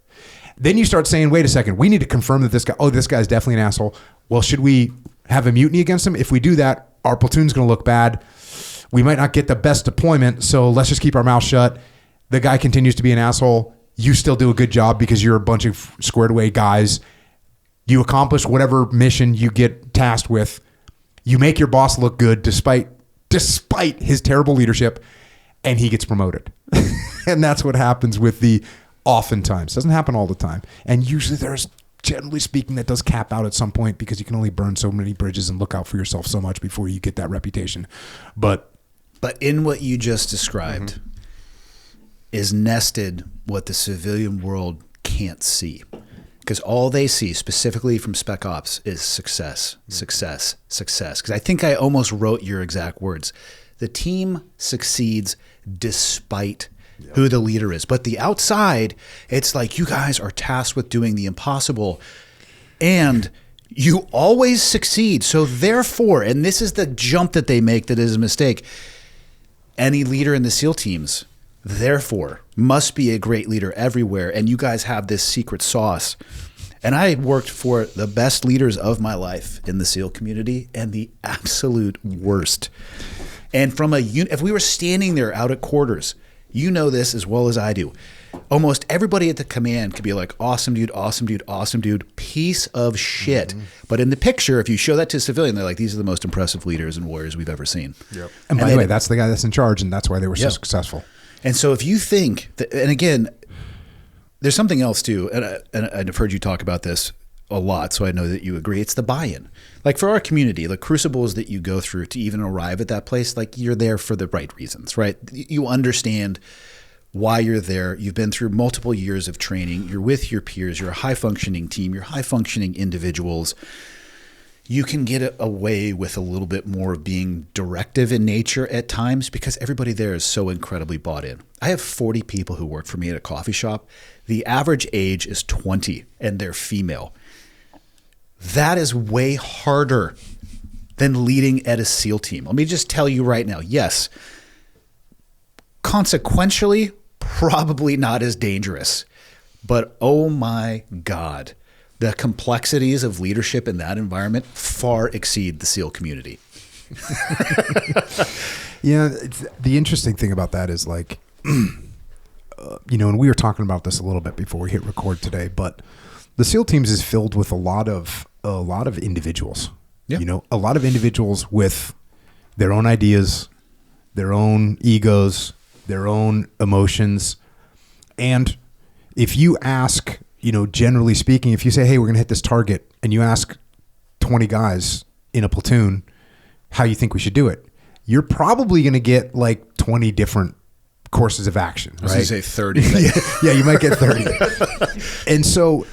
Then you start saying, wait a second, we need to confirm that this guy's definitely an asshole. Well, should we have a mutiny against him? If we do that, our platoon's going to look bad. We might not get the best deployment, so let's just keep our mouth shut. The guy continues to be an asshole. You still do a good job because you're a bunch of squared away guys. You accomplish whatever mission you get tasked with. You make your boss look good despite his terrible leadership, and he gets promoted. And that's what happens with oftentimes. Doesn't happen all the time. And usually generally speaking, that does cap out at some point, because you can only burn so many bridges and look out for yourself so much before you get that reputation. But in what you just described is nested what the civilian world can't see. Because all they see, specifically from Spec Ops, is success, success, success. Because I think I almost wrote your exact words. The team succeeds despite who the leader is. But the outside, it's like, you guys are tasked with doing the impossible, and you always succeed. So therefore, and this is the jump that they make that is a mistake, any leader in the SEAL teams, therefore, must be a great leader everywhere. And you guys have this secret sauce. And I worked for the best leaders of my life in the SEAL community and the absolute worst. And from if we were standing there out at quarters, you know this as well as I do, almost everybody at the command could be like, awesome dude, awesome dude, awesome dude, piece of shit. Mm-hmm. But in the picture, if you show that to a civilian, they're like, these are the most impressive leaders and warriors we've ever seen. Yep. And by the way, that's the guy that's in charge, and that's why they were so successful. And so if you think that, and again, there's something else too, and I've heard you talk about this a lot, so I know that you agree. It's the buy-in. Like for our community, the crucibles that you go through to even arrive at that place, like you're there for the right reasons, right? You understand why you're there. You've been through multiple years of training. You're with your peers. You're a high-functioning team. You're high-functioning individuals. You can get away with a little bit more of being directive in nature at times because everybody there is so incredibly bought in. I have 40 people who work for me at a coffee shop. The average age is 20, and they're female. That is way harder than leading at a SEAL team. Let me just tell you right now, yes, consequentially, probably not as dangerous. But oh my God, the complexities of leadership in that environment far exceed the SEAL community. Yeah, the interesting thing about that is like, and we were talking about this a little bit before we hit record today, but the SEAL teams is filled with a lot of individuals. Yeah. A lot of individuals with their own ideas, their own egos, their own emotions. And if you ask, generally speaking, if you say, hey, we're going to hit this target, and you ask 20 guys in a platoon how you think we should do it, you're probably going to get like 20 different courses of action, right? I was going to say 30. Yeah, you might get 30. And so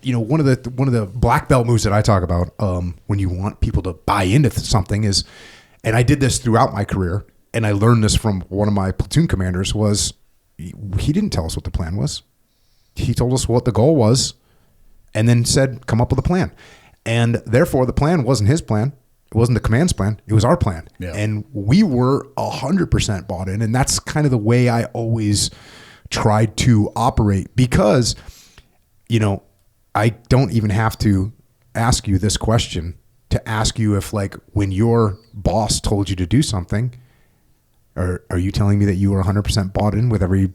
one of the black belt moves that I talk about when you want people to buy into something is, and I did this throughout my career, and I learned this from one of my platoon commanders, was he didn't tell us what the plan was. He told us what the goal was and then said, come up with a plan. And therefore the plan wasn't his plan. It wasn't the command's plan. It was our plan. Yeah. And we were 100% bought in. And that's kind of the way I always tried to operate, because, I don't even have to ask you this question to ask you if, like, when your boss told you to do something, are you telling me that you were 100% bought in with every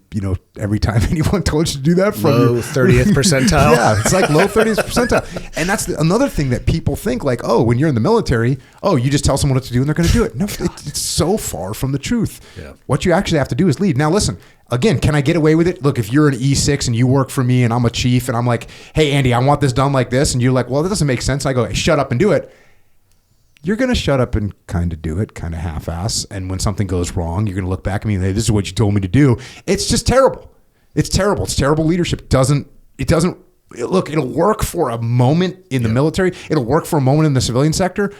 time anyone told you to do that? From low 30th percentile. Yeah, it's like low 30th percentile. And that's another thing that people think, like, oh, when you're in the military, you just tell someone what to do and they're going to do it. No, it's so far from the truth. Yeah. What you actually have to do is lead. Now, listen, again, can I get away with it? Look, if you're an E6 and you work for me and I'm a chief and I'm like, hey, Andy, I want this done like this. And you're like, well, that doesn't make sense. I go, hey, shut up and do it. You're going to shut up and kind of do it, kind of half-ass. And when something goes wrong, you're going to look back at me and say, this is what you told me to do. It's just terrible. It's terrible. It's terrible leadership. It'll work for a moment in the military. It'll work for a moment in the civilian sector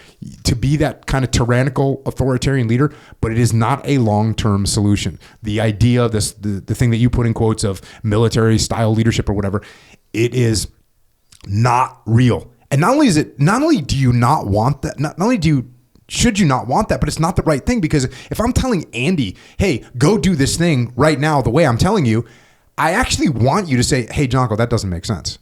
to be that kind of tyrannical authoritarian leader, but it is not a long-term solution. The idea of this, the thing that you put in quotes of military style leadership or whatever, it is not real. And not only do you not want that, should you not want that, but it's not the right thing, because if I'm telling Andy, hey, go do this thing right now the way I'm telling you, I actually want you to say, hey, Jocko, that doesn't make sense.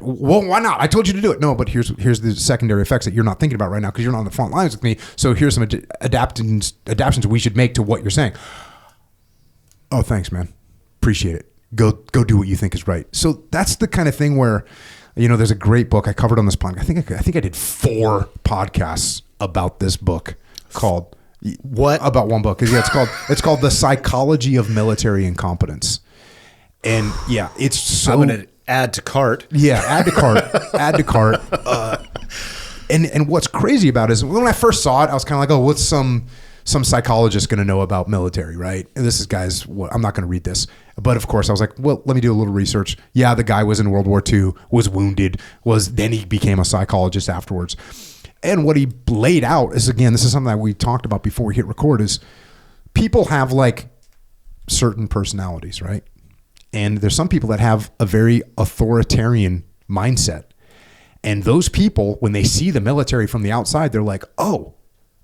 Well, why not? I told you to do it. No, but here's the secondary effects that you're not thinking about right now because you're not on the front lines with me. So here's some adaptations we should make to what you're saying. Oh, thanks, man. Appreciate it. Go do what you think is right. So that's the kind of thing where, there's a great book I covered on this podcast. I think I did 4 podcasts about this book called about one book. Yeah, it's called The Psychology of Military Incompetence. And yeah, it's so. I'm going to add to cart. Yeah, add to cart. And what's crazy about it is when I first saw it, I was kind of like, oh, what's some psychologist going to know about military, right? And this is, guys, I'm not going to read this. But of course, I was like, well, let me do a little research. Yeah, the guy was in World War II, was wounded, then he became a psychologist afterwards. And what he laid out is, again, this is something that we talked about before we hit record, is people have like certain personalities, right? And there's some people that have a very authoritarian mindset. And those people, when they see the military from the outside, they're like, oh,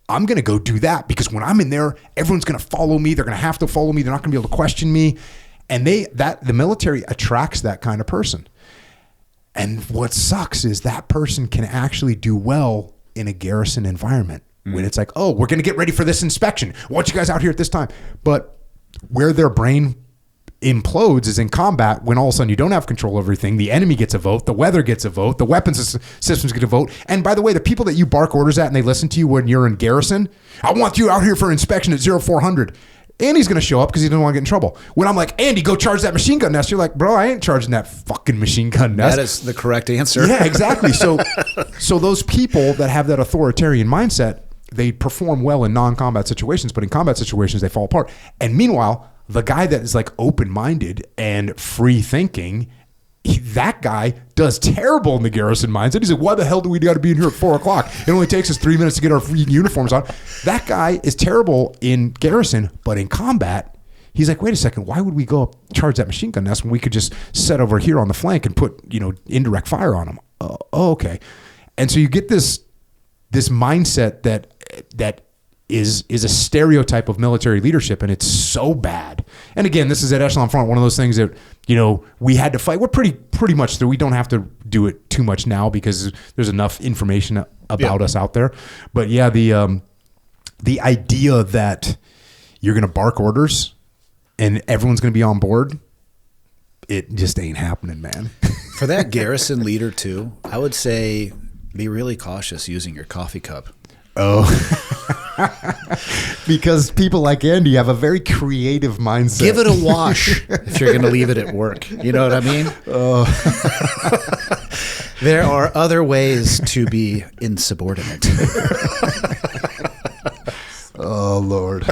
I'm going to go do that, because when I'm in there, everyone's going to follow me. They're going to have to follow me. They're not going to be able to question me. And the military attracts that kind of person. And what sucks is that person can actually do well in a garrison environment when it's like, oh, we're going to get ready for this inspection. I want you guys out here at this time. But where their brain implodes is in combat, when all of a sudden you don't have control over everything. The enemy gets a vote. The weather gets a vote. The weapons systems get a vote. And by the way, the people that you bark orders at and they listen to you when you're in garrison, I want you out here for inspection at 0400. Andy's going to show up because he doesn't want to get in trouble. When I'm like, Andy, go charge that machine gun nest, you're like, bro, I ain't charging that fucking machine gun nest. That is the correct answer. Yeah, exactly. So those people that have that authoritarian mindset, they perform well in non-combat situations, but in combat situations, they fall apart. And meanwhile, the guy that is like open-minded and free-thinking, that guy does terrible in the garrison mindset. He's like, why the hell do we got to be in here at 4 o'clock? It only takes us 3 minutes to get our uniforms on. That guy is terrible in garrison, but in combat, he's like, wait a second, why would we go up charge that machine gun nest when we could just set over here on the flank and put, indirect fire on them? Oh, okay. And so you get this mindset that is a stereotype of military leadership, and it's so bad. And again, this is at Echelon Front, one of those things that, we had to fight. We're pretty much through. We don't have to do it too much now because there's enough information about us out there. But yeah, the idea that you're going to bark orders and everyone's going to be on board, it just ain't happening, man. For that garrison leader too, I would say be really cautious using your coffee cup. Oh, because people like Andy have a very creative mindset. Give it a wash if you're going to leave it at work. You know what I mean? Oh. There are other ways to be insubordinate. Oh, Lord.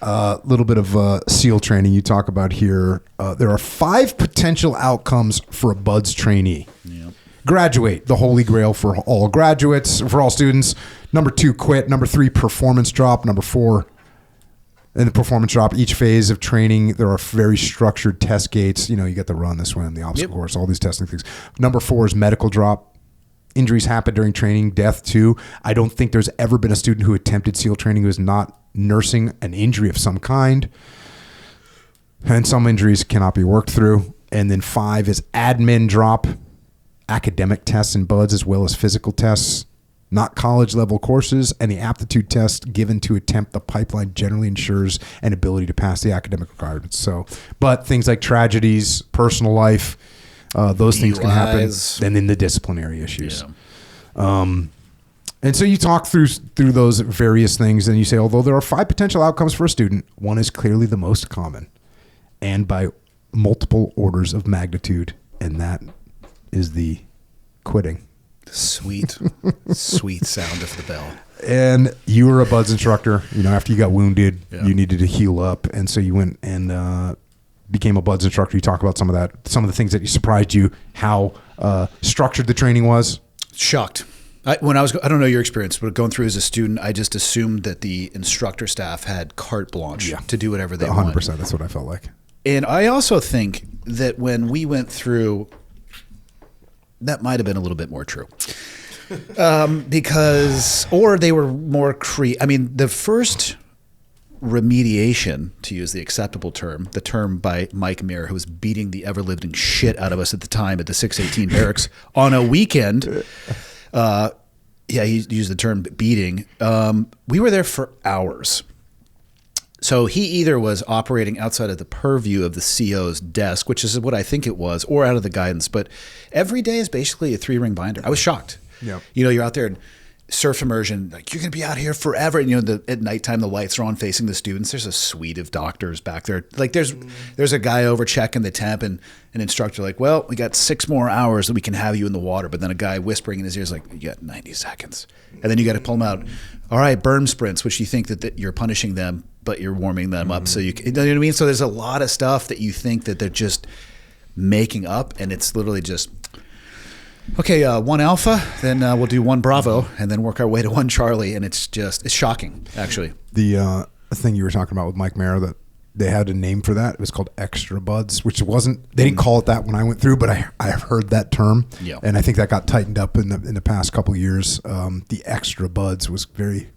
A little bit of SEAL training you talk about here. There are 5 potential outcomes for a BUDS trainee. Yep. Graduate, the holy grail for all graduates, for all students. Number 2, quit. Number 3, performance drop. Number 4, in the performance drop, each phase of training, there are very structured test gates. You know, you get the run, the swim, the obstacle course, all these testing things. Number 4 is medical drop. Injuries happen during training, death too. I don't think there's ever been a student who attempted SEAL training who is not nursing an injury of some kind. And some injuries cannot be worked through. And then 5 is admin drop. Academic tests and BUDS as well as physical tests, not college level courses, and the aptitude test given to attempt the pipeline generally ensures an ability to pass the academic requirements. So, but things like tragedies, personal life, those things can happen, and then the disciplinary issues. Yeah. And so you talk through those various things, and you say, although there are 5 potential outcomes for a student, one is clearly the most common, and by multiple orders of magnitude, and that is the quitting. Sweet, sweet sound of the bell. And you were a BUDS instructor. You know, after you got wounded, you needed to heal up, and so you went and became a BUDS instructor. You talk about some of that, some of the things that surprised you, how structured the training was. Shocked. I don't know your experience, but going through as a student, I just assumed that the instructor staff had carte blanche to do whatever they 100%, want. that's what I felt like. And I also think that when we went through, that might have been a little bit more true. Or they were more the first remediation, to use the acceptable term, the term by Mike Mayer, who was beating the ever-living shit out of us at the time at the 618 barracks on a weekend. He used the term beating. We were there for hours. So he either was operating outside of the purview of the CO's desk, which is what I think it was, or out of the guidance. But every day is basically a 3-ring binder. I was shocked. Yeah. You know, you're out there in surf immersion, like you're going to be out here forever. And, you know, at nighttime, the lights are on facing the students. There's a suite of doctors back there. Like there's a guy over checking the temp and an instructor like, well, we got 6 more hours that we can have you in the water. But then a guy whispering in his ears like, you got 90 seconds. And then you got to pull them out. All right, berm sprints, which you think that you're punishing them, but you're warming them up. So you know what I mean? So there's a lot of stuff that you think that they're just making up, and it's literally just, okay, 1 Alpha, then we'll do 1 Bravo, and then work our way to 1 Charlie, and it's shocking, actually. The thing you were talking about with Mike Mayer, that they had a name for that. It was called extra BUDS, which they didn't call it that when I went through, but I have heard that term, and I think that got tightened up in the past couple of years. The extra BUDS was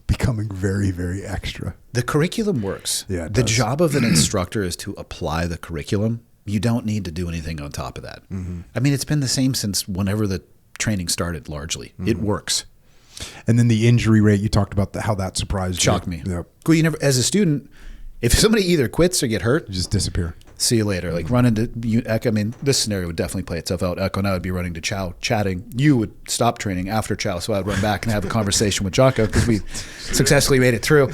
becoming very, very extra. The curriculum works. Yeah, the job of an instructor is to apply the curriculum. You don't need to do anything on top of that. Mm-hmm. I mean, it's been the same since whenever the training started, largely. Mm-hmm. It works. And then the injury rate, you talked about how that surprised you. Shocked me. Yep. Well, you never, as a student, if somebody either quits or get hurt, you just disappear. See you later. Like run into Echo. I mean, this scenario would definitely play itself out. Echo and I would be running to Chow, chatting. You would stop training after Chow, so I'd run back and have a conversation with Jocko because we successfully made it through.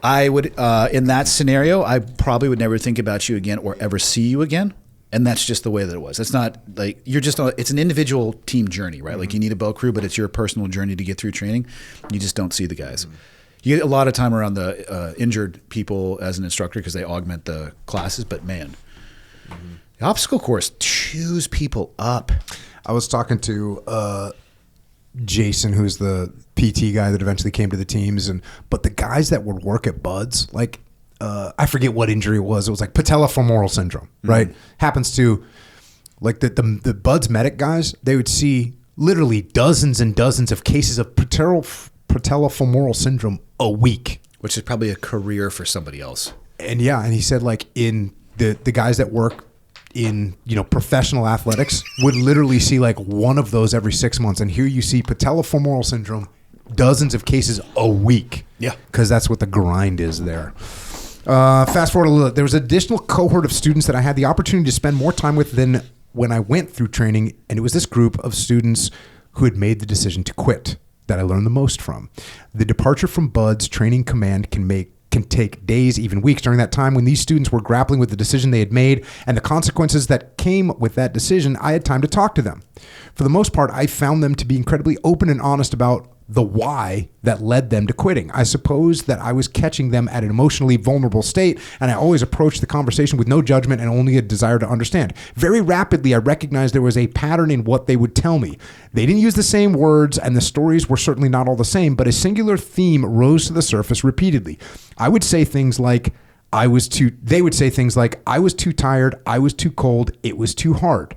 I would, in that scenario, I probably would never think about you again or ever see you again. And that's just the way that it was. It's not like you're just it's an individual team journey, right? Mm-hmm. Like you need a boat crew, but it's your personal journey to get through training. You just don't see the guys. Mm-hmm. You get a lot of time around the injured people as an instructor because they augment the classes. But man, the obstacle course chews people up. I was talking to Jason, who's the PT guy that eventually came to the teams, but the guys that would work at BUDS, like I forget what injury it was. It was like patellofemoral syndrome, right? Mm-hmm. Happens to like the BUDS medic guys. They would see literally dozens and dozens of cases of patellofemoral syndrome a week, which is probably a career for somebody else. And and he said like in the guys that work in professional athletics would literally see like one of those every 6 months, and here you see patellofemoral syndrome, dozens of cases a week. Yeah, because that's what the grind is there. Fast forward a little. There was an additional cohort of students that I had the opportunity to spend more time with than when I went through training, and it was this group of students who had made the decision to quit that I learned the most from. The departure from BUD/S training command can take days, even weeks. During that time when these students were grappling with the decision they had made and the consequences that came with that decision, I had time to talk to them. For the most part, I found them to be incredibly open and honest about the why that led them to quitting. I suppose that I was catching them at an emotionally vulnerable state, and I always approached the conversation with no judgment and only a desire to understand. Very rapidly, I recognized there was a pattern in what they would tell me. They didn't use the same words, and the stories were certainly not all the same, but a singular theme rose to the surface repeatedly. I would say things like, they would say things like, I was too tired, I was too cold, it was too hard.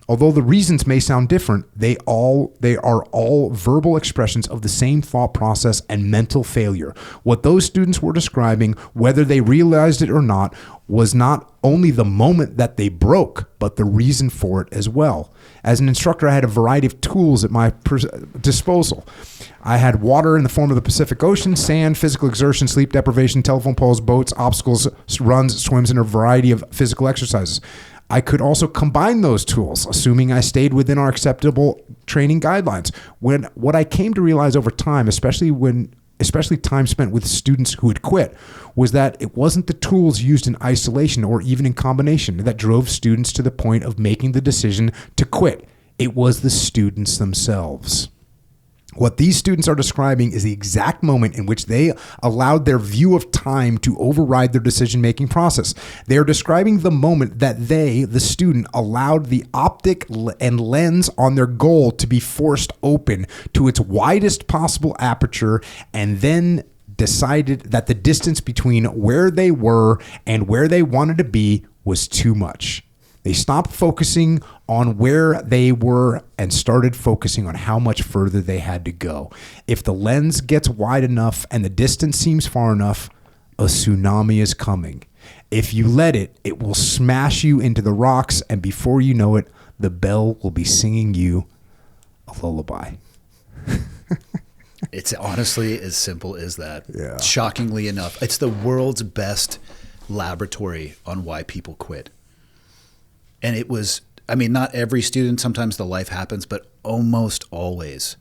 Although the reasons may sound different, they are all verbal expressions of the same thought process and mental failure. What those students were describing, whether they realized it or not, was not only the moment that they broke, but the reason for it as well. As an instructor, I had a variety of tools at my disposal. I had water in the form of the Pacific Ocean, sand, physical exertion, sleep deprivation, telephone poles, boats, obstacles, runs, swims, and a variety of physical exercises. I could also combine those tools, assuming I stayed within our acceptable training guidelines. What I came to realize over time, especially time spent with students who had quit, was that it wasn't the tools used in isolation or even in combination that drove students to the point of making the decision to quit. It was the students themselves. What these students are describing is the exact moment in which they allowed their view of time to override their decision-making process. They are describing the moment that they, the student, allowed the optic and lens on their goal to be forced open to its widest possible aperture, and then decided that the distance between where they were and where they wanted to be was too much. They stopped focusing on where they were and started focusing on how much further they had to go. If the lens gets wide enough and the distance seems far enough, a tsunami is coming. If you let it, it will smash you into the rocks, and before you know it, the bell will be singing you a lullaby. It's honestly as simple as that. Yeah. Shockingly enough, it's the world's best laboratory on why people quit. And it was, I mean, not every student, sometimes the life happens, but almost always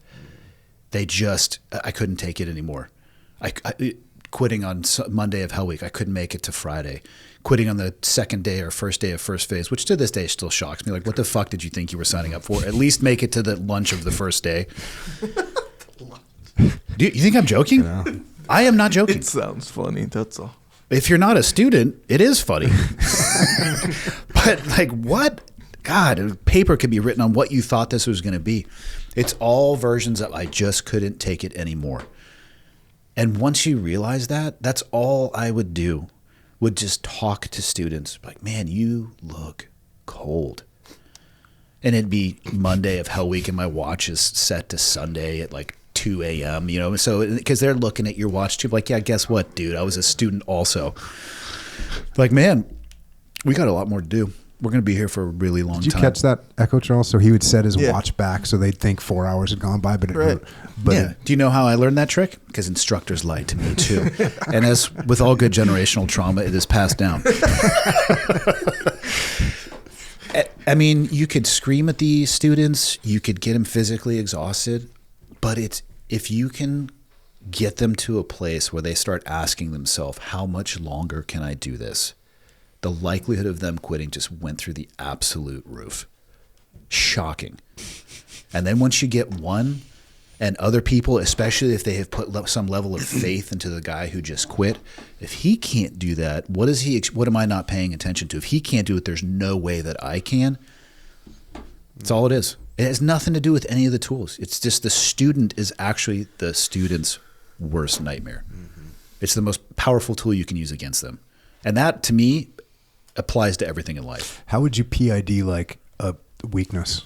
I couldn't take it anymore. I quitting on Monday of Hell Week, I couldn't make it to Friday. Quitting on the second day or first day of first phase, which to this day still shocks me. Like, what the fuck did you think you were signing up for? At least make it to the lunch of the first day. Do you think I'm joking? Yeah. I am not joking. It sounds funny, that's all. If you're not a student, it is funny. But like, what? God, paper could be written on what you thought this was going to be. It's all versions of I just couldn't take it anymore. And once you realize that, that's all I would do, would just talk to students. Like, man, you look cold. And it'd be Monday of Hell Week and my watch is set to Sunday at like 2 a.m., you know, so because they're looking at your watch too, like, yeah, guess what, dude? I was a student also. Like, man, we got a lot more to do. We're going to be here for a really long time. Did you catch that, Echo Charles? So he would set his watch back so they'd think 4 hours had gone by, but it Do you know how I learned that trick? Because instructors lied to me too. And as with all good generational trauma, it is passed down. I mean, you could scream at the students, you could get them physically exhausted, but it's if you can get them to a place where they start asking themselves, how much longer can I do this? The likelihood of them quitting just went through the absolute roof. Shocking. And then once you get one, and other people, especially if they have put some level of faith into the guy who just quit, if he can't do that, what am I not paying attention to? If he can't do it, there's no way that I can. That's all it is. It has nothing to do with any of the tools. It's just the student is actually the student's worst nightmare. Mm-hmm. It's the most powerful tool you can use against them. And that, to me, applies to everything in life. How would you PID like a weakness?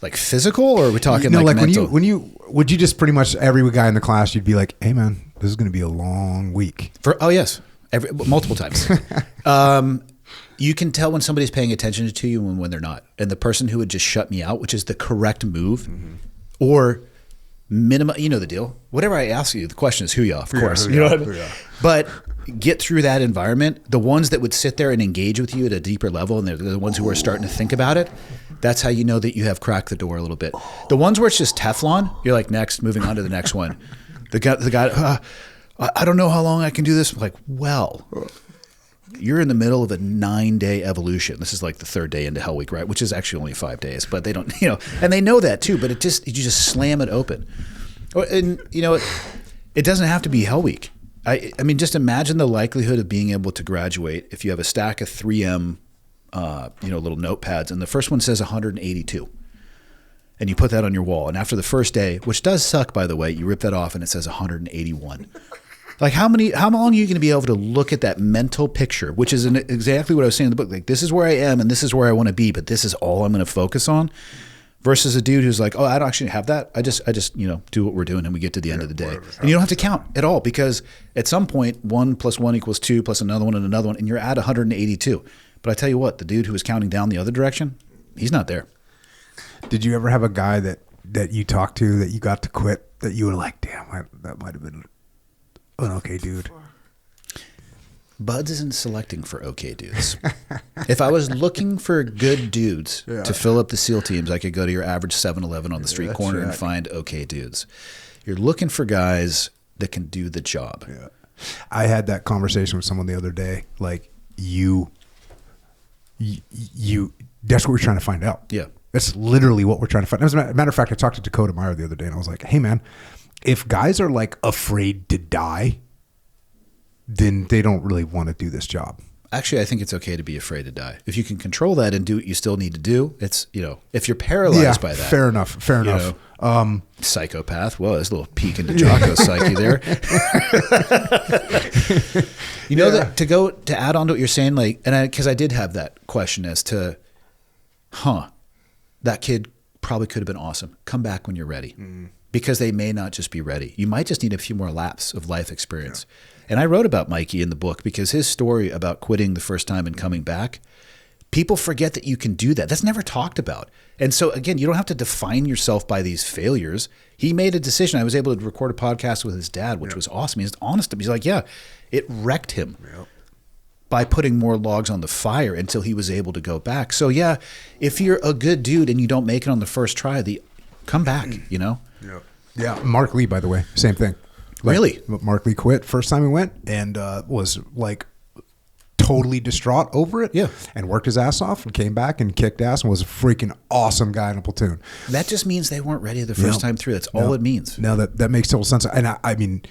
Like physical, or are we talking like mental? Would you just pretty much every guy in the class, you'd be like, hey man, this is going to be a long week. Yes. Multiple times. You can tell when somebody's paying attention to you and when they're not. And the person who would just shut me out, which is the correct move, mm-hmm. or minimum, you know the deal. Whatever I ask you, the question is who ya, of course. You know what I mean? But get through that environment. The ones that would sit there and engage with you at a deeper level, and they're the ones who are starting to think about it, that's how you know that you have cracked the door a little bit. The ones where it's just Teflon, you're like, next, moving on to the next one. The guy, I don't know how long I can do this. I'm like, well, you're in the middle of a 9-day evolution. This is like the 3rd day into Hell Week, right? Which is actually only 5 days, but they don't, and they know that too, but you just slam it open. And it doesn't have to be Hell Week. I mean, just imagine the likelihood of being able to graduate if you have a stack of 3M, little notepads, and the first one says 182. And you put that on your wall. And after the first day, which does suck, by the way, you rip that off and it says 181. Like how long are you going to be able to look at that mental picture, which is exactly what I was saying in the book. Like, this is where I am and this is where I want to be, but this is all I'm going to focus on, versus a dude who's like, oh, I don't actually have that. I just do what we're doing and we get to the end of the day. And you don't have to count at all, because at some point 1 + 1 = 2 plus another one and another one, and you're at 182. But I tell you what, the dude who was counting down the other direction, he's not there. Did you ever have a guy that you talked to that you got to quit that you were like, damn, that might have been an okay dude? Buds isn't selecting for okay dudes. If I was looking for good dudes to fill up the SEAL teams, I could go to your average 7-Eleven on the street corner and find okay dudes. You're looking for guys that can do the job. Yeah. I had that conversation with someone the other day. Like, you that's what we're trying to find out. Yeah. That's literally what we're trying to find. As a matter of fact, I talked to Dakota Meyer the other day, and I was like, hey, man, if guys are like afraid to die, then they don't really want to do this job. Actually, I think it's okay to be afraid to die. If you can control that and do what you still need to do, it's, if you're paralyzed by that. Fair enough. Psychopath. Well, there's a little peek into Jocko's psyche there. That to add on to what you're saying, like, because I did have that question as to, that kid probably could have been awesome. Come back when you're ready. Because they may not just be ready. You might just need a few more laps of life experience. Yeah. And I wrote about Mikey in the book because his story about quitting the first time and coming back, people forget that you can do that. That's never talked about. And so, again, you don't have to define yourself by these failures. He made a decision. I was able to record a podcast with his dad, which was awesome. He's honest. He's like, it wrecked him. Yep. By putting more logs on the fire until he was able to go back. So if you're a good dude and you don't make it on the first try, come back, Yeah. Mark Lee, by the way, same thing. Really? Mark Lee quit first time he went and was like totally distraught over it. Yeah. And worked his ass off and came back and kicked ass and was a freaking awesome guy in a platoon. That just means they weren't ready the first time through. That's all it means. No, that makes total sense. And I mean,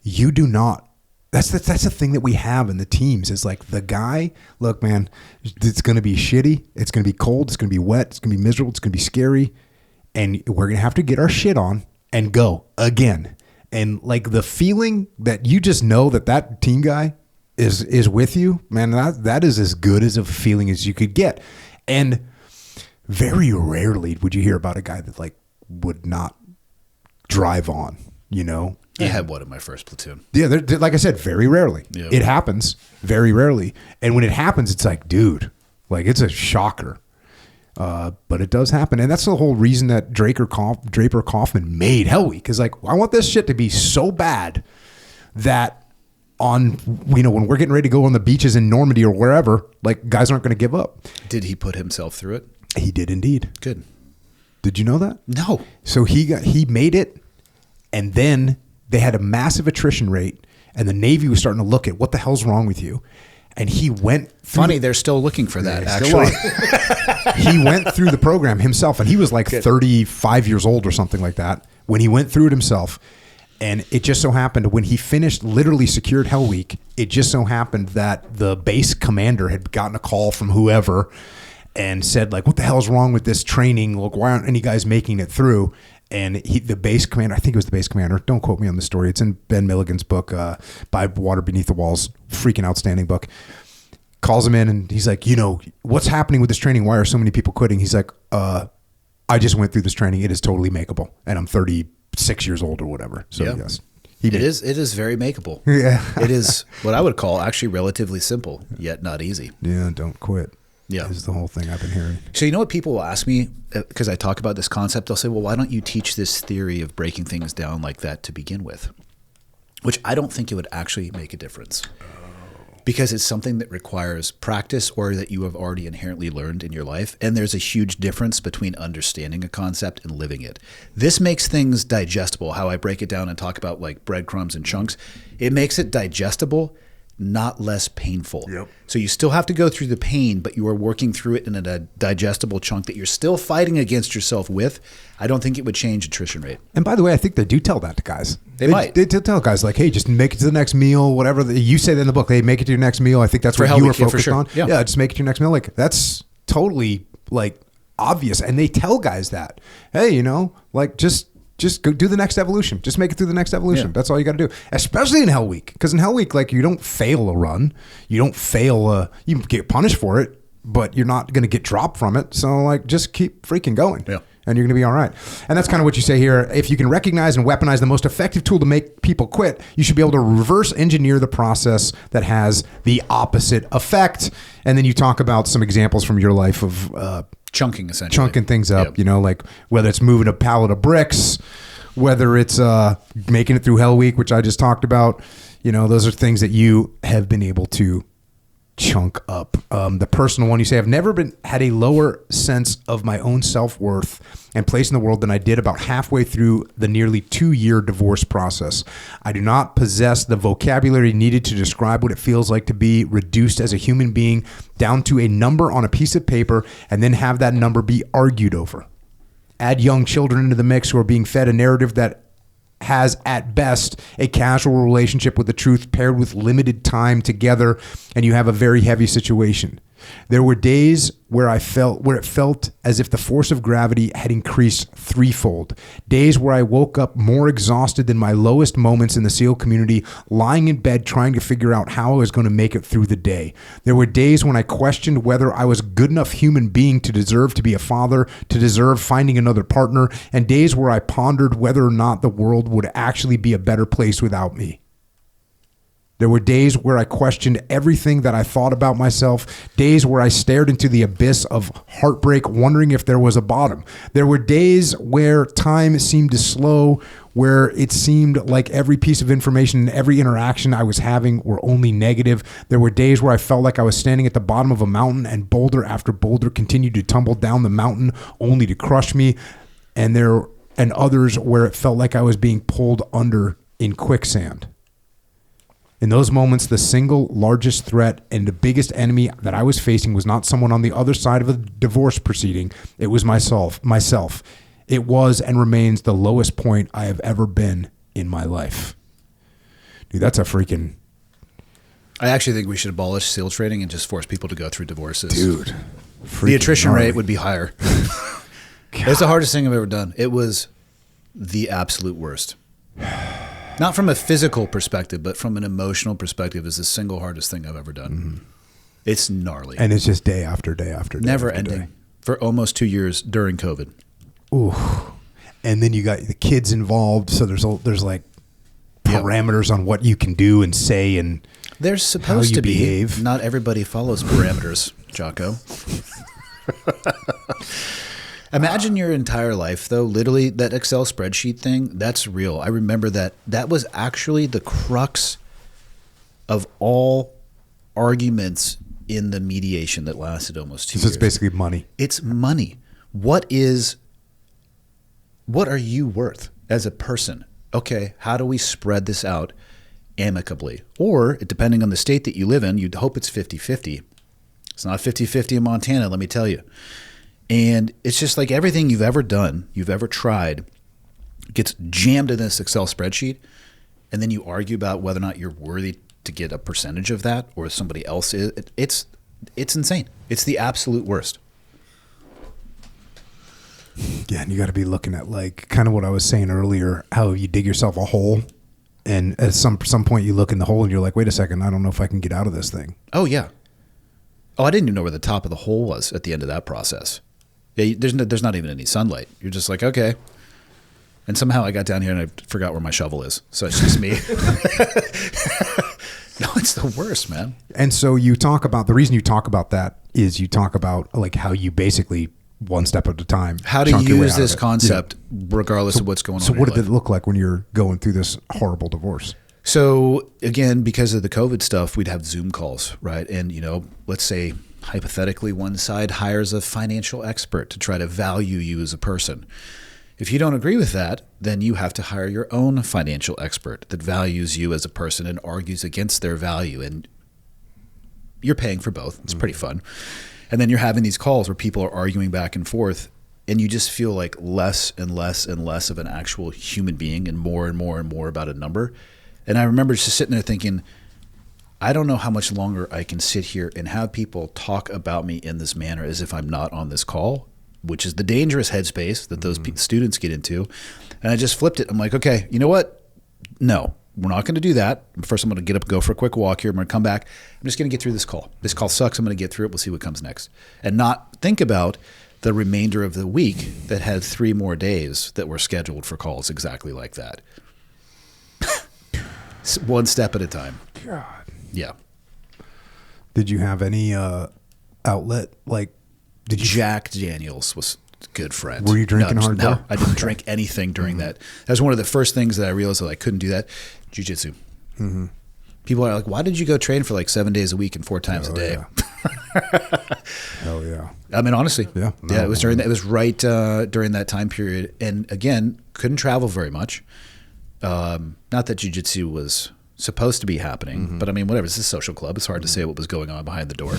you do not. That's the thing that we have in the teams is like the guy, look, man, it's going to be shitty. It's going to be cold. It's going to be wet. It's going to be miserable. It's going to be scary. And we're going to have to get our shit on and go again. And like the feeling that you just know that team guy is with you, man, that is as good as a feeling as you could get. And very rarely would you hear about a guy that like would not drive on, I had one in my first platoon. Yeah, like I said, very rarely. Yeah. It happens very rarely. And when it happens, it's like, dude, like it's a shocker. But it does happen. And that's the whole reason that Draper Kaufman made Hell Week is like, I want this shit to be so bad that when we're getting ready to go on the beaches in Normandy or wherever, like guys aren't going to give up. Did he put himself through it? He did indeed. Good. Did you know that? No. So he made it, and then they had a massive attrition rate, and the Navy was starting to look at what the hell's wrong with you. And he went through they're still looking for that, actually. He went through the program himself, and he was like 35 years old or something like that when he went through it himself. And it just so happened when he finished, literally secured Hell Week, it just so happened that the base commander had gotten a call from whoever and said, like, what the hell's wrong with this training? Look, why aren't any guys making it through? And the base commander, I think it was the base commander, don't quote me on the story. It's in Ben Milligan's book, By Water Beneath the Walls, freaking outstanding book. Calls him in and he's like, what's happening with this training? Why are so many people quitting? He's like, I just went through this training. It is totally makeable. And I'm 36 years old or whatever. So yes. It is very makeable. Yeah. It is what I would call actually relatively simple, yet not easy. Yeah, don't quit. Yeah. is the whole thing I've been hearing. So you know what people will ask me, because I talk about this concept, they'll say, well, why don't you teach this theory of breaking things down like that to begin with? Which I don't think it would actually make a difference. Because it's something that requires practice or that you have already inherently learned in your life. And there's a huge difference between understanding a concept and living it. This makes things digestible, how I break it down and talk about like breadcrumbs and chunks. It makes it digestible, not less painful. Yep. So you still have to go through the pain, but you are working through it in a digestible chunk that you're still fighting against yourself with. I don't think it would change attrition rate. And by the way, I think they do tell that to guys. They might. They tell guys like, hey, just make it to the next meal, whatever. You say that in the book. Hey, make it to your next meal. I think that's For what Hell you were Week, yeah, for focused sure. on. Yeah. Just make it to your next meal. Like, that's totally like obvious. And they tell guys that, hey, you know, like just go do the next evolution. Just make it through the next evolution. Yeah. That's all you got to do. Especially in Hell Week. Because in Hell Week, like, you don't fail a run. You don't fail. You get punished for it, but you're not going to get dropped from it. So, like, just keep freaking going. Yeah. And you're going to be all right. And that's kind of what you say here. If you can recognize and weaponize the most effective tool to make people quit, you should be able to reverse engineer the process that has the opposite effect. And then you talk about some examples from your life of Chunking, essentially. chunking things up, Yep. you know, like whether it's moving a pallet of bricks, whether it's making it through Hell Week, which I just talked about. You know, those are things that you have been able to chunk up. The personal one, you say, I've never had a lower sense of my own self-worth and place in the world than I did about halfway through the nearly 2-year divorce process. I do not possess the vocabulary needed to describe what it feels like to be reduced as a human being down to a number on a piece of paper and then have that number be argued over. Add young children into the mix who are being fed a narrative that has at best a casual relationship with the truth paired with limited time together, and you have a very heavy situation. There were days where it felt as if the force of gravity had increased threefold. Days where I woke up more exhausted than my lowest moments in the SEAL community, lying in bed trying to figure out how I was going to make it through the day. There were days when I questioned whether I was a good enough human being to deserve to be a father, to deserve finding another partner, and days where I pondered whether or not the world would actually be a better place without me. There were days where I questioned everything that I thought about myself, days where I stared into the abyss of heartbreak, wondering if there was a bottom. There were days where time seemed to slow, where it seemed like every piece of information and every interaction I was having were only negative. There were days where I felt like I was standing at the bottom of a mountain and boulder after boulder continued to tumble down the mountain only to crush me. And others where it felt like I was being pulled under in quicksand. In those moments, the single largest threat and the biggest enemy that I was facing was not someone on the other side of a divorce proceeding. It was myself. It was and remains the lowest point I have ever been in my life. Dude, that's a freaking... I actually think we should abolish SEAL training and just force people to go through divorces. Dude. The attrition rate would be higher. It's the hardest thing I've ever done. It was the absolute worst. Not from a physical perspective, but from an emotional perspective, is the single hardest thing I've ever done. Mm-hmm. It's gnarly. And it's just day after day after day. Never after ending. Day. For almost 2 years during COVID. Ooh. And then you got the kids involved, so there's like parameters on what you can do and say and there's supposed to be. Behave. Not everybody follows parameters, Jocko. Imagine your entire life, though, literally that Excel spreadsheet thing, that's real. I remember that was actually the crux of all arguments in the mediation that lasted almost 2 years. So it's basically money. It's money. What are you worth as a person? Okay, how do we spread this out amicably? Or, depending on the state that you live in, you'd hope it's 50-50. It's not 50-50 in Montana, let me tell you. And it's just like everything you've ever done, you've ever tried, gets jammed in this Excel spreadsheet, and then you argue about whether or not you're worthy to get a percentage of that or somebody else is. It's insane. It's the absolute worst. Yeah, and you got to be looking at like kind of what I was saying earlier, how you dig yourself a hole, and at some point you look in the hole and you're like, wait a second, I don't know if I can get out of this thing. Oh, yeah. Oh, I didn't even know where the top of the hole was at the end of that process. Yeah, there's not even any sunlight. You're just like, okay. And somehow I got down here and I forgot where my shovel is. So it's just me. No, it's the worst, man. And so you talk about, the reason you talk about that is you talk about like how you basically one step at a time. How to use this concept regardless of what's going on. So what did it look like when you're going through this horrible divorce? So again, because of the COVID stuff, we'd have Zoom calls, right? And, you know, let's say hypothetically one side hires a financial expert to try to value you as a person. If you don't agree with that, then you have to hire your own financial expert that values you as a person and argues against their value. And you're paying for both. It's pretty fun. And then you're having these calls where people are arguing back and forth, and you just feel like less and less and less of an actual human being and more and more about a number. And I remember just sitting there thinking, I don't know how much longer I can sit here and have people talk about me in this manner as if I'm not on this call, which is the dangerous headspace that those students get into. And I just flipped it. I'm like, okay, you know what? No, we're not going to do that. First, I'm going to get up and go for a quick walk here. I'm going to come back. I'm just going to get through this call. This call sucks. I'm going to get through it. We'll see what comes next. And not think about the remainder of the week that had 3 more days that were scheduled for calls exactly like that. One step at a time. God. Yeah. Did you have any outlet? Like, did you? Jack Daniels was a good friend. Were you drinking hardcore? No, I didn't drink anything during that. That was one of the first things that I realized that I couldn't do that. Jiu-jitsu. Mm-hmm. People are like, why did you go train for like 7 days a week and 4 times a day? Yeah. Hell yeah. I mean, honestly. Yeah. No, yeah, it was during that. It was right during that time period. And again, couldn't travel very much. Not that jiu-jitsu was supposed to be happening, but I mean, whatever. It's a social club. It's hard to say what was going on behind the door.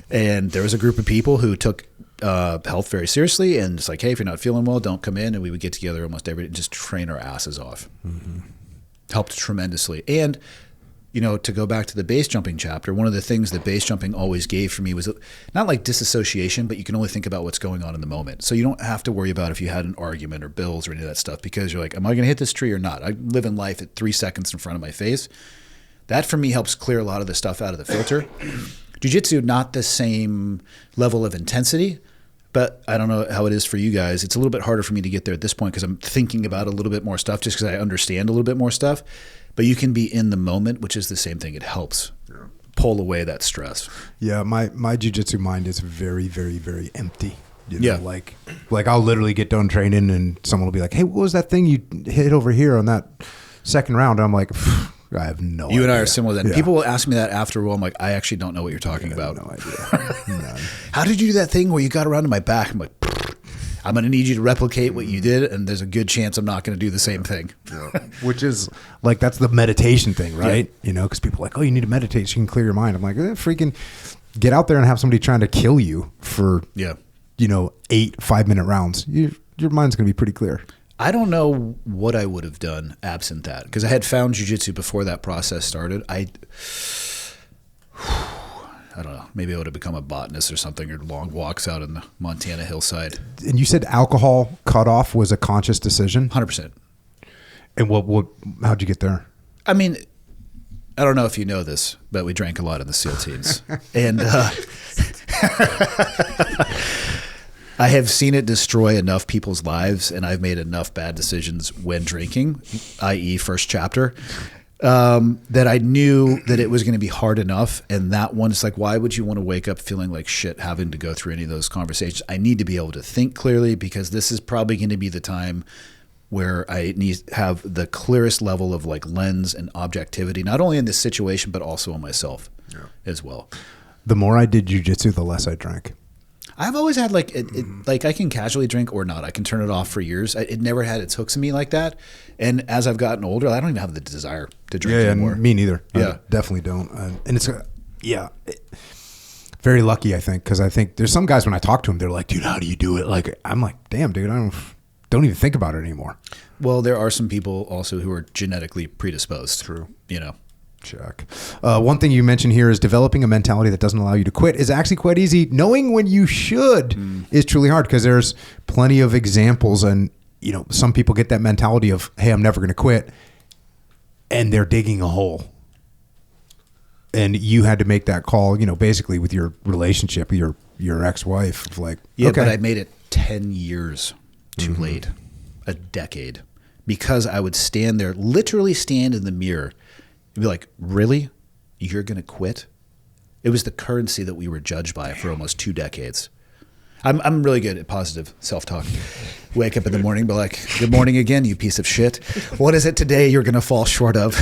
And there was a group of people who took health very seriously, and it's like, hey, if you're not feeling well, don't come in. And we would get together almost every day and just train our asses off. Helped tremendously. And you know, to go back to the base jumping chapter, one of the things that base jumping always gave for me was not like disassociation, but you can only think about what's going on in the moment. So you don't have to worry about if you had an argument or bills or any of that stuff, because you're like, am I going to hit this tree or not? I live in life at 3 seconds in front of my face. That for me helps clear a lot of the stuff out of the filter. Jiu-jitsu, not the same level of intensity, but I don't know how it is for you guys. It's a little bit harder for me to get there at this point because I'm thinking about a little bit more stuff just because I understand a little bit more stuff. But you can be in the moment, which is the same thing. It helps pull away that stress. Yeah, my jiu-jitsu mind is very, very, very empty. You know, like I'll literally get done training and someone will be like, hey, what was that thing you hit over here on that second round? And I'm like, I have no idea. You and I are similar then. Yeah. People will ask me that after a while. I'm like, I actually don't know what you're talking about. No idea. How did you do that thing where you got around to my back? I'm like, I'm going to need you to replicate what you did, and there's a good chance I'm not going to do the same thing. Which is like, that's the meditation thing, right? Yeah. You know, because people are like, oh, you need to meditate so you can clear your mind. I'm like, freaking get out there and have somebody trying to kill you for, 8 5-minute rounds. Your mind's going to be pretty clear. I don't know what I would have done absent that, because I had found jiu-jitsu before that process started. I don't know. Maybe I would have become a botanist or something, or long walks out in the Montana hillside. And you said alcohol cutoff was a conscious decision? 100%. And how'd you get there? I mean, I don't know if you know this, but we drank a lot in the SEAL teams. And I have seen it destroy enough people's lives, and I've made enough bad decisions when drinking, i.e. first chapter, that I knew that it was going to be hard enough. And that one, it's like, why would you want to wake up feeling like shit having to go through any of those conversations? I need to be able to think clearly, because this is probably going to be the time where I need to have the clearest level of like lens and objectivity, not only in this situation, but also on myself as well. The more I did jiu-jitsu, the less I drank. I've always had like like I can casually drink or not. I can turn it off for years. It never had its hooks in me like that. And as I've gotten older, I don't even have the desire to drink anymore. Me neither. Yeah, I definitely don't. And it's very lucky, I think, because I think there's some guys when I talk to them, they're like, dude, how do you do it? Like, I'm like, damn, dude, I don't even think about it anymore. Well, there are some people also who are genetically predisposed. True. You know. Check. One thing you mentioned here is developing a mentality that doesn't allow you to quit is actually quite easy. Knowing when you should is truly hard, because there's plenty of examples, and some people get that mentality of, hey, I'm never going to quit, and they're digging a hole. And you had to make that call, basically with your relationship, your ex-wife, of like, yeah, okay. But I made it 10 years too late, a decade, because I would stand there, literally stand in the mirror. Be like, really? you're going to quit. It was the currency that we were judged by for almost 2 decades. I'm really good at positive self-talk. Wake up in the morning, be like, good morning again, you piece of shit. What is it today you're going to fall short of?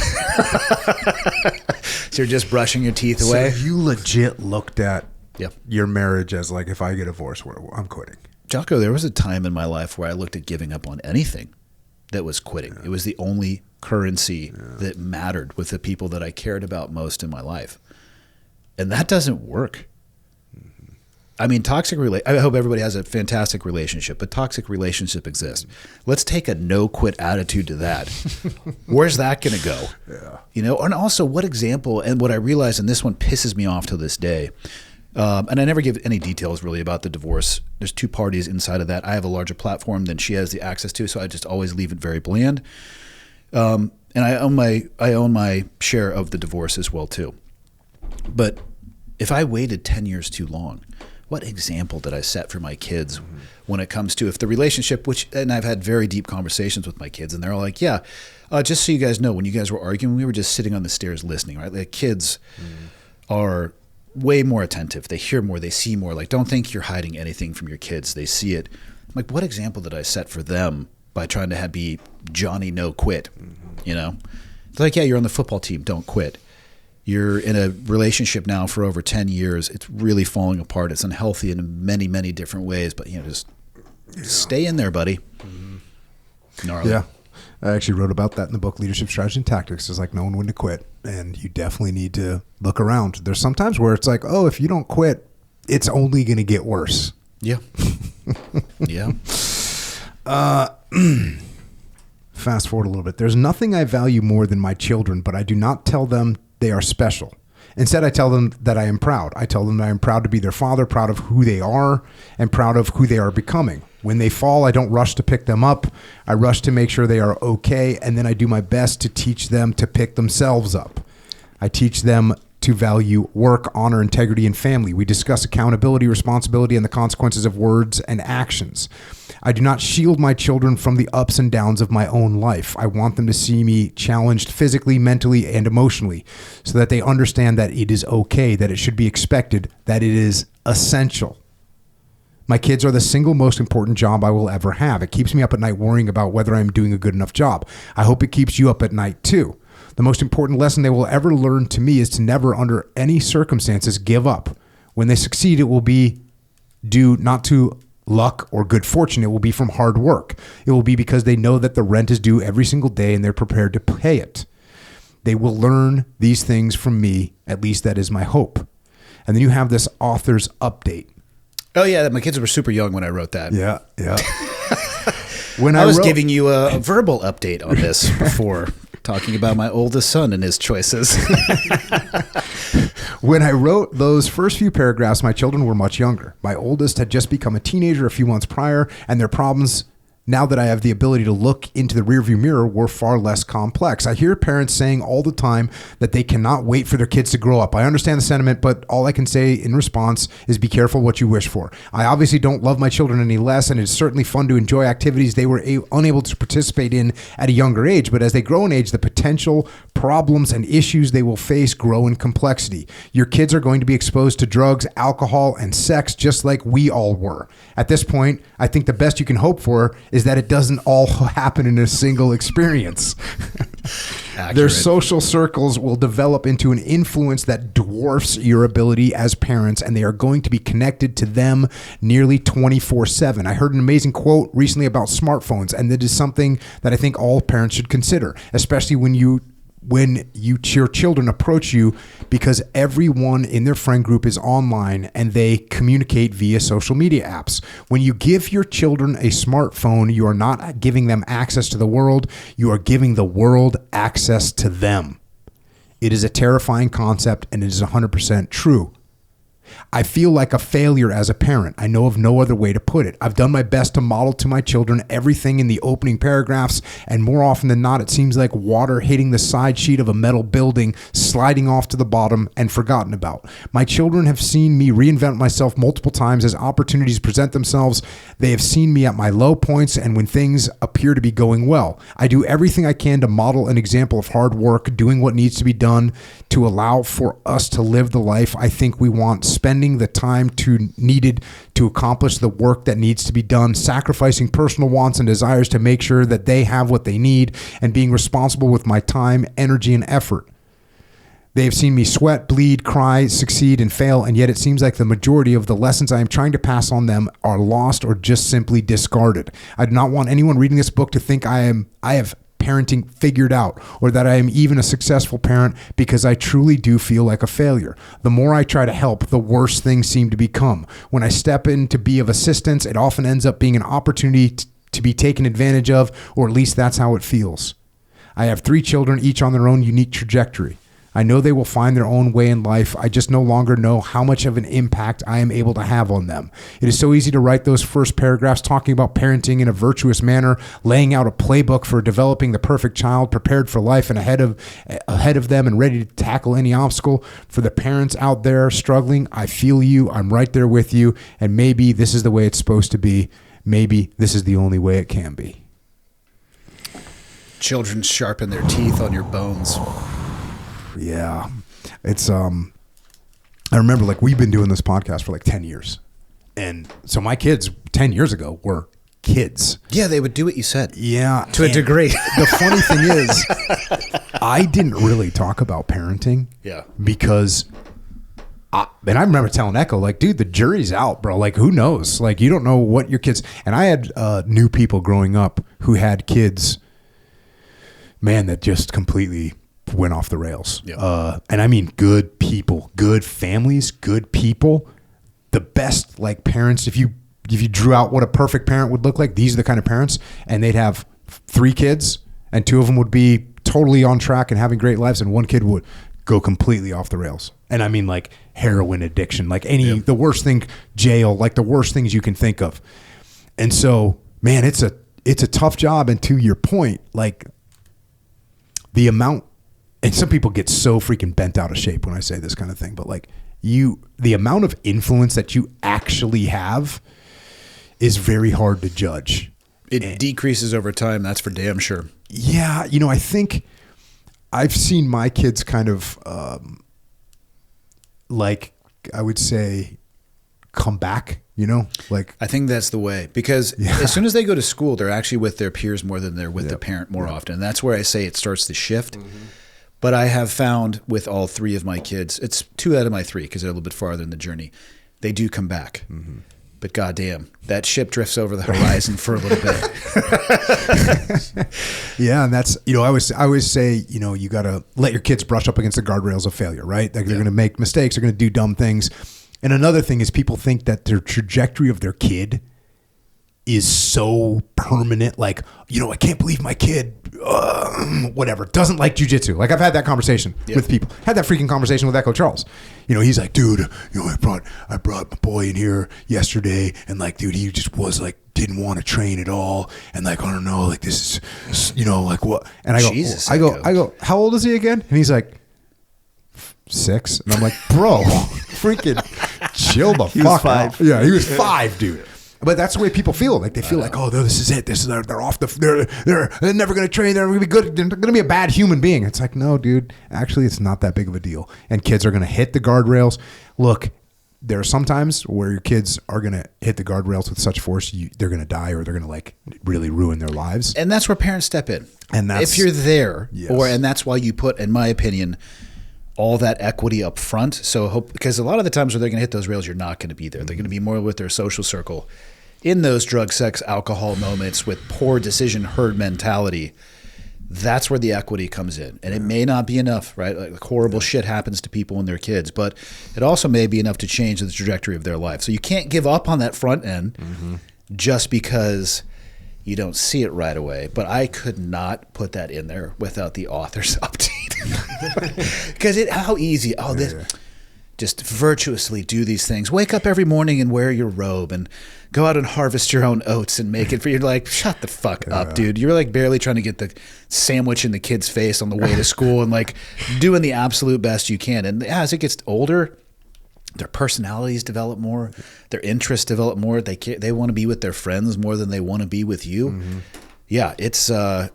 So you're just brushing your teeth away. So you legit looked at Yep. your marriage as like, if I get divorced, I'm quitting. Jocko, there was a time in my life where I looked at giving up on anything that was quitting. Yeah. It was the only currency that mattered with the people that I cared about most in my life. And that doesn't work. I mean, I hope everybody has a fantastic relationship, but toxic relationship exists. Let's take a no-quit attitude to that. Where's that going to go? Yeah. You know, and also what example, and what I realized, and this one pisses me off to this day, and I never give any details really about the divorce. There's 2 parties inside of that. I have a larger platform than she has the access to, so I just always leave it very bland. And I own my share of the divorce as well too. But if I waited 10 years too long, what example did I set for my kids when it comes to if the relationship, and I've had very deep conversations with my kids, and they're all like, yeah, just so you guys know, when you guys were arguing, we were just sitting on the stairs listening, right? Like kids are way more attentive. They hear more, they see more. Like, don't think you're hiding anything from your kids. They see it. Like, what example did I set for them by trying to be Johnny no quit? You know? It's like, yeah, you're on the football team, don't quit. You're in a relationship now for over 10 years. It's really falling apart. It's unhealthy in many, many different ways. But, you know, just stay in there, buddy. Gnarly. Yeah. I actually wrote about that in the book, Leadership Strategy and Tactics. It's like knowing when to quit. And you definitely need to look around. There's sometimes where it's like, oh, if you don't quit, it's only going to get worse. Yeah. Yeah. Fast forward a little bit. There's nothing I value more than my children, but I do not tell them they are special. Instead, I tell them that I am proud. I tell them that I am proud to be their father, proud of who they are, and proud of who they are becoming. When they fall, I don't rush to pick them up. I rush to make sure they are okay, and then I do my best to teach them to pick themselves up. I teach them to value work, honor, integrity, and family. We discuss accountability, responsibility, and the consequences of words and actions. I do not shield my children from the ups and downs of my own life. I want them to see me challenged physically, mentally, and emotionally so that they understand that it is okay, that it should be expected, that it is essential. My kids are the single most important job I will ever have. It keeps me up at night worrying about whether I'm doing a good enough job. I hope it keeps you up at night too. The most important lesson they will ever learn to me is to never, under any circumstances, give up. When they succeed, it will be due not to luck or good fortune. It will be from hard work. It will be because they know that the rent is due every single day and they're prepared to pay it. They will learn these things from me. At least that is my hope. And then you have this author's update. Oh, yeah. My kids were super young when I wrote that. Yeah, yeah. When I was giving you a verbal update on this before, talking about my oldest son and his choices. When I wrote those first few paragraphs, my children were much younger. My oldest had just become a teenager a few months prior, and their problems, now that I have the ability to look into the rearview mirror, were far less complex. I hear parents saying all the time that they cannot wait for their kids to grow up. I understand the sentiment, but all I can say in response is be careful what you wish for. I obviously don't love my children any less, and it's certainly fun to enjoy activities they were unable to participate in at a younger age. But as they grow in age, the potential problems and issues they will face grow in complexity. Your kids are going to be exposed to drugs, alcohol, and sex just like we all were. At this point, I think the best you can hope for is that it doesn't all happen in a single experience. Their social circles will develop into an influence that dwarfs your ability as parents, and they are going to be connected to them nearly 24/7. I heard an amazing quote recently about smartphones, and that is something that I think all parents should consider, especially when your children approach you, because everyone in their friend group is online and they communicate via social media apps. When you give your children a smartphone, you are not giving them access to the world. You are giving the world access to them. It is a terrifying concept, and it is 100% true. I feel like a failure as a parent. I know of no other way to put it. I've done my best to model to my children everything in the opening paragraphs, and more often than not, it seems like water hitting the side sheet of a metal building, sliding off to the bottom and forgotten about. My children have seen me reinvent myself multiple times as opportunities present themselves. They have seen me at my low points and when things appear to be going well. I do everything I can to model an example of hard work, doing what needs to be done to allow for us to live the life I think we want, spending the time needed to accomplish the work that needs to be done, sacrificing personal wants and desires to make sure that they have what they need, and being responsible with my time, energy, and effort. They have seen me sweat, bleed, cry, succeed, and fail, and yet it seems like the majority of the lessons I am trying to pass on them are lost or just simply discarded. I do not want anyone reading this book to think I have parenting figured out, or that I am even a successful parent, because I truly do feel like a failure. The more I try to help, the worse things seem to become. When I step in to be of assistance, it often ends up being an opportunity to be taken advantage of, or at least that's how it feels. I have 3 children, each on their own unique trajectory. I know they will find their own way in life. I just no longer know how much of an impact I am able to have on them. It is so easy to write those first paragraphs talking about parenting in a virtuous manner, laying out a playbook for developing the perfect child, prepared for life and ahead of them and ready to tackle any obstacle. For the parents out there struggling, I feel you. I'm right there with you. And maybe this is the way it's supposed to be. Maybe this is the only way it can be. Children sharpen their teeth on your bones. Yeah. It's, I remember like we've been doing this podcast for like 10 years. And so my kids 10 years ago were kids. Yeah, they would do what you said. Yeah. To a degree. The funny thing is, I didn't really talk about parenting. Yeah. Because, I remember telling Echo, like, dude, the jury's out, bro. Like, who knows? Like, you don't know what your kids, and I had new people growing up who had kids, man, that just completely went off the rails. Yeah. And I mean good people, good families, good people, the best like parents. If you drew out what a perfect parent would look like, these are the kind of parents, and they'd have 3 kids and 2 of them would be totally on track and having great lives, and 1 kid would go completely off the rails. And I mean like heroin addiction, like the worst thing, jail, like the worst things you can think of. And so, man, it's a tough job. And to your point, like the amount, and some people get so freaking bent out of shape when I say this kind of thing, but like the amount of influence that you actually have is very hard to judge. It decreases over time. That's for damn sure. Yeah. You know, I think I've seen my kids kind of, like I would say come back, you know, like I think that's the way, because as soon as they go to school, they're actually with their peers more than they're with their parent more often. And that's where I say it starts to shift. Mm-hmm. But I have found with all 3 of my kids, it's 2 out of my 3 because they're a little bit farther in the journey. They do come back. Mm-hmm. But goddamn, that ship drifts over the horizon for a little bit. Yeah, and that's, you know, I always say, you know, you got to let your kids brush up against the guardrails of failure, right? Like they're going to make mistakes, they're going to do dumb things. And another thing is people think that their trajectory of their kid is so permanent. Like, you know, I can't believe my kid, whatever, doesn't like jiu-jitsu. Like I've had that conversation with people. Had that freaking conversation with Echo Charles. You know, he's like, dude, you know, I brought my boy in here yesterday, and like, dude, he just was like, didn't want to train at all, and like, I don't know, like this is, you know, like what? And I go, Jesus, I go, how old is he again? And he's like, 6, and I'm like, bro, freaking chill the fuck out. Yeah, he was 5, dude. But that's the way people feel. Like they feel like, oh, this is it. They're off they're never going to train. They're going to be good. They're going to be a bad human being. It's like, no, dude. Actually, it's not that big of a deal. And kids are going to hit the guardrails. Look, there are some times where your kids are going to hit the guardrails with such force, they're going to die, or they're going to like really ruin their lives. And that's where parents step in. And that's, if you're there, yes. and that's why you put, in my opinion, all that equity up front. So because a lot of the times when they're going to hit those rails, you're not going to be there. They're going to be more with their social circle in those drug, sex, alcohol moments with poor decision herd mentality. That's where the equity comes in. And it may not be enough, right? Like horrible shit happens to people and their kids, but it also may be enough to change the trajectory of their life. So you can't give up on that front end just because you don't see it right away. But I could not put that in there without the author's update. Because how easy. just virtuously do these things. Wake up every morning and wear your robe and go out and harvest your own oats and make it for you. Like, shut the fuck up, dude. You're like barely trying to get the sandwich in the kid's face on the way to school and like doing the absolute best you can. And as it gets older, their personalities develop more, their interests develop more. They want to be with their friends more than they want to be with you. Mm-hmm. Yeah, it's I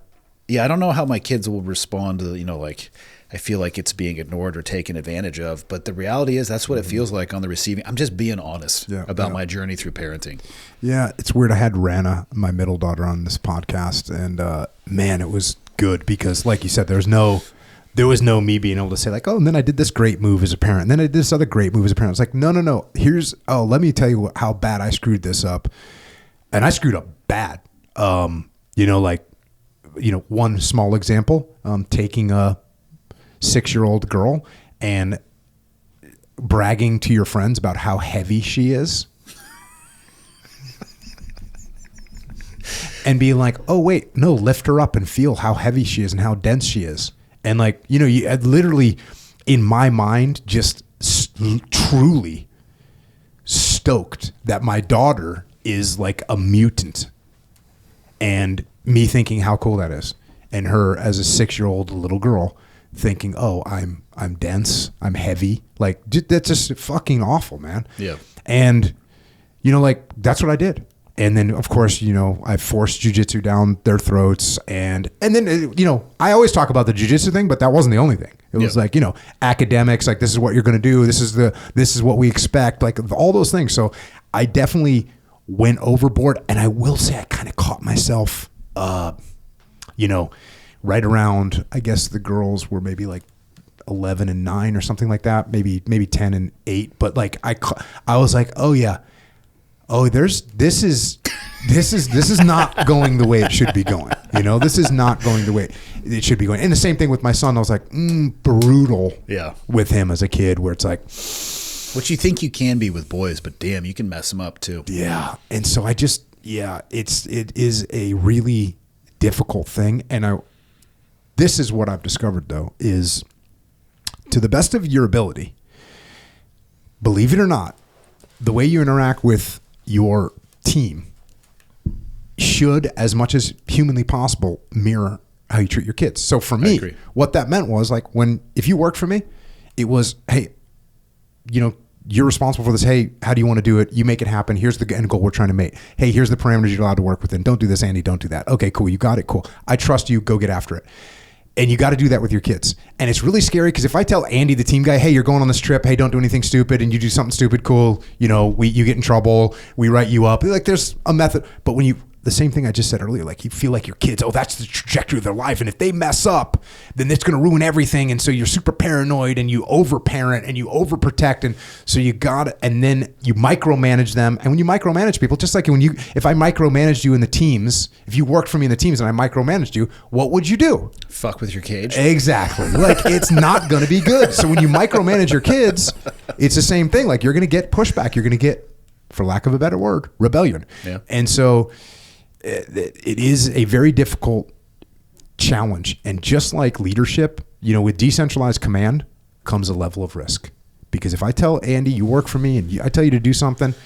don't know how my kids will respond to, like, I feel like it's being ignored or taken advantage of. But the reality is that's what it feels like on the receiving. I'm just being honest about my journey through parenting. Yeah, it's weird. I had Rana, my middle daughter, on this podcast, and man, it was good because, like you said, there was no me being able to say like, oh, and then I did this great move as a parent, and then I did this other great move as a parent. I was like, no. Let me tell you how bad I screwed this up, and I screwed up bad. One small example, taking a 6-year-old girl and bragging to your friends about how heavy she is and being like, oh wait, no, lift her up and feel how heavy she is and how dense she is. And like, you literally in my mind, just truly stoked that my daughter is like a mutant, and me thinking how cool that is. And her as a 6-year-old little girl thinking, oh, I'm dense, I'm heavy. Like, that's just fucking awful, man. Yeah. And, that's what I did. And then, of course, I forced jiu-jitsu down their throats. And then, I always talk about the jiu-jitsu thing, but that wasn't the only thing. It was like, academics, like, this is what you're going to do. This is what we expect, like all those things. So I definitely went overboard. And I will say I kind of caught myself, right around, I guess the girls were maybe like 11 and 9 or something like that, maybe 10 and 8. But like I was like, oh yeah, this is not going the way it should be going. This is not going the way it should be going. And the same thing with my son. I was like, brutal. Yeah. With him as a kid, where it's like, what you think you can be with boys, but damn, you can mess them up too. Yeah. And so it is a really difficult thing. And this is what I've discovered, though, is to the best of your ability, believe it or not, the way you interact with your team should, as much as humanly possible, mirror how you treat your kids. So for me, what that meant was like if you worked for me, it was, hey, you're responsible for this. Hey, how do you want to do it? You make it happen. Here's the end goal we're trying to make. Hey, here's the parameters you're allowed to work within. Don't do this, Andy. Don't do that. Okay, cool. You got it. Cool. I trust you. Go get after it. And you got to do that with your kids. And it's really scary because if I tell Andy, the team guy, hey, you're going on this trip. Hey, don't do anything stupid. And you do something stupid, cool. You get in trouble. We write you up. Like, there's a method. But when the same thing I just said earlier, like you feel like your kids, that's the trajectory of their life. And if they mess up, then it's going to ruin everything. And so you're super paranoid and you overparent and you overprotect. And so and then you micromanage them. And when you micromanage people, just like if I micromanaged you in the teams, if you worked for me in the teams and I micromanaged you, what would you do? Fuck with your cage. Exactly. Like, it's not going to be good. So when you micromanage your kids, it's the same thing. Like, you're going to get pushback. You're going to get, for lack of a better word, rebellion. Yeah. And so it is a very difficult challenge. And just like leadership, with decentralized command comes a level of risk. Because if I tell Andy, you work for me, and I tell you to do something,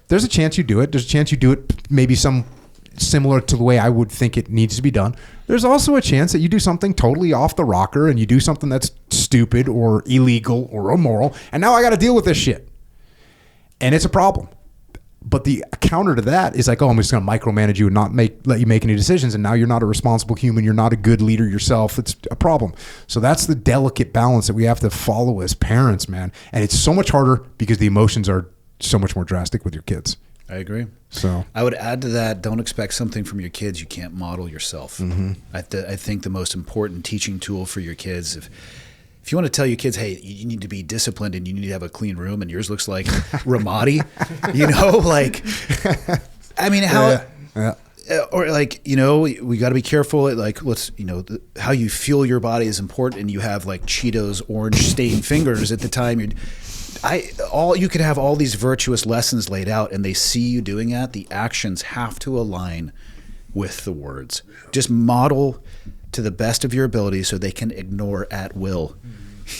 there's a chance you do it. There's a chance you do it maybe similar to the way I would think it needs to be done. There's also a chance that you do something totally off the rocker and you do something that's stupid or illegal or immoral. And now I got to deal with this shit. And it's a problem. But the counter to that is like, oh, I'm just going to micromanage you and not let you make any decisions. And now you're not a responsible human. You're not a good leader yourself. It's a problem. So that's the delicate balance that we have to follow as parents, man. And it's so much harder because the emotions are so much more drastic with your kids. I agree. So I would add to that, don't expect something from your kids you can't model yourself. Mm-hmm. I think the most important teaching tool for your kids, if you want to tell your kids, hey, you need to be disciplined and you need to have a clean room and yours looks like Ramadi, or like, we got to be careful. Like, how you feel your body is important, and you have like Cheetos orange stained fingers at the time you could have all these virtuous lessons laid out, and they see you doing that. The actions have to align with the words. Just model to the best of your ability so they can ignore at will.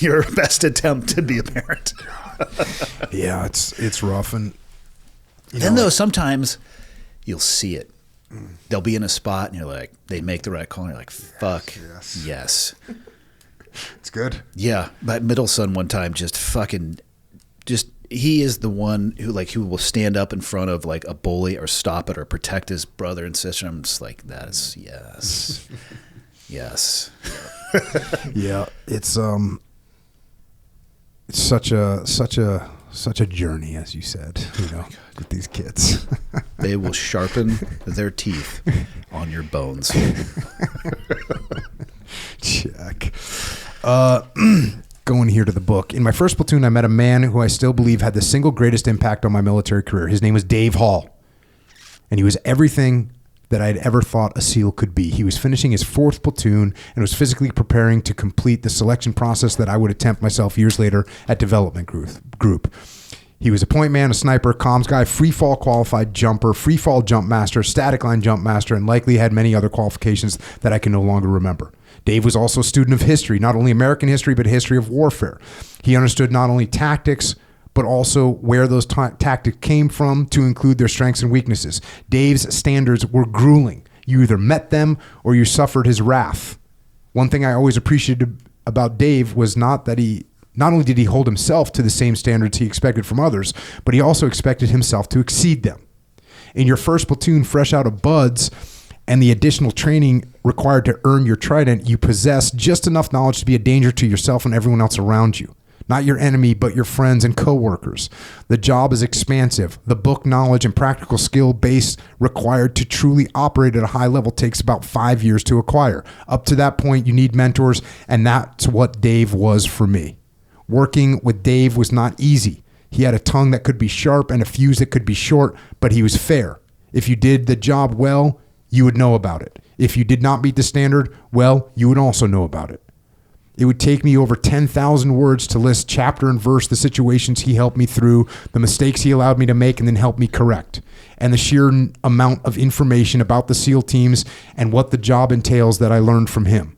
your best attempt to be a parent. Yeah, it's rough. And then though, sometimes you'll see it. They'll be in a spot and you're like, they make the right call and you're like, fuck, yes. It's good. Yeah. My middle son one time he is the one who will stand up in front of like a bully or stop it or protect his brother and sister. I'm just like, that is yes. Yes. Yeah. It's such a journey, as you said, with these kids. They will sharpen their teeth on your bones. Check. Going here to the book. In my first platoon, I met a man who I still believe had the single greatest impact on my military career. His name was Dave Hall. And he was everything that I had ever thought a SEAL could be. He was finishing his 4th platoon and was physically preparing to complete the selection process that I would attempt myself years later at development group. He was a point man, a sniper, comms guy, free fall qualified jumper, free fall jump master, static line jump master, and likely had many other qualifications that I can no longer remember. Dave was also a student of history, not only American history, but history of warfare. He understood not only tactics, but also where those tactics came from to include their strengths and weaknesses. Dave's standards were grueling. You either met them or you suffered his wrath. One thing I always appreciated about Dave was not only did he hold himself to the same standards he expected from others, but he also expected himself to exceed them. In your first platoon, fresh out of buds, and the additional training required to earn your trident, you possess just enough knowledge to be a danger to yourself and everyone else around you. Not your enemy, but your friends and coworkers. The job is expansive. The book knowledge and practical skill base required to truly operate at a high level takes about 5 years to acquire. Up to that point, you need mentors, and that's what Dave was for me. Working with Dave was not easy. He had a tongue that could be sharp and a fuse that could be short, but he was fair. If you did the job well, you would know about it. If you did not meet the standard, well, you would also know about it. It would take me over 10,000 words to list chapter and verse the situations he helped me through, the mistakes he allowed me to make and then helped me correct, and the sheer amount of information about the SEAL teams and what the job entails that I learned from him.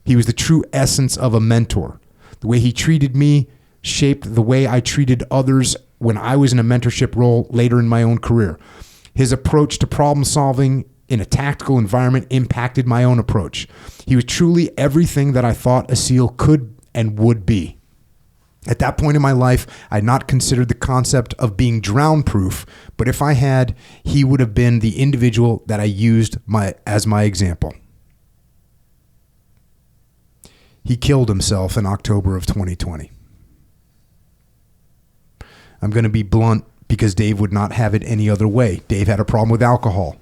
He was the true essence of a mentor. The way he treated me shaped the way I treated others when I was in a mentorship role later in my own career. His approach to problem solving in a tactical environment impacted my own approach. He was truly everything that I thought a SEAL could and would be. At that point in my life, I had not considered the concept of being drownproof, but if I had, he would have been the individual that I used as my example. He killed himself in October of 2020. I'm going to be blunt because Dave would not have it any other way. Dave had a problem with alcohol.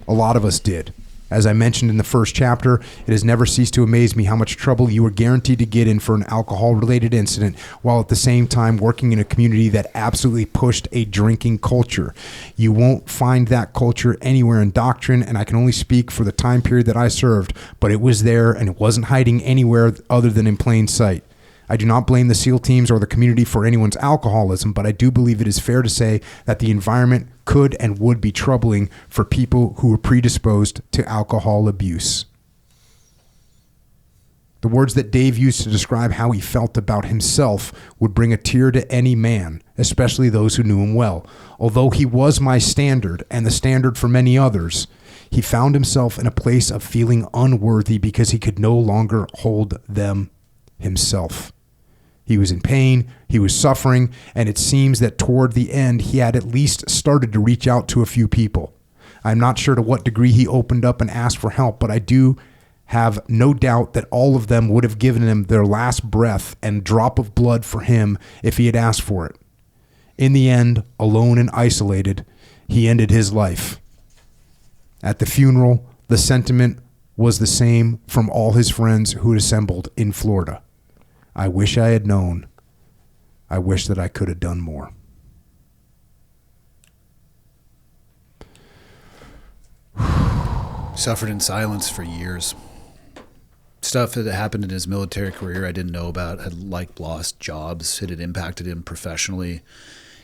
A lot of us did. As I mentioned in the first chapter, it has never ceased to amaze me how much trouble you were guaranteed to get in for an alcohol-related incident, while at the same time working in a community that absolutely pushed a drinking culture. You won't find that culture anywhere in doctrine, and I can only speak for the time period that I served, but it was there, and it wasn't hiding anywhere other than in plain sight. I do not blame the SEAL teams or the community for anyone's alcoholism, but I do believe it is fair to say that the environment could and would be troubling for people who were predisposed to alcohol abuse. The words that Dave used to describe how he felt about himself would bring a tear to any man, especially those who knew him well. Although he was my standard and the standard for many others, he found himself in a place of feeling unworthy because he could no longer hold them himself. He was in pain, he was suffering, and it seems that toward the end, he had at least started to reach out to a few people. I'm not sure to what degree he opened up and asked for help, but I do have no doubt that all of them would have given him their last breath and drop of blood for him if he had asked for it. In the end, alone and isolated, he ended his life. At the funeral, the sentiment was the same from all his friends who had assembled in Florida. I wish I had known. I wish that I could have done more. Suffered in silence for years. Stuff that had happened in his military career I didn't know about. Had lost jobs. It had impacted him professionally.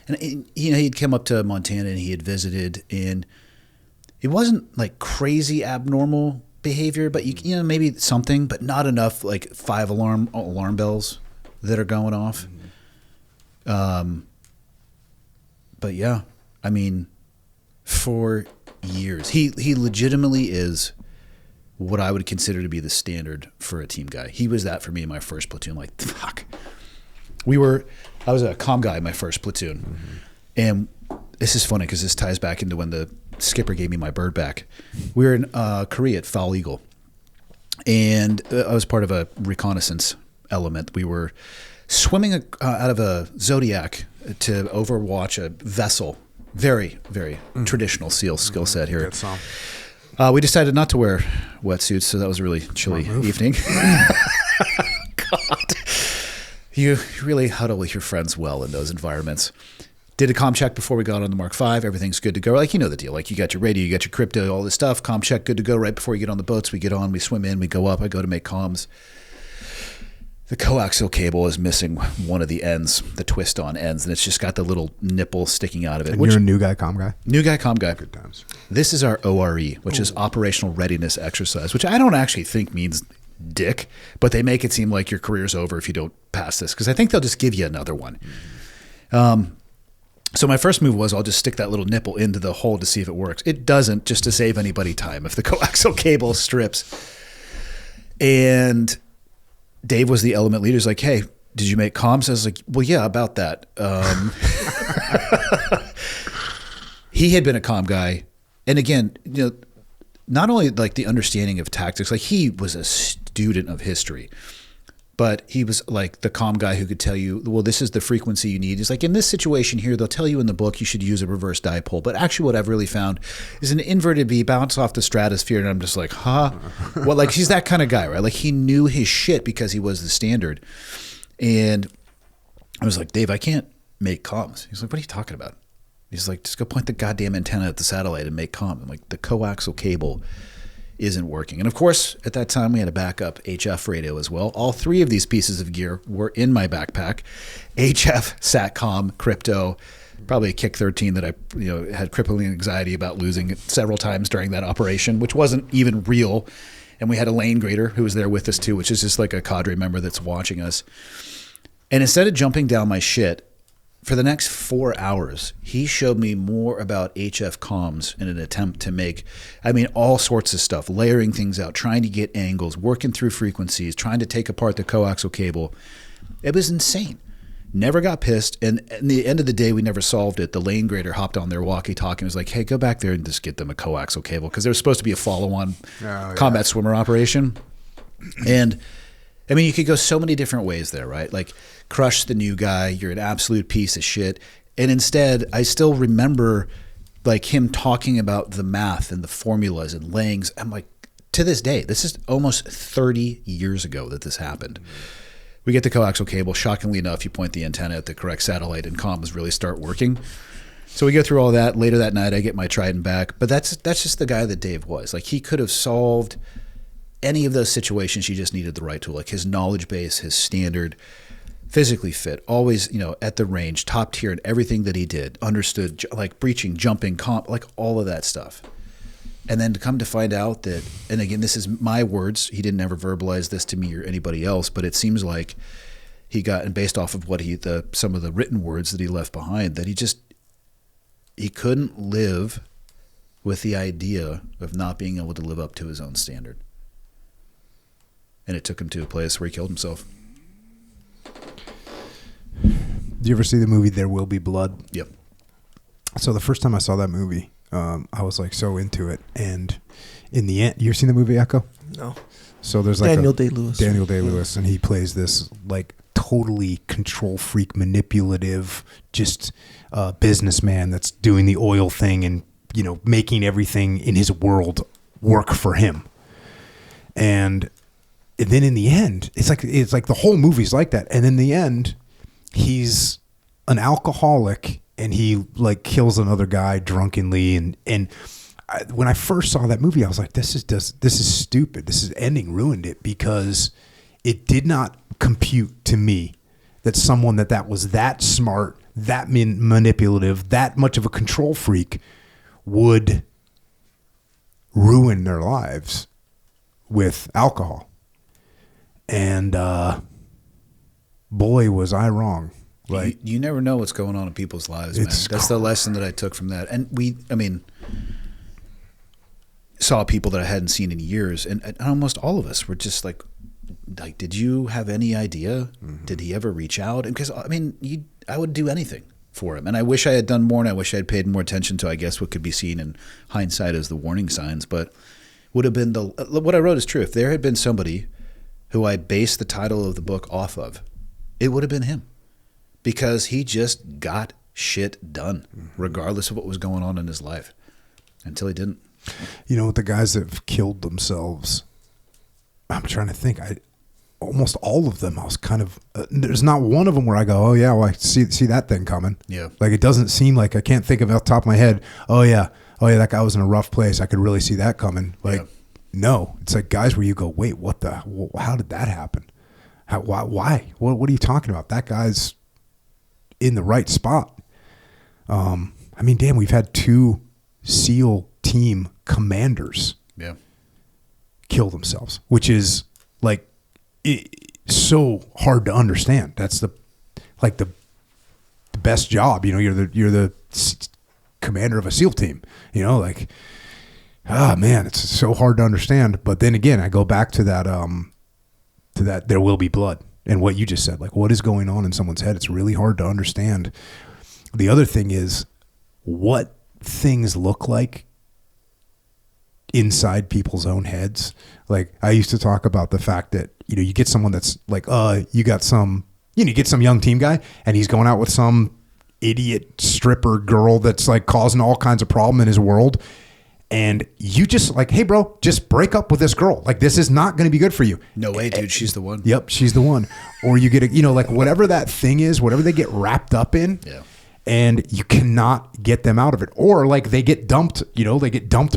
And he'd come up to Montana and he had visited, and it wasn't like crazy abnormal behavior, but maybe something, but not enough like 5 alarm bells that are going off. But yeah, I mean, for years, he legitimately is what I would consider to be the standard for a team guy. He was that for me in my first platoon. Like, fuck. I was a comm guy in my first platoon. And this is funny because this ties back into when the skipper gave me my bird back. We were in Korea at Foul Eagle. And I was part of a reconnaissance element. We were swimming out of a Zodiac to overwatch a vessel. Very, very traditional SEAL skill set here. Good song. We decided not to wear wetsuits, so that was a really chilly evening. God. You really huddle with your friends well in those environments. Did a comm check before we got on the Mark V. Everything's good to go. Like, you know the deal. Like, you got your radio, you got your crypto, all this stuff. Comm check, good to go. Right before you get on the boats, we get on, we swim in, we go up. I go to make comms. The coaxial cable is missing one of the ends, the twist-on ends, and it's just got the little nipple sticking out of it. And you're a new guy, comm guy? New guy, comm guy. Good times. This is our ORE, which is Operational Readiness Exercise, which I don't actually think means dick, but they make it seem like your career's over if you don't pass this, because I think they'll just give you another one. So my first move was I'll just stick that little nipple into the hole to see if it works. It doesn't, just to save anybody time if the coaxial cable strips. And Dave was the element leader. He's like, hey, did you make comms? I was like, well, yeah, about that. He had been a comm guy. And again, you know, not only like the understanding of tactics, like he was a student of history, but he was like the comm guy who could tell you, well, this is the frequency you need. He's like, in this situation here, they'll tell you in the book you should use a reverse dipole. But actually what I've really found is an inverted V bounce off the stratosphere. And I'm just like, huh? Well, like he's that kind of guy, right? Like he knew his shit because he was the standard. And I was like, Dave, I can't make comms. He's like, what are you talking about? He's like, just go point the goddamn antenna at the satellite and make comm. I'm like, the coaxial cable isn't working. And of course, at that time, we had a backup HF radio as well. All three of these pieces of gear were in my backpack. HF, SATCOM, crypto, probably a Kick 13 that I had crippling anxiety about losing several times during that operation, which wasn't even real. And we had a lane grader who was there with us too, which is just like a cadre member that's watching us. And instead of jumping down my shit, for the next 4 hours, he showed me more about HF comms in an attempt to make, all sorts of stuff, layering things out, trying to get angles, working through frequencies, trying to take apart the coaxial cable. It was insane. Never got pissed. And at the end of the day, we never solved it. The lane grader hopped on their walkie-talkie and was like, hey, go back there and just get them a coaxial cable, because there was supposed to be a follow-on combat swimmer operation. And you could go so many different ways there, right? Like, crush the new guy, you're an absolute piece of shit. And instead, I still remember like him talking about the math and the formulas and layings. I'm like, to this day, this is almost 30 years ago that this happened. We get the coaxial cable. Shockingly enough, you point the antenna at the correct satellite and comms really start working. So we go through all that. Later that night, I get my Trident back. But that's just the guy that Dave was. Like, he could have solved any of those situations. He just needed the right tool. Like, his knowledge base, his standard, physically fit, always, at the range, top tier in everything that he did, understood, like breaching, jumping, comp, like all of that stuff. And then to come to find out that, and again, this is my words, he didn't ever verbalize this to me or anybody else, but it seems like he got, and based off of what some of the written words that he left behind, that he couldn't live with the idea of not being able to live up to his own standard. And it took him to a place where he killed himself. Do you ever see the movie There Will Be Blood? Yep. So the first time I saw that movie, I was like so into it, and in the end, you ever seen the movie Echo? No. So there's like Daniel Day-Lewis, and he plays this like totally control freak, manipulative, just businessman that's doing the oil thing and making everything in his world work for him. And then in the end, it's like the whole movie's like that, and in the end, he's an alcoholic and he like kills another guy drunkenly. And when I first saw that movie, I was like, this is stupid. This is ending ruined it, because it did not compute to me that someone that was that smart, that manipulative, that much of a control freak would ruin their lives with alcohol. And, boy, was I wrong. Like, you never know what's going on in people's lives, man. That's the lesson that I took from that. And saw people that I hadn't seen in years, and almost all of us were just like, did you have any idea? Mm-hmm. Did he ever reach out? And because I would do anything for him, and I wish I had done more, and I wish I had paid more attention to, I guess, what could be seen in hindsight as the warning signs. But would have been what I wrote is true. If there had been somebody who I based the title of the book off of, it would have been him, because he just got shit done, regardless of what was going on in his life, until he didn't. You know, the guys that have killed themselves, I'm trying to think. Almost all of them, I was kind of, there's not one of them where I go, oh yeah, well, I see that thing coming. Yeah. Like, it doesn't seem like, I can't think of it off the top of my head, oh yeah, that guy was in a rough place, I could really see that coming. Like, no, it's like guys where you go, wait, how did that happen? Why? What are you talking about? That guy's in the right spot. Damn, we've had 2 SEAL team commanders kill themselves, which is like so hard to understand. That's the best job. You know, you're the commander of a SEAL team. You know, like, man, it's so hard to understand. But then again, I go back to that there will be blood, and what you just said, like, what is going on in someone's head? It's really hard to understand. The other thing is what things look like inside people's own heads. Like, I used to talk about the fact that, you know, you get someone that's like, you get some young team guy, and he's going out with some idiot stripper girl that's like causing all kinds of problem in his world. And you just like, hey bro, just break up with this girl. Like, this is not going to be good for you. No way, dude. She's the one. Yep. She's the one. Or you get like whatever that thing is, whatever they get wrapped up in. Yeah. And you cannot get them out of it. Or like they get dumped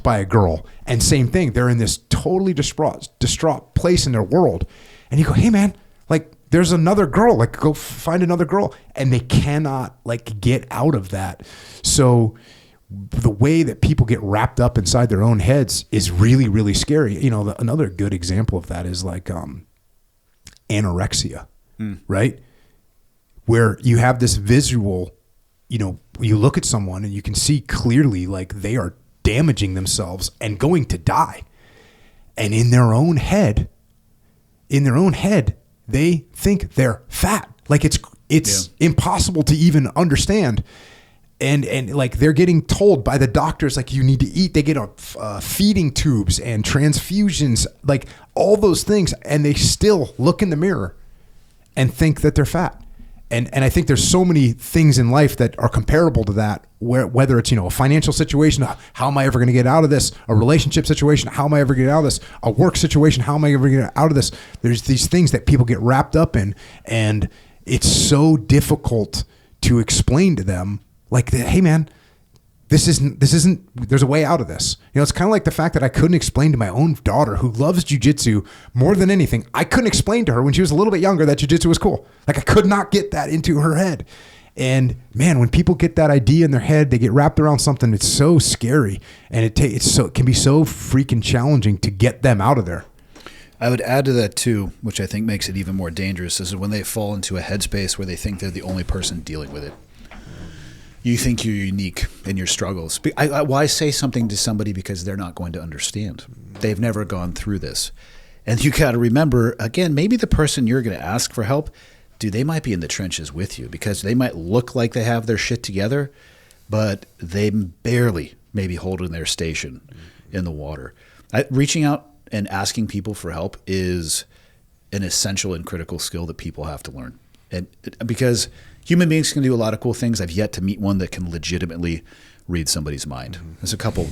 by a girl, and same thing. They're in this totally distraught place in their world. And you go, hey man, like there's another girl, like go find another girl. And they cannot like get out of that. So the way that people get wrapped up inside their own heads is really, really scary. You know, another good example of that is like anorexia, right? Where you have this visual, you know, you look at someone and you can see clearly like they are damaging themselves and going to die. And in their own head, they think they're fat. Like it's impossible to even understand. And like they're getting told by the doctors, like you need to eat. They get on feeding tubes and transfusions, like all those things. And they still look in the mirror and think that they're fat. And I think there's so many things in life that are comparable to that, whether it's, you know, a financial situation, how am I ever going to get out of this? A relationship situation, how am I ever going to get out of this? A work situation, how am I ever going to get out of this? There's these things that people get wrapped up in, and it's so difficult to explain to them, like, hey man, this isn't, there's a way out of this. You know, it's kind of like the fact that I couldn't explain to my own daughter, who loves jiu-jitsu more than anything. I couldn't explain to her when she was a little bit younger that jiu-jitsu was cool. Like, I could not get that into her head. And man, when people get that idea in their head, they get wrapped around something. It's so scary, and it can be so freaking challenging to get them out of there. I would add to that too, which I think makes it even more dangerous, is when they fall into a headspace where they think they're the only person dealing with it. You think you're unique in your struggles. Why say something to somebody because they're not going to understand? They've never gone through this. And you got to remember, again, maybe the person you're going to ask for help, dude, they might be in the trenches with you, because they might look like they have their shit together, but they barely maybe holding their station in the water. Reaching out and asking people for help is an essential and critical skill that people have to learn. And because human beings can do a lot of cool things. I've yet to meet one that can legitimately read somebody's mind. There's a couple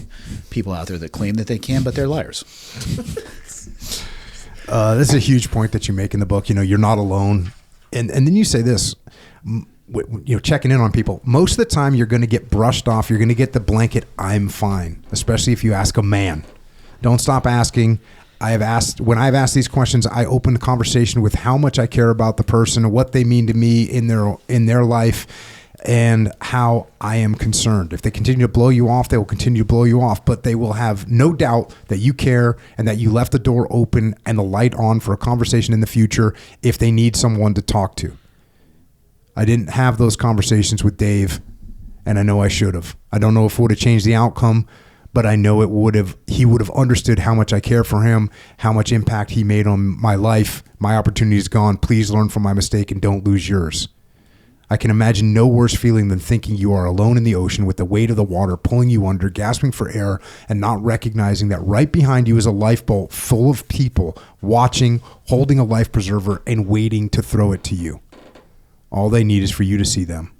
people out there that claim that they can, but they're liars. This is a huge point that you make in the book. You know, you're not alone. And then you say this, you know, checking in on people. Most of the time you're going to get brushed off. You're going to get the blanket, I'm fine, especially if you ask a man. Don't stop asking. When I've asked these questions, I open the conversation with how much I care about the person, what they mean to me in their life, and how I am concerned. If they continue to blow you off, they will continue to blow you off, but they will have no doubt that you care and that you left the door open and the light on for a conversation in the future if they need someone to talk to. I didn't have those conversations with Dave, and I know I should have. I don't know if it would have changed the outcome, but I know he would have understood how much I care for him, how much impact he made on my life. My opportunity is gone. Please learn from my mistake and don't lose yours. I can imagine no worse feeling than thinking you are alone in the ocean with the weight of the water pulling you under, gasping for air, and not recognizing that right behind you is a lifeboat full of people watching, holding a life preserver, and waiting to throw it to you. All they need is for you to see them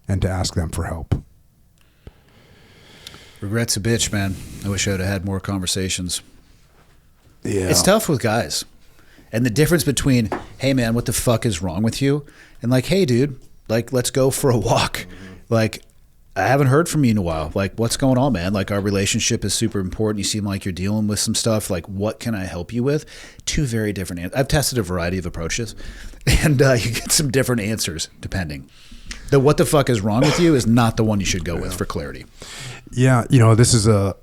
and to ask them for help. Regret's a bitch, man. I wish I would have had more conversations. Yeah. It's tough with guys. And the difference between, hey, man, what the fuck is wrong with you? And like, hey, dude, like, let's go for a walk. Like, I haven't heard from you in a while. Like, what's going on, man? Like, our relationship is super important. You seem like you're dealing with some stuff. Like, what can I help you with? Two very different answers. I've tested a variety of approaches, and you get some different answers depending. The what the fuck is wrong with you is not the one you should go with for clarity. Yeah, this is a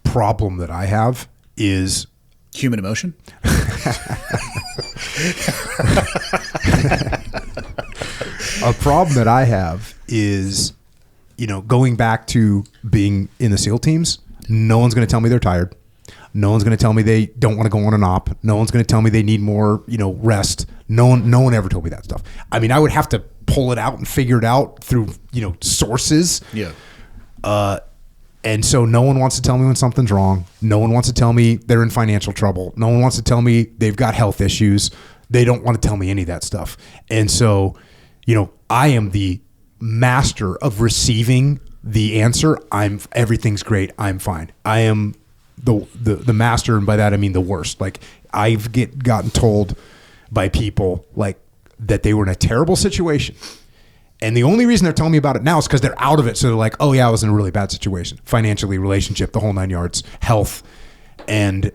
problem that I have is human emotion. A problem that I have is, going back to being in the SEAL teams, no one's going to tell me they're tired. No one's going to tell me they don't want to go on an op. No one's going to tell me they need more, rest. No one ever told me that stuff. I mean, I would have to pull it out and figure it out through, sources. Yeah. And so no one wants to tell me when something's wrong. No one wants to tell me they're in financial trouble. No one wants to tell me they've got health issues. They don't want to tell me any of that stuff. And so, I am the master of receiving the answer. Everything's great. I'm fine. I am the master, and by that I mean the worst. Like, I've gotten told by people like that they were in a terrible situation, and the only reason they're telling me about it now is because they're out of it. So they're like, oh yeah, I was in a really bad situation, financially, relationship, the whole 9 yards, health. And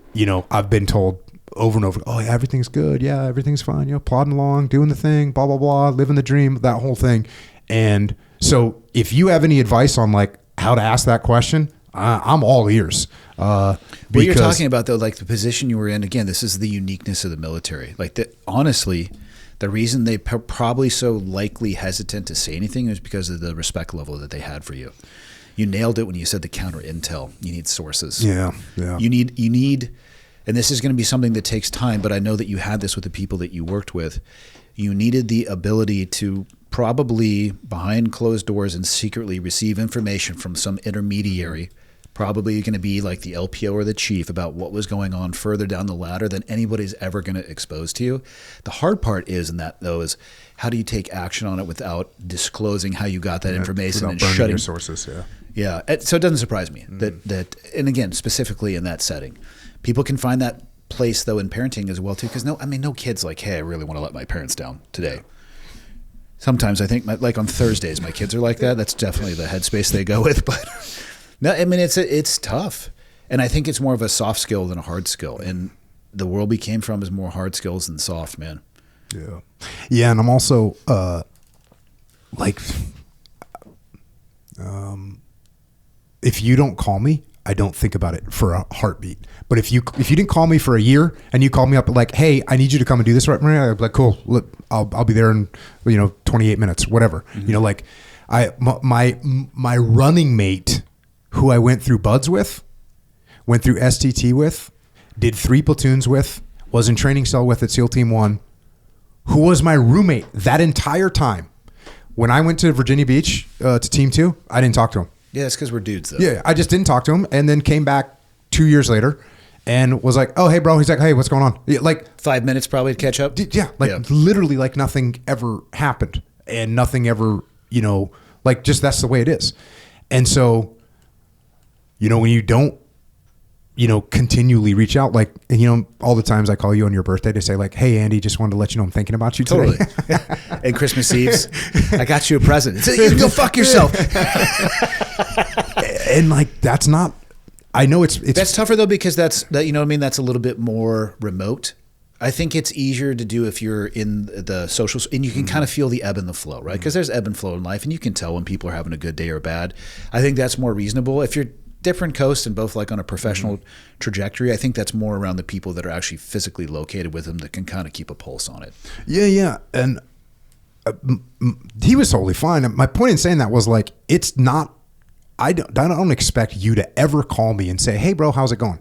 I've been told over and over, oh yeah, everything's good, yeah, everything's fine, plodding along, doing the thing, blah blah blah, living the dream, that whole thing. And so if you have any advice on like how to ask that question, I'm all ears. What you're talking about, though, like the position you were in, again, this is the uniqueness of the military. Like, honestly, the reason they probably so likely hesitant to say anything is because of the respect level that they had for you. You nailed it when you said the counter intel. You need sources. Yeah. You need, and this is going to be something that takes time, but I know that you had this with the people that you worked with. You needed the ability to probably behind closed doors and secretly receive information from some intermediary, probably going to be like the LPO or the chief, about what was going on further down the ladder than anybody's ever going to expose to you. The hard part is is how do you take action on it without disclosing how you got that information and shutting your sources. Yeah. So it doesn't surprise me that, and again, specifically in that setting, people can find that place though in parenting as well too. Because no kid's like, hey, I really want to let my parents down today. Sometimes I think like on Thursdays, my kids are like that. That's definitely the headspace they go with. But no, I mean, it's tough. And I think it's more of a soft skill than a hard skill. And the world we came from is more hard skills than soft, man. Yeah. Yeah. And I'm also if you don't call me, I don't think about it for a heartbeat. But if you didn't call me for a year and you called me up like, hey, I need you to come and do this right now, I'd be like, cool, look, I'll be there in 28 minutes, whatever. Mm-hmm. My running mate, who I went through BUDS with, went through STT with, did 3 platoons with, was in training cell with at SEAL Team 1, who was my roommate that entire time. When I went to Virginia Beach to Team 2, I didn't talk to him. Yeah, it's because we're dudes, though. Yeah, I just didn't talk to him, and then came back 2 years later and was like, oh, hey, bro. He's like, hey, what's going on? Yeah, like 5 minutes probably to catch up? Literally like nothing ever happened and nothing ever, just that's the way it is. And so, when you don't, continually reach out, like, and all the times I call you on your birthday to say like, hey, Andy, just wanted to let you know I'm thinking about you today. Totally. And Christmas Eve's, I got you a present. You can go fuck yourself. And like, that's not, I know it's that's tougher though, because that's a little bit more remote. I think it's easier to do if you're in the social, and you can kind of feel the ebb and the flow, right? Because there's ebb and flow in life, and you can tell when people are having a good day or bad. I think that's more reasonable. If you're different coasts and both like on a professional trajectory. I think that's more around the people that are actually physically located with him that can kind of keep a pulse on it. Yeah. And he was totally fine. My point in saying that was like, it's not, I don't expect you to ever call me and say, hey bro, how's it going?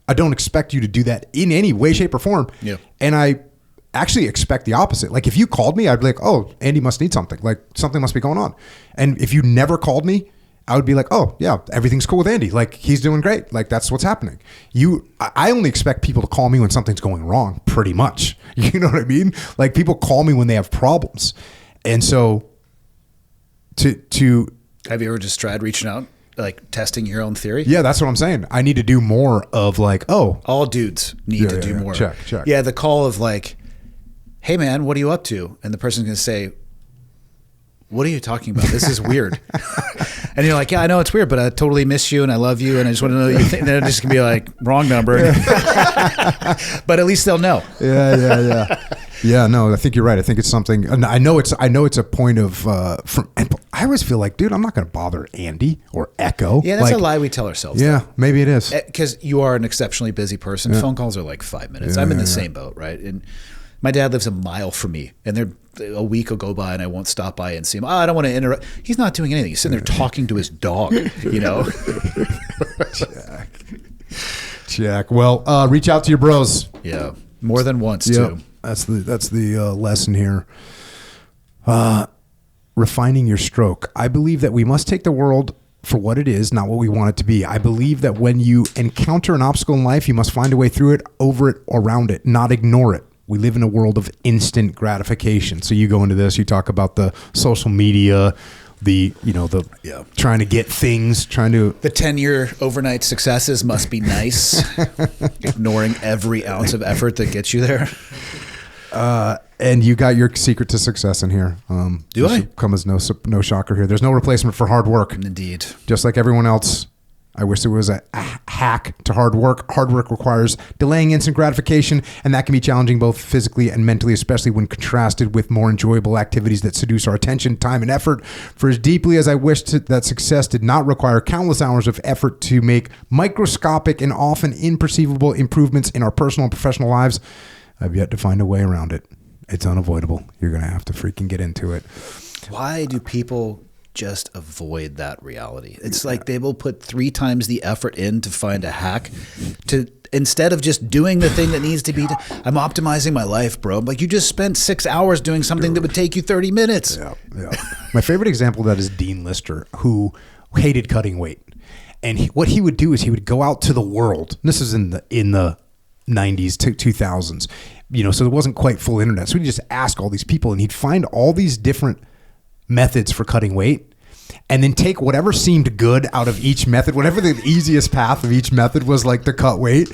I don't expect you to do that in any way, shape or form. Yeah. And I actually expect the opposite. Like if you called me, I'd be like, oh, Andy must need something. Like something must be going on. And if you never called me, I would be like, oh yeah, everything's cool with Andy. Like he's doing great. Like that's what's happening. I only expect people to call me when something's going wrong, pretty much. You know what I mean? Like people call me when they have problems. And so to have you ever just tried reaching out, like testing your own theory? Yeah, that's what I'm saying. I need to do more of like, oh. All dudes need to do more. Check. Yeah, the call of like, hey man, what are you up to? And the person's going to say, what are you talking about? This is weird. And you're like, yeah, I know it's weird, but I totally miss you and I love you and I just want to know what you think. And they're just going to be like, wrong number. But at least they'll know. Yeah. Yeah, no, I think you're right. I think it's something, and I know it's a point of, I always feel like, dude, I'm not going to bother Andy or Echo. Yeah, that's a lie we tell ourselves. Yeah, maybe it is. Because you are an exceptionally busy person. Yeah. Phone calls are like 5 minutes. I'm in the same boat, right? And my dad lives a mile from me, and a week will go by, and I won't stop by and see him. Oh, I don't want to interrupt. He's not doing anything. He's sitting there talking to his dog, you know? Jack. Well, reach out to your bros. Yeah, more than once, too. That's the lesson here. Refining your stroke. I believe that we must take the world for what it is, not what we want it to be. I believe that when you encounter an obstacle in life, you must find a way through it, over it, around it, not ignore it. We live in a world of instant gratification. So you go into this, you talk about the social media, the trying to get things, the 10-year overnight successes must be nice, ignoring every ounce of effort that gets you there. And you got your secret to success in here. Do I? Come as no shocker here. There's no replacement for hard work. Indeed. Just like everyone else, I wish there was a hack to hard work. Hard work requires delaying instant gratification, and that can be challenging both physically and mentally, especially when contrasted with more enjoyable activities that seduce our attention, time, and effort. For as deeply as I wished that success did not require countless hours of effort to make microscopic and often imperceivable improvements in our personal and professional lives, I've yet to find a way around it. It's unavoidable. You're going to have to freaking get into it. Why do people just avoid that reality? It's like they will put 3 times the effort in to find a hack to instead of just doing the thing that needs to be done. I'm optimizing my life, bro. Like you just spent 6 hours doing something that would take you 30 minutes. Yeah. My favorite example of that is Dean Lister, who hated cutting weight. And what he would do is he would go out to the world. This is in the 90s to 2000s, so it wasn't quite full internet. So he'd just ask all these people and he'd find all these different methods for cutting weight and then take whatever seemed good out of each method, whatever the easiest path of each method was like to cut weight.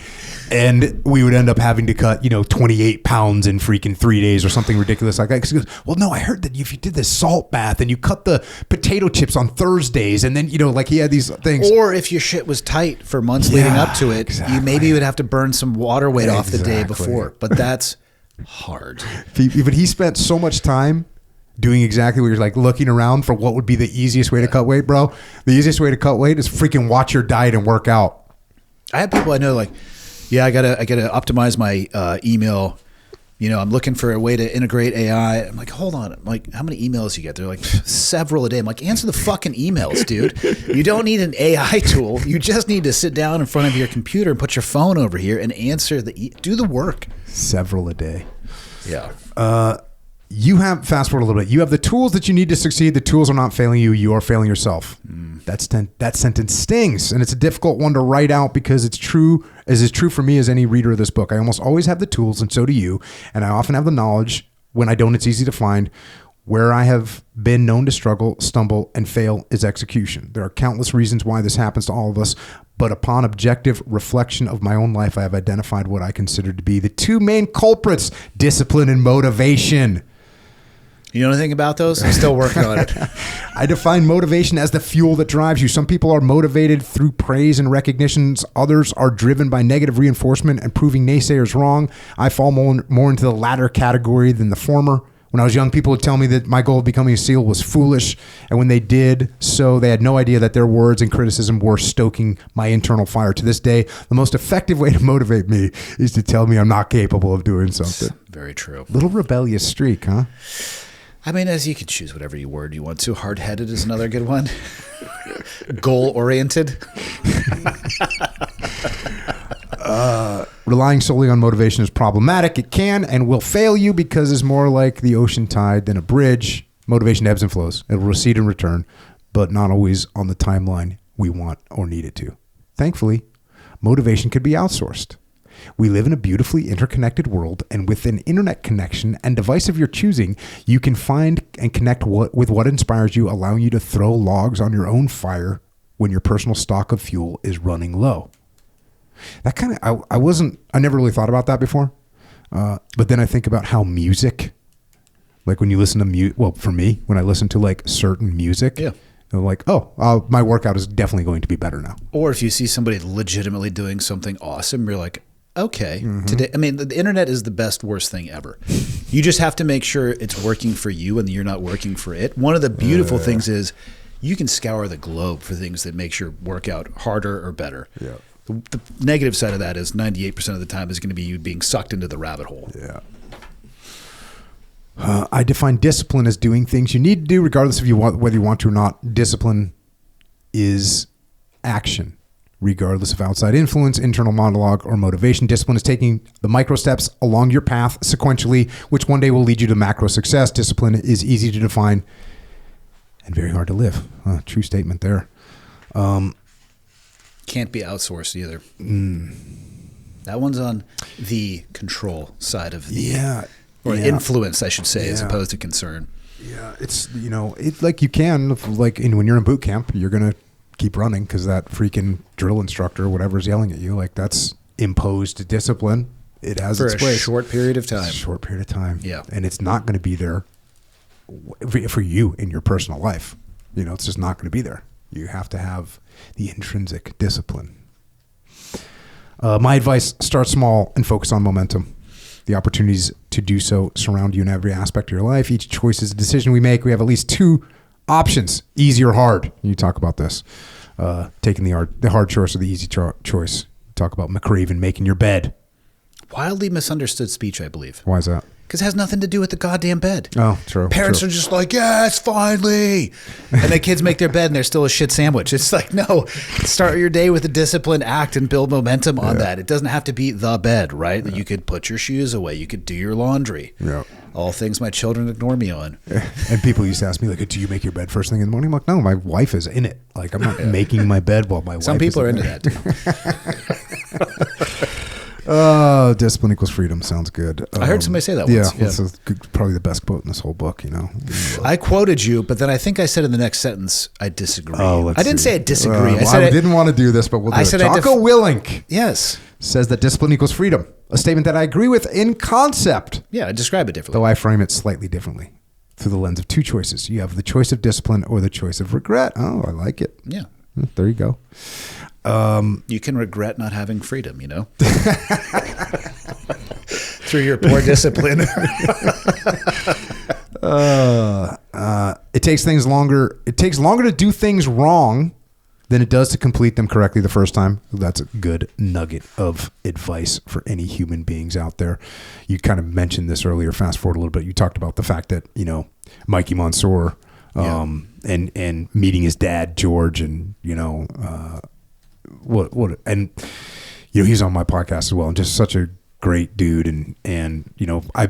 And we would end up having to cut, 28 pounds in freaking 3 days or something ridiculous like that. Because he goes, well, no, I heard that if you did this salt bath and you cut the potato chips on Thursdays and then, like he had these things. Or if your shit was tight for months leading up to it, you maybe would have to burn some water weight off the day before. But that's hard. But he spent so much time doing exactly what you're like, looking around for what would be the easiest way to cut weight, bro. The easiest way to cut weight is freaking watch your diet and work out. I have people I know like, yeah, I gotta optimize my email. I'm looking for a way to integrate AI. I'm like, hold on. I'm like, how many emails you get? They're like, several a day. I'm like, answer the fucking emails, dude. You don't need an AI tool. You just need to sit down in front of your computer and put your phone over here and answer do the work. Several a day. Yeah. Fast forward a little bit. You have the tools that you need to succeed. The tools are not failing you. You are failing yourself. That sentence stings, and it's a difficult one to write out because it's true, as is true for me as any reader of this book. I almost always have the tools, and so do you. And I often have the knowledge. When I don't, it's easy to find. Where I have been known to struggle, stumble, and fail is execution. There are countless reasons why this happens to all of us, but upon objective reflection of my own life, I have identified what I consider to be the 2 main culprits: discipline and motivation. You know anything about those? I'm still working on it. I define motivation as the fuel that drives you. Some people are motivated through praise and recognitions. Others are driven by negative reinforcement and proving naysayers wrong. I fall more into the latter category than the former. When I was young, people would tell me that my goal of becoming a SEAL was foolish, and when they did so, they had no idea that their words and criticism were stoking my internal fire. To this day, the most effective way to motivate me is to tell me I'm not capable of doing something. Very true. Little rebellious streak, huh? I mean, as you can choose whatever word you want to. Hard-headed is another good one. Goal-oriented. Relying solely on motivation is problematic. It can and will fail you because it's more like the ocean tide than a bridge. Motivation ebbs and flows. It will recede and return, but not always on the timeline we want or need it to. Thankfully, motivation could be outsourced. We live in a beautifully interconnected world, and with an internet connection and device of your choosing, you can find and connect with what inspires you, allowing you to throw logs on your own fire when your personal stock of fuel is running low. That kind of, I never really thought about that before. But then I think about how music, like when you listen to well, for me, when I listen to like certain music, yeah. I'm like, oh, my workout is definitely going to be better now. Or if you see somebody legitimately doing something awesome, you're like, okay, today, I mean, the internet is the best, worst thing ever. You just have to make sure it's working for you and you're not working for it. One of the beautiful things is you can scour the globe for things that makes your workout harder or better. Yeah. The negative side of that is 98% of the time is going to be you being sucked into the rabbit hole. Yeah. I define discipline as doing things you need to do regardless of whether you want to or not. Discipline is action, regardless of outside influence, internal monologue, or motivation. Discipline is taking the micro steps along your path sequentially, which one day will lead you to macro success. Discipline is easy to define and very hard to live. True statement there. Can't be outsourced either. That one's on the control side of the influence, I should say, as opposed to concern. Yeah, it's it's like you can when you're in boot camp, you're gonna keep running because that freaking drill instructor or whatever is yelling at you. Like that's imposed discipline. It has its place for a short period of time. Short period of time. Yeah, and it's not going to be there for you in your personal life. It's just not going to be there. You have to have the intrinsic discipline. My advice, start small and focus on momentum. The opportunities to do so surround you in every aspect of your life. Each choice is a decision we make. We have at least two options, easy or hard. You talk about this. Taking the hard choice or the easy choice. Talk about McRaven making your bed. Wildly misunderstood speech, I believe. Why is that? Because it has nothing to do with the goddamn bed. Oh, true. Parents are just like, yes, finally. And the kids make their bed and they're still a shit sandwich. It's like, no, start your day with a disciplined act and build momentum on that. It doesn't have to be the bed, right? Yeah. You could put your shoes away. You could do your laundry. Yeah. All things my children ignore me on. And people used to ask me, like, do you make your bed first thing in the morning? I'm like, no, my wife is in it. Like, I'm not making my bed while my wife is in it. Some people are into that, too. Oh, discipline equals freedom. Sounds good. I heard somebody say that once. Yeah, that's probably the best quote in this whole book, I quoted you, but then I think I said in the next sentence, I disagree. Oh, I didn't say I disagree. I didn't want to do this, but we'll do it. Jocko Willink says that discipline equals freedom, a statement that I agree with in concept. Yeah, I describe it differently. Though I frame it slightly differently through the lens of two choices. You have the choice of discipline or the choice of regret. Oh, I like it. Yeah. There you go. You can regret not having freedom, through your poor discipline. It takes longer to do things wrong than it does to complete them correctly the first time. That's a good nugget of advice for any human beings out there. You kind of mentioned this earlier. Fast forward a little bit. You talked about the fact that, Mikey Mansour, and meeting his dad, George, and, he's on my podcast as well, and just such a great dude, and I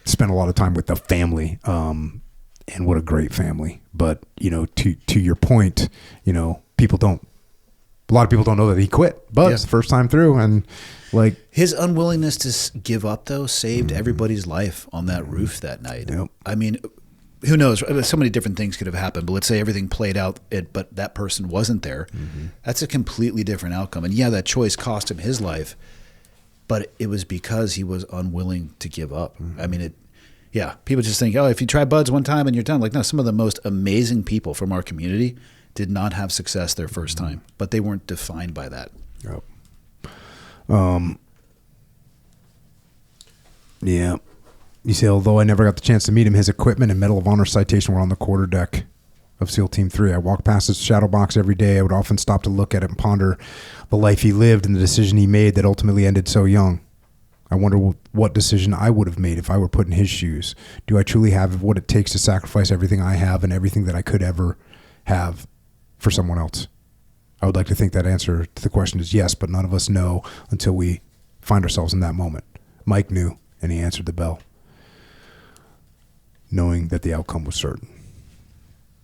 spent a lot of time with the family, and what a great family. But to your point, a lot of people don't know that he quit, but it's the first time through, and like his unwillingness to give up though saved everybody's life on that roof that night. Yep. I mean, who knows? So many different things could have happened, but let's say everything played out, but that person wasn't there. Mm-hmm. That's a completely different outcome. And that choice cost him his life, but it was because he was unwilling to give up. Mm-hmm. I mean, people just think, if you try buds one time and you're done. Like, no, some of the most amazing people from our community did not have success their first time, but they weren't defined by that. Yep. Yeah. You say, although I never got the chance to meet him, his equipment and Medal of Honor citation were on the quarterdeck of SEAL Team 3. I walked past his shadow box every day. I would often stop to look at it and ponder the life he lived and the decision he made that ultimately ended so young. I wonder what decision I would have made if I were put in his shoes. Do I truly have what it takes to sacrifice everything I have and everything that I could ever have for someone else? I would like to think that answer to the question is yes, but none of us know until we find ourselves in that moment. Mike knew, and he answered the bell, knowing that the outcome was certain.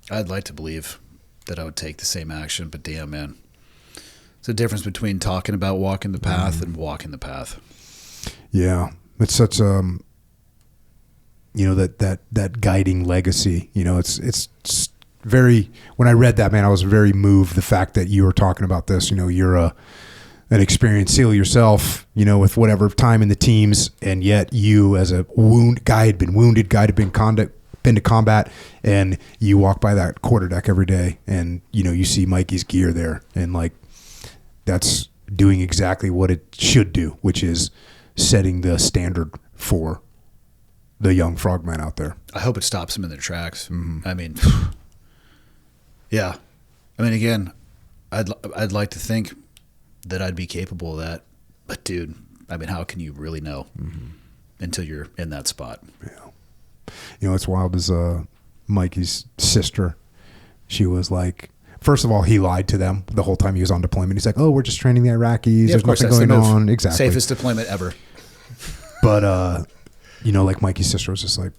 I'd like to believe that I would take the same action, but damn, man. It's a difference between talking about walking the path and walking the path. Yeah. It's such that guiding legacy, it's very, when I read that, man, I was very moved the fact that you were talking about this. You're an experienced SEAL yourself, with whatever time in the teams, and yet you as a guy had been wounded, guy had been to combat, and you walk by that quarterdeck every day, and you see Mikey's gear there, and like that's doing exactly what it should do, which is setting the standard for the young frogmen out there. I hope it stops them in their tracks. Mm-hmm. I mean, yeah. I mean, again, I'd like to think that I'd be capable of that, but dude, I mean, how can you really know until you're in that spot? Yeah. It's wild as Mikey's sister. She was like, first of all, he lied to them the whole time he was on deployment. He's like, oh, we're just training the Iraqis. Yeah, There's nothing going on. Exactly. Safest deployment ever. But, like Mikey's sister was just like,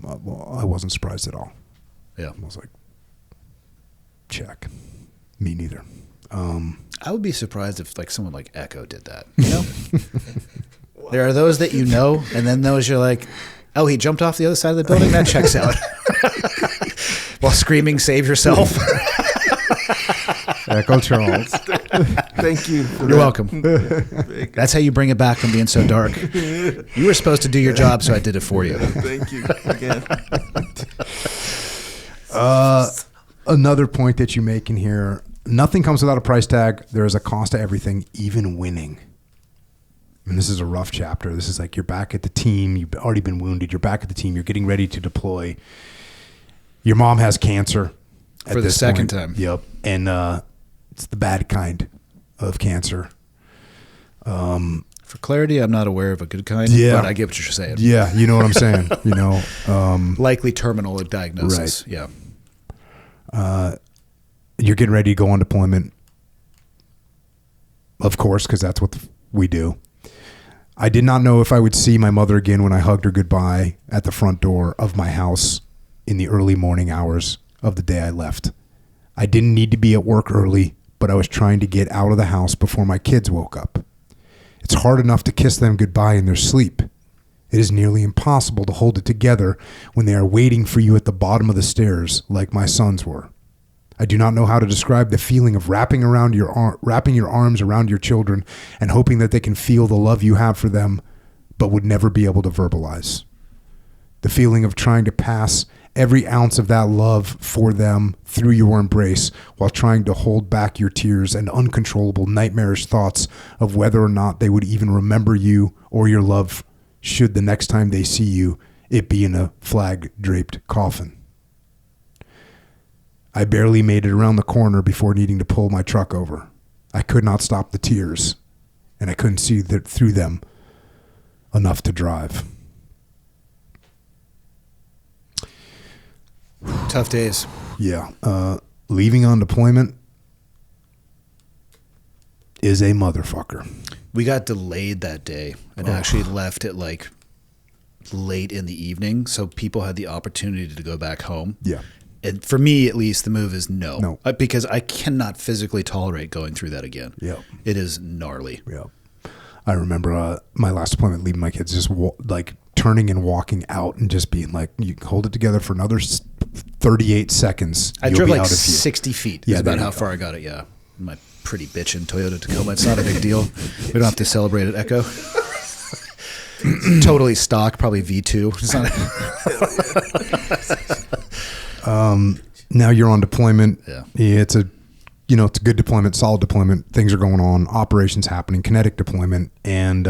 well, I wasn't surprised at all. Yeah. I was like, check. Me neither. I would be surprised if like someone like Echo did that. There are those that and then those you're like, oh, he jumped off the other side of the building? That checks out. While screaming, save yourself. Echo Charles. Thank you. You're welcome. That's how you bring it back from being so dark. You were supposed to do your job, so I did it for you. Thank you again. Another point that you make in here, nothing comes without a price tag. There is a cost to everything, even winning. And this is a rough chapter. This is like you're back at the team. You've already been wounded. You're back at the team. You're getting ready to deploy. Your mom has cancer. For the second time. Yep. And it's the bad kind of cancer. For clarity, I'm not aware of a good kind, but I get what you're saying. Yeah, you know what I'm saying. Likely terminal diagnosis. Right. Yeah. You're getting ready to go on deployment, of course, because that's what we do. I did not know if I would see my mother again when I hugged her goodbye at the front door of my house in the early morning hours of the day I left. I didn't need to be at work early, but I was trying to get out of the house before my kids woke up. It's hard enough to kiss them goodbye in their sleep. It is nearly impossible to hold it together when they are waiting for you at the bottom of the stairs like my sons were. I do not know how to describe the feeling of wrapping your arms around your children and hoping that they can feel the love you have for them, but would never be able to verbalize. The feeling of trying to pass every ounce of that love for them through your embrace while trying to hold back your tears and uncontrollable nightmarish thoughts of whether or not they would even remember you or your love should the next time they see you, it be in a flag-draped coffin. I barely made it around the corner before needing to pull my truck over. I could not stop the tears, and I couldn't see through them enough to drive. Tough days. Yeah. Leaving on deployment is a motherfucker. We got delayed that day and actually left at like late in the evening, so people had the opportunity to go back home. Yeah. And for me, at least, the move is no. No. Because I cannot physically tolerate going through that again. Yeah. It is gnarly. Yeah. I remember my last deployment, leaving my kids, just like turning and walking out and just being like, you hold it together for another 38 seconds. I drove like 60 feet. That's about how far I got it, yeah. My pretty bitchin' Toyota Tacoma. It's not a big deal. We don't have to celebrate at Echo. Totally stock, probably V2. It's not now you're on deployment. Yeah. It's a good deployment, solid deployment. Things are going on, operations happening, kinetic deployment. And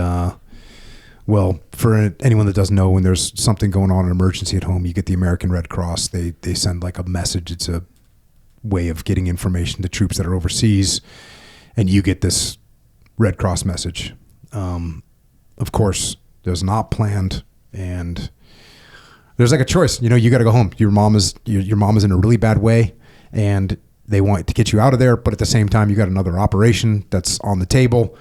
Well, for anyone that doesn't know, when there's something going on, an emergency at home, you get the American Red Cross. They send like a message. It's a way of getting information to troops that are overseas, and you get this Red Cross message. Of course, it was not planned, and there's like a choice. You know, you got to go home. Your mom is in a really bad way, and they want to get you out of there, but at the same time, you got another operation that's on the table.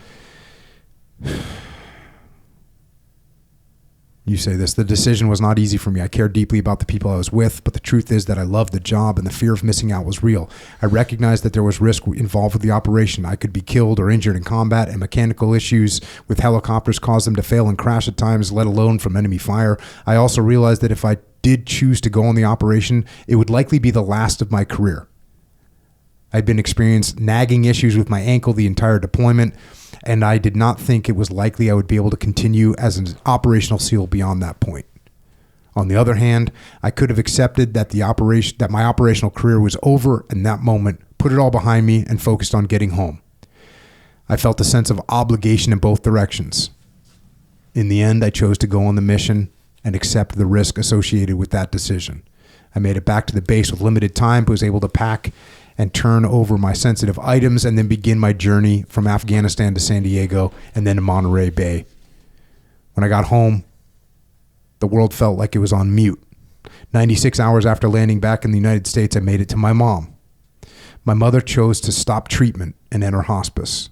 You say this, the decision was not easy for me. I cared deeply about the people I was with, but the truth is that I loved the job and the fear of missing out was real. I recognized that there was risk involved with the operation. I could be killed or injured in combat, and mechanical issues with helicopters caused them to fail and crash at times, let alone from enemy fire. I also realized that if I did choose to go on the operation, it would likely be the last of my career. I'd been experiencing nagging issues with my ankle the entire deployment, and I did not think it was likely I would be able to continue as an operational SEAL beyond that point. On the other hand, I could have accepted that my operational career was over in that moment, put it all behind me, and focused on getting home. I felt a sense of obligation in both directions. In the end, I chose to go on the mission and accept the risk associated with that decision. I made it back to the base with limited time, but was able to pack and turn over my sensitive items and then begin my journey from Afghanistan to San Diego and then to Monterey Bay. When I got home, the world felt like it was on mute. 96 hours after landing back in the United States, I made it to my mom. My mother chose to stop treatment and enter hospice.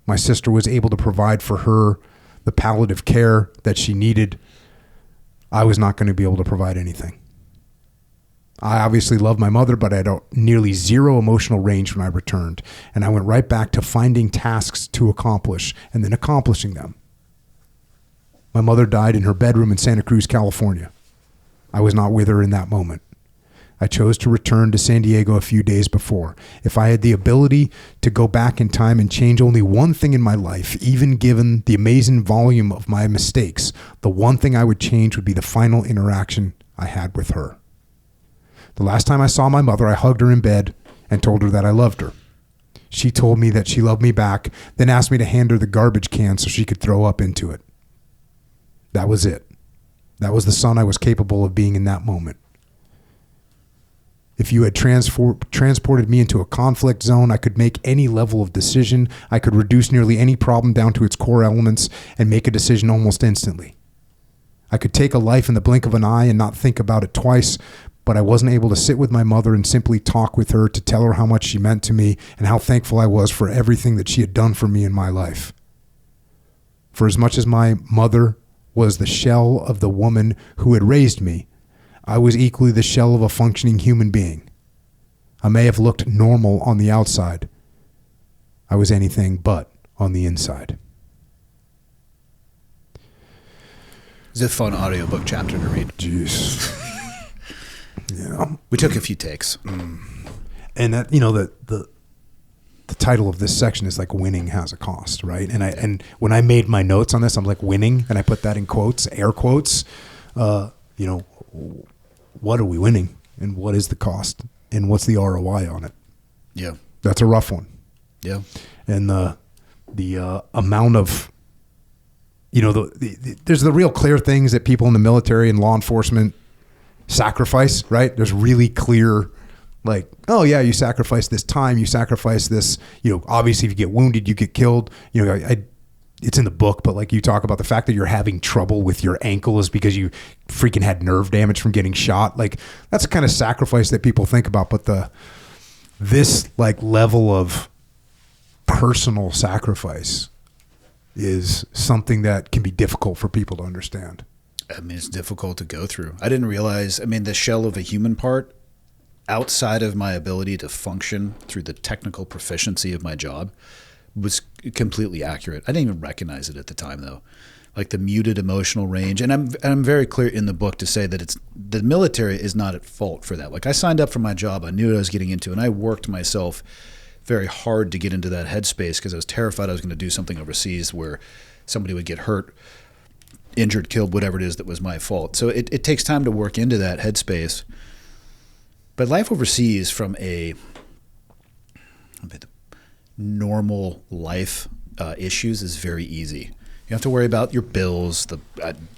My sister was able to provide for her the palliative care that she needed. I was not going to be able to provide anything. I obviously love my mother, but I had nearly zero emotional range when I returned. And I went right back to finding tasks to accomplish and then accomplishing them. My mother died in her bedroom in Santa Cruz, California. I was not with her in that moment. I chose to return to San Diego a few days before. If I had the ability to go back in time and change only one thing in my life, even given the amazing volume of my mistakes, the one thing I would change would be the final interaction I had with her. The last time I saw my mother, I hugged her in bed and told her that I loved her. She told me that she loved me back, then asked me to hand her the garbage can so she could throw up into it. That was it. That was the son I was capable of being in that moment. If you had transported me into a conflict zone, I could make any level of decision. I could reduce nearly any problem down to its core elements and make a decision almost instantly. I could take a life in the blink of an eye and not think about it twice, but I wasn't able to sit with my mother and simply talk with her to tell her how much she meant to me and how thankful I was for everything that she had done for me in my life. For as much as my mother was the shell of the woman who had raised me, I was equally the shell of a functioning human being. I may have looked normal on the outside. I was anything but on the inside. It's a fun audiobook chapter to read. Jeez. Yeah. We took a few takes. And that, you know, the title of this section is like winning has a cost, right? And when I made my notes on this, I'm like winning, and I put that in quotes, air quotes. You know, what are we winning, and what is the cost, and what's the ROI on it? Yeah, that's a rough one. Yeah, and the amount of, you know, there's the real clear things that people in the military and law enforcement sacrifice, right? There's really clear, like, oh yeah, you sacrifice this time, you sacrifice this, you know, obviously if you get wounded, you get killed. You know, it's in the book, but like you talk about the fact that you're having trouble with your ankle is because you freaking had nerve damage from getting shot. Like, that's the kind of sacrifice that people think about, but this like level of personal sacrifice is something that can be difficult for people to understand. I mean, it's difficult to go through. I didn't realize, I mean, the shell of a human part, outside of my ability to function through the technical proficiency of my job, was completely accurate. I didn't even recognize it at the time, though. Like the muted emotional range. And I'm very clear in the book to say that the military is not at fault for that. Like, I signed up for my job. I knew what I was getting into, and I worked myself very hard to get into that headspace because I was terrified I was going to do something overseas where somebody would get hurt, injured, killed, whatever it is that was my fault. So it takes time to work into that headspace. But life overseas from a normal life issues is very easy. You have to worry about your bills. The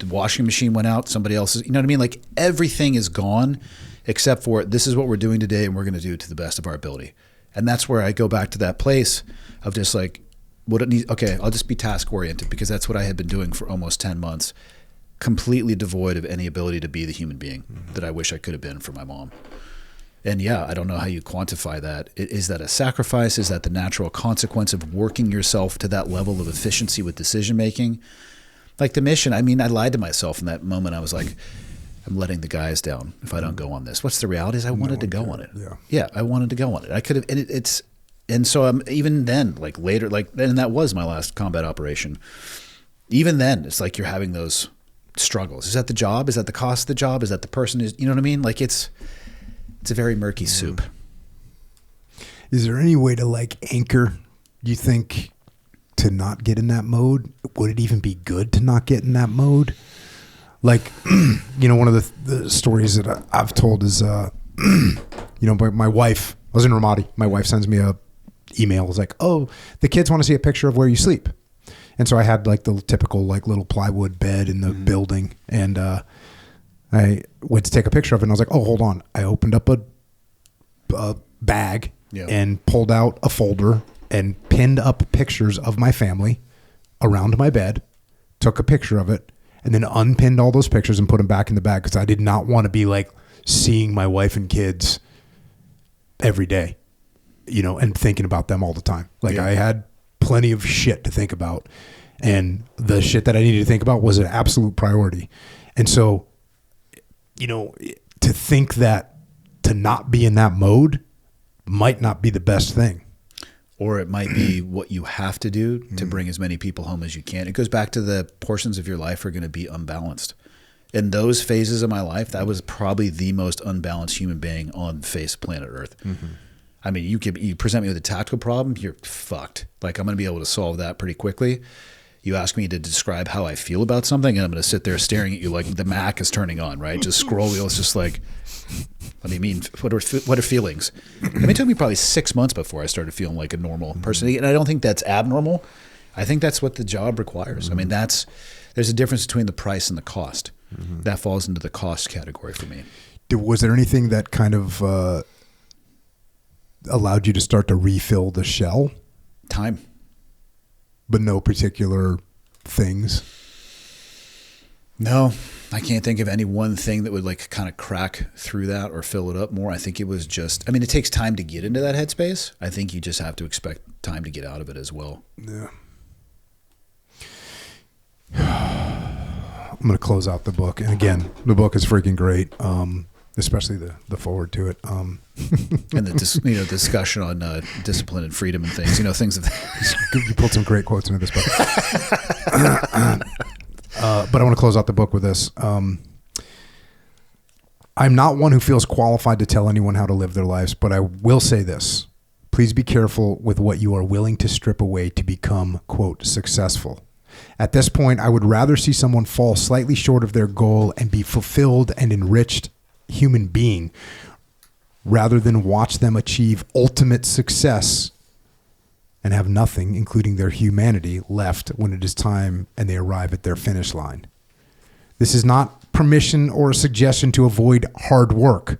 washing machine went out. Somebody else's. You know what I mean? Like everything is gone, except for this is what we're doing today, and we're going to do it to the best of our ability. And that's where I go back to that place of just like, what it needs. Okay, I'll just be task oriented because that's what I had been doing for almost 10 months, completely devoid of any ability to be the human being that I wish I could have been for my mom. And yeah, I don't know how you quantify that. Is that a sacrifice? Is that the natural consequence of working yourself to that level of efficiency with decision making? Like the mission, I mean, I lied to myself in that moment. I was like, I'm letting the guys down if I don't go on this. What's the reality is I wanted to go on it. Yeah, I wanted to go on it. I could have, and and so I'm even then, like later, like, and that was my last combat operation. Even then, it's like you're having those struggles. Is that the job? Is that the cost of the job? Is that the person? You know what I mean? Like it's a very murky soup. Is there any way to like anchor, you think, to not get in that mode? Would it even be good to not get in that mode? Like, one of the stories that I've told is, my wife, I was in Ramadi. My wife sends me a email. It was like, oh, the kids want to see a picture of where you sleep. And so I had like the typical like little plywood bed in the building. And I went to take a picture of it and I was like, oh, hold on. I opened up a bag and pulled out a folder and pinned up pictures of my family around my bed, took a picture of it, and then unpinned all those pictures and put them back in the bag because I did not want to be like seeing my wife and kids every day, and thinking about them all the time. Like I had plenty of shit to think about, and the shit that I needed to think about was an absolute priority. And so, to think that to not be in that mode might not be the best thing. Or it might be what you have to do to bring as many people home as you can. It goes back to the portions of your life are going to be unbalanced. In those phases of my life, that was probably the most unbalanced human being on face planet Earth. I mean, you present me with a tactical problem, you're fucked. Like I'm going to be able to solve that pretty quickly. You ask me to describe how I feel about something, and I'm going to sit there staring at you like the Mac is turning on, right? Just scroll wheel. It's just like, what do you mean? What are feelings? I mean, it took me probably 6 months before I started feeling like a normal person. And I don't think that's abnormal. I think that's what the job requires. I mean, there's a difference between the price and the cost. That falls into the cost category for me. Was there anything that kind of allowed you to start to refill the shell? Time. But no particular things? No, I can't think of any one thing that would like kind of crack through that or fill it up more. I think it was just, it takes time to get into that headspace. I think you just have to expect time to get out of it as well. Yeah. I'm going to close out the book. And again, the book is freaking great. Especially the forward to it. And the discussion on discipline and freedom and things, things of that. You pulled some great quotes into this book. But I want to close out the book with this. I'm not one who feels qualified to tell anyone how to live their lives, but I will say this. Please be careful with what you are willing to strip away to become, quote, successful. At this point, I would rather see someone fall slightly short of their goal and be fulfilled and enriched human being rather than watch them achieve ultimate success and have nothing, including their humanity, left when it is time and they arrive at their finish line. This is not permission or a suggestion to avoid hard work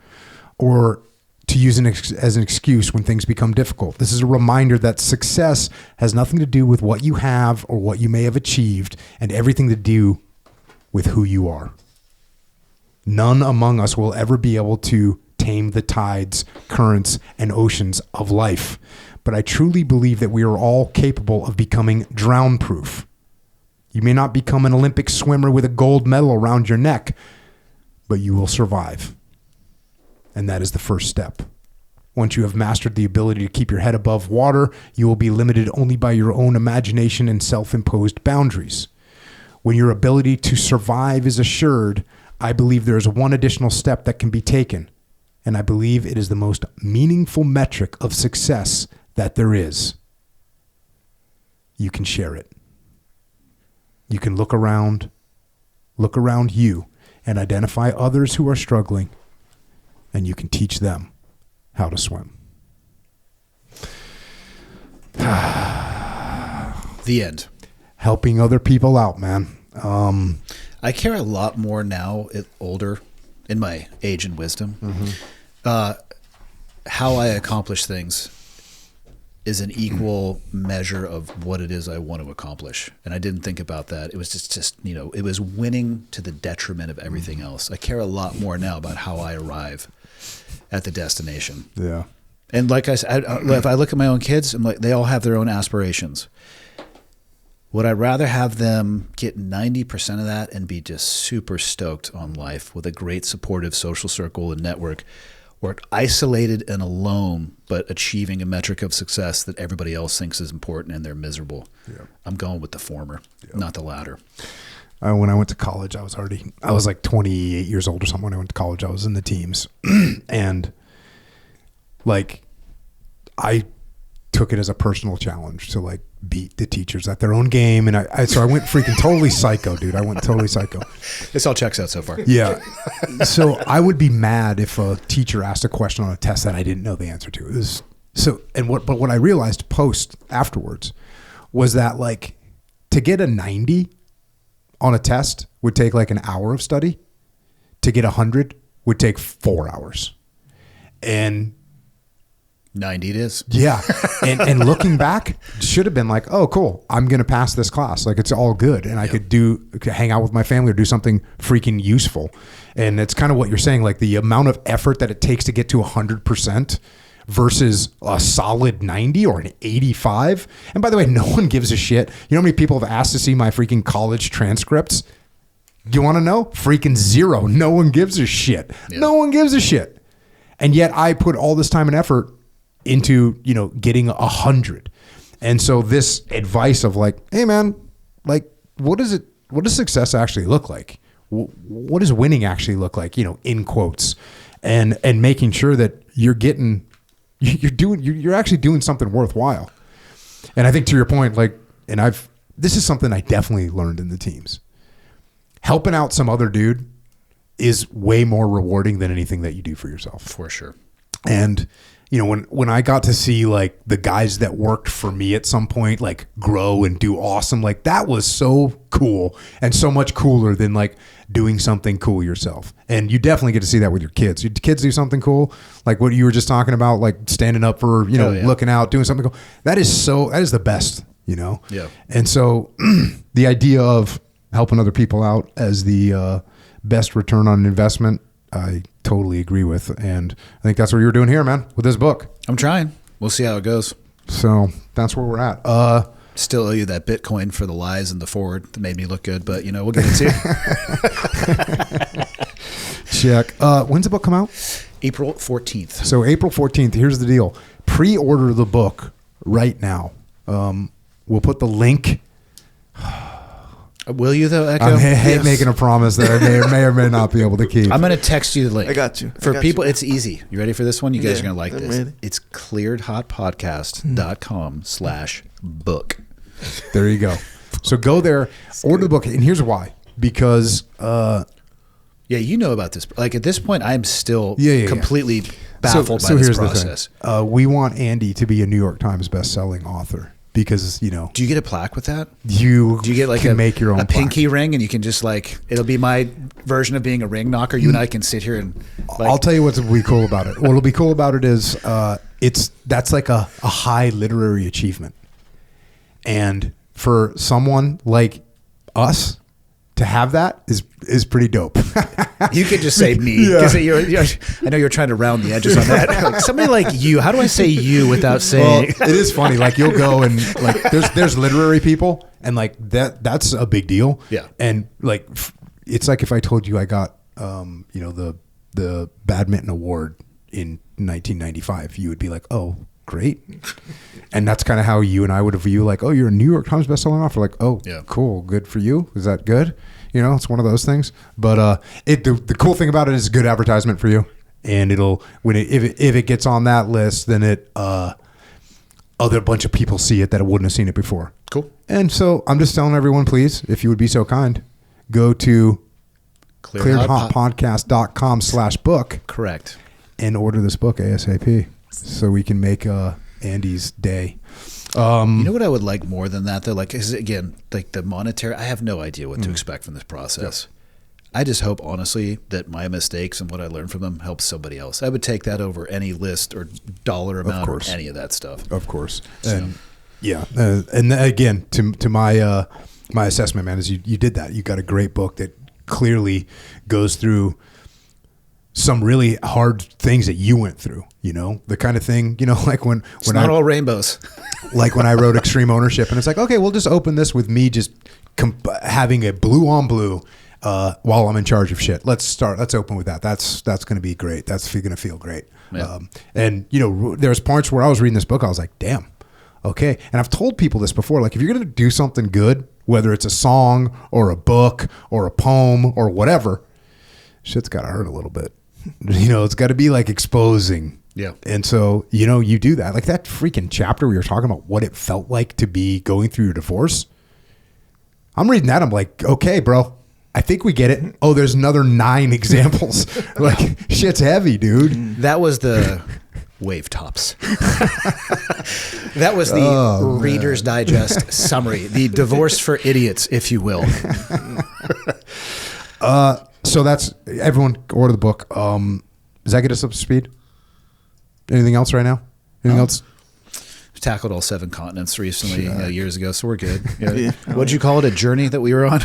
or to use as an excuse when things become difficult. This is a reminder that success has nothing to do with what you have or what you may have achieved and everything to do with who you are. None among us will ever be able to tame the tides, currents, and oceans of life. But I truly believe that we are all capable of becoming drownproof. You may not become an Olympic swimmer with a gold medal around your neck, but you will survive. And that is the first step. Once you have mastered the ability to keep your head above water, you will be limited only by your own imagination and self-imposed boundaries. When your ability to survive is assured, I believe there is one additional step that can be taken, and I believe it is the most meaningful metric of success that there is. You can share it. You can look around you, and identify others who are struggling, and you can teach them how to swim. The end. helping other people out, man. I care a lot more now, older, in my age and wisdom. How I accomplish things is an equal measure of what it is I want to accomplish. And I didn't think about that. It was just it was winning to the detriment of everything else. I care a lot more now about how I arrive at the destination. Yeah. And like I said, if I look at my own kids, I'm like, they all have their own aspirations. Would I rather have them get 90% of that and be just super stoked on life with a great supportive social circle and network, or isolated and alone, but achieving a metric of success that everybody else thinks is important and they're miserable? Yeah. I'm going with the former, not the latter. When I went to college, I was like 28 years old or something. When I went to college, I was in the teams. And like, I took it as a personal challenge to like beat the teachers at their own game. And so I went freaking totally psycho, dude. I went totally psycho. This all checks out so far. Yeah. So I would be mad if a teacher asked a question on a test that I didn't know the answer to. It was but what I realized afterwards was that like to get a 90 on a test would take like an hour of study. To get 100 would take 4 hours. And 90 it is. Yeah. And looking back, should have been like, oh, cool. I'm going to pass this class. Like, it's all good. And I could hang out with my family or do something freaking useful. And it's kind of what you're saying, like the amount of effort that it takes to get to 100% versus a solid 90 or an 85. And by the way, no one gives a shit. You know how many people have asked to see my freaking college transcripts? Do you want to know? Freaking zero. No one gives a shit. Yeah. No one gives a shit. And yet I put all this time and effort into, getting 100. And so this advice of like, hey man, like, what does success actually look like? What does winning actually look like, in quotes, and making sure that you're actually doing something worthwhile. And I think to your point, like, this is something I definitely learned in the teams. Helping out some other dude is way more rewarding than anything that you do for yourself. For sure. And when I got to see like the guys that worked for me at some point, like grow and do awesome, like that was so cool and so much cooler than like doing something cool yourself. And you definitely get to see that with your kids. Your kids do something cool, like what you were just talking about, like standing up for, looking out, doing something cool. That is the best, Yeah. And so the idea of helping other people out as the best return on investment, I totally agree with. And I think that's what you're doing here, man, with this book. I'm trying. We'll see how it goes. So that's where we're at. Still owe you that Bitcoin for the lies and the forward that made me look good, but we'll get it too. Check. When's the book come out? April 14th. So April 14th, here's the deal. Pre-order the book right now. We'll put the link. Will you though, Echo? I hate making a promise that I may or may not be able to keep. I'm going to text you the link. I got you. For people, it's easy. You ready for this one? You guys are going to like this. Ready. It's clearedhotpodcast.com/book. There you go. So go there, order the book. And here's why. Because... you know about this. Like at this point, I'm still completely baffled by this process. We want Andy to be a New York Times best-selling author. Because, do you get a plaque with that? Do you get like make your own a pinky ring, and you can just like, it'll be my version of being a ring knocker. You and I can sit here and like, I'll tell you what'll be cool about it. What'll be cool about it is that's like a high literary achievement. And for someone like us to have that is pretty dope. You could just say me, because I know you're trying to round the edges on that. Like, somebody like you, how do I say you without saying? Well, it is funny. Like you'll go and like there's literary people, and like that's a big deal. Yeah. And like it's like if I told you I got the badminton award in 1995, you would be like, oh, great. And that's kind of how you and I would view like, oh, you're a New York Times bestselling author. Like, oh, cool, good for you. Is that good? It's one of those things. But the cool thing about it is a good advertisement for you, and it'll if it gets on that list, then other bunch of people see it that wouldn't have seen it before. Cool. And so I'm just telling everyone, please, if you would be so kind, go to clearedhotpodcast.com/book. Correct. And order this book ASAP so we can make Andy's day. You know what I would like more than that though? Like, is again, like the monetary, I have no idea what to expect from this process. Yep. I just hope, honestly, that my mistakes and what I learned from them helps somebody else. I would take that over any list or dollar amount or any of that stuff. Of course. So. And again, to my my assessment, man, is you did that. You got a great book that clearly goes through some really hard things that you went through, you know, the kind of thing, you know, like when it's not all rainbows, like when I wrote Extreme Ownership, and it's like, okay, we'll just open this with me just having a blue on blue while I'm in charge of shit. Let's open with that. That's going to be great. That's going to feel great. Yeah. And you know, there's parts where I was reading this book, I was like, damn, okay. And I've told people this before, like if you're going to do something good, whether it's a song or a book or a poem or whatever, shit's got to hurt a little bit. You know, it's got to be like exposing. Yeah. And so, you know, you do that. Like that freaking chapter we were talking about what it felt like to be going through your divorce. I'm reading that. I'm like, okay, bro, I think we get it. Oh, there's another 9 examples. Like shit's heavy, dude. That was the wave tops. That was the Reader's Digest summary, the divorce for idiots, if you will. So that's everyone order the book. Does that get us up to speed? Anything else right now? Anything else? We've tackled all 7 continents recently, years ago, so we're good. Yeah. What'd you call it? A journey that we were on?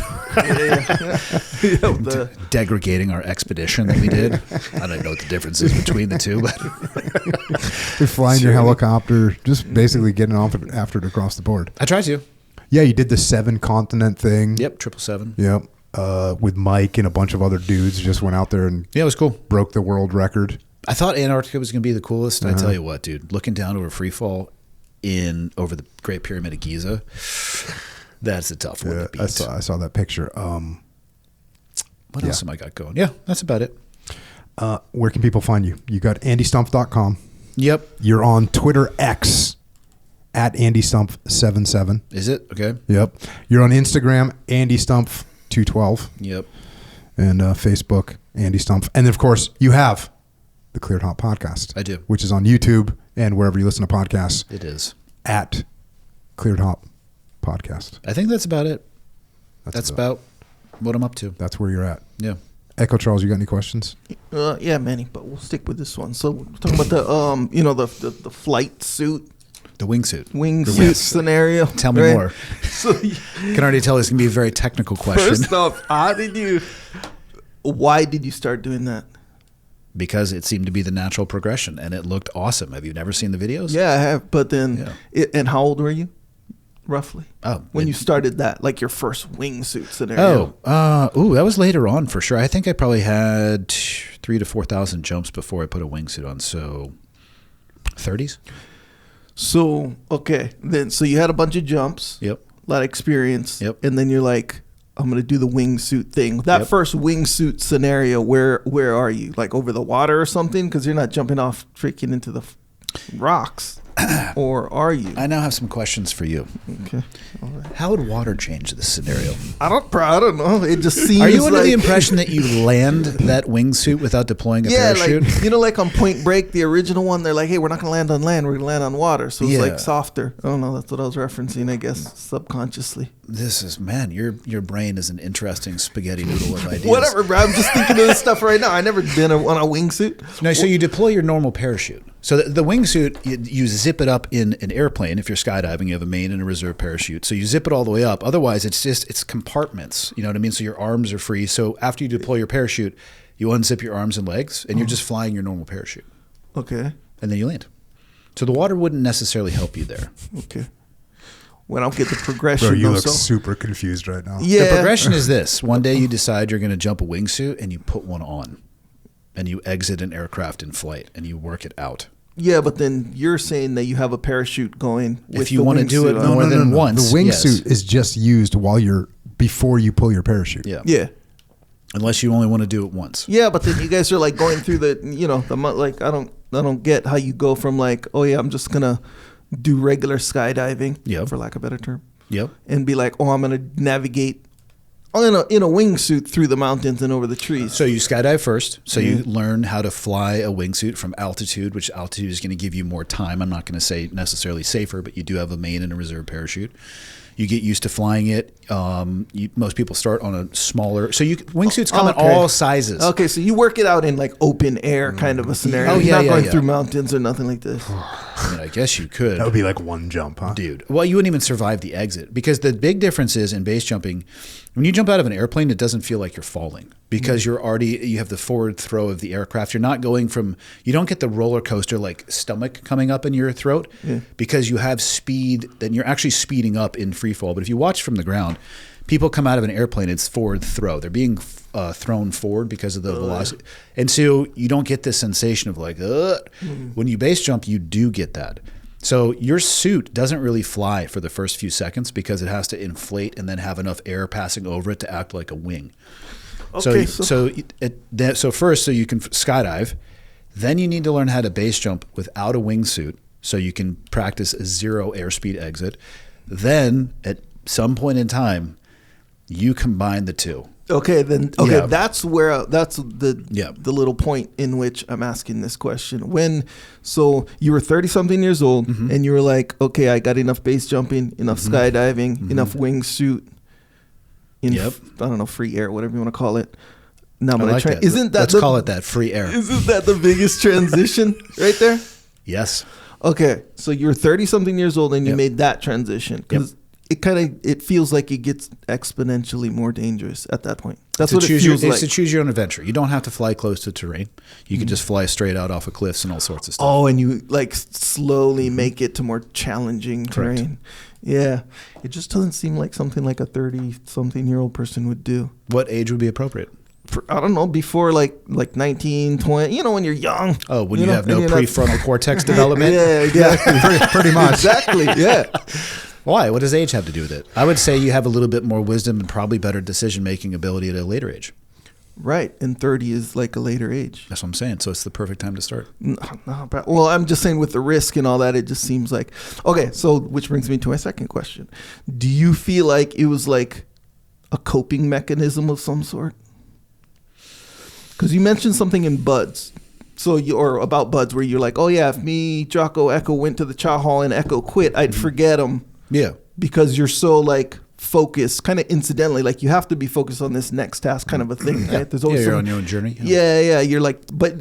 Degrading our expedition that we did. I don't even know what the difference is between the two, but you're flying your helicopter, just basically getting off after it across the board. I tried to. Yeah, you did the 7 continent thing. Yep, 777. Yep. With Mike and a bunch of other dudes, just went out there and it was cool. Broke the world record. I thought Antarctica was going to be the coolest. I tell you what, dude, looking down over free fall over the Great Pyramid of Giza, that's a tough one to beat. I saw that picture. What else am I got going? Yeah, that's about it. Where can people find you? You got AndyStumpf.com. Yep. You're on Twitter X at AndyStumpf77. Is it? Okay. Yep. You're on Instagram, AndyStumpf212. Yep. And Facebook, Andy Stumpf. And then, of course, you have the Cleared Hot Podcast. I do. Which is on YouTube and wherever you listen to podcasts. It is. At Cleared Hot Podcast. I think that's about it. That's about what I'm up to. That's where you're at. Yeah. Echo Charles, you got any questions? Yeah, Manny, but we'll stick with this one. So we're talking about the flight suit. The wingsuit. Wingsuit scenario. Tell me more. So can already tell this can be a very technical question. First off, why did you start doing that? Because it seemed to be the natural progression and it looked awesome. Have you never seen the videos? Yeah, I have. But then, and how old were you? Roughly. When you started that, like your first wingsuit scenario. That was later on for sure. I think I probably had 3,000 to 4,000 jumps before I put a wingsuit on. So 30s. So, okay. So you had a bunch of jumps. Yep. A lot of experience. Yep. And then you're like, I'm going to do the wingsuit thing. That first wingsuit scenario, where are you? Like over the water or something? Because you're not jumping off freaking into the rocks. Or are you? I now have some questions for you. Okay. All right. How would water change this scenario? I don't know. It just seems. Are you under the impression that you land that wingsuit without deploying a parachute? Like, like on Point Break, the original one, they're like, hey, we're not going to land on land. We're going to land on water. So it's like softer. I don't know. That's what I was referencing, I guess, subconsciously. This is, man, your brain is an interesting spaghetti noodle of ideas. Whatever, bro. I'm just thinking of this stuff right now. I never been on a wingsuit. No, so you deploy your normal parachute. So the wingsuit, you zip it up in an airplane. If you're skydiving, you have a main and a reserve parachute. So you zip it all the way up. Otherwise, it's compartments. You know what I mean? So your arms are free. So after you deploy your parachute, you unzip your arms and legs, and you're just flying your normal parachute. Okay. And then you land. So the water wouldn't necessarily help you there. Okay. Well, I don't get the progression. Bro, you look super confused right now. Yeah. The progression is this. One day you decide you're going to jump a wingsuit, and you put one on. And you exit an aircraft in flight, and you work it out. Yeah, but then you're saying that you have a parachute going with if you want to do it more than once. The wingsuit is just used before you pull your parachute. Yeah. Yeah. Unless you only want to do it once. Yeah, but then you guys are like going through like I don't get how you go from like, oh yeah, I'm just gonna do regular skydiving, for lack of a better term. Yep. And be like, oh, I'm gonna navigate in a wingsuit through the mountains and over the trees. So you skydive first. So you learn how to fly a wingsuit from altitude, which altitude is going to give you more time. I'm not going to say necessarily safer, but you do have a main and a reserve parachute. You get used to flying it. Most people start on a smaller. So wingsuits come in all sizes. Okay, so you work it out in like open air kind of a scenario. Oh, You're not going through mountains or nothing like this. I mean, I guess you could. That would be like one jump, huh? Dude. Well, you wouldn't even survive the exit because the big difference is in base jumping, when you jump out of an airplane, it doesn't feel like you're falling because you have the forward throw of the aircraft. You're not going you don't get the roller coaster like stomach coming up in your throat because you have speed, then you're actually speeding up in free fall. But if you watch from the ground, people come out of an airplane, it's forward throw. They're being thrown forward because of the velocity. And so you don't get this sensation of like, when you base jump, you do get that. So your suit doesn't really fly for the first few seconds because it has to inflate and then have enough air passing over it to act like a wing. Okay, so first, so you can skydive, then you need to learn how to base jump without a wingsuit so you can practice a 0 airspeed exit. Then at some point in time, you combine the two. Okay, that's the little point in which I'm asking this question. So you were 30 something years old and you were like, okay, I got enough base jumping, enough skydiving, enough wingsuit, I don't know, free air, whatever you want to call it. Now I'm I gonna like try. that. Isn't that Let's call it that, free air. Isn't that the biggest transition right there? Yes. Okay, so you're 30 something years old and you made that transition because it feels like it gets exponentially more dangerous at that point. That's what it feels like. It's to choose your own adventure. You don't have to fly close to terrain. You can just fly straight out off of cliffs and all sorts of stuff. Oh, and you like slowly make it to more challenging terrain. Yeah, it just doesn't seem like something like a 30-something-year-old person would do. What age would be appropriate? I don't know, before like 19, 20, when you're young. Oh, when you have no prefrontal cortex development? Yeah, exactly. Pretty much. Exactly, yeah. Why? What does age have to do with it? I would say you have a little bit more wisdom and probably better decision-making ability at a later age. Right, and 30 is like a later age. That's what I'm saying. So it's the perfect time to start. Well, I'm just saying with the risk and all that, it just seems like... Okay, so which brings me to my second question. Do you feel like it was like a coping mechanism of some sort? Because you mentioned something in Buds. Or about Buds where you're like, oh yeah, if me, Jocko, Echo went to the chow hall and Echo quit, I'd forget him. Yeah. Because you're so like focused, kind of incidentally, like you have to be focused on this next task kind of a thing, right? There's always you're on your own journey. Yeah. You're like, but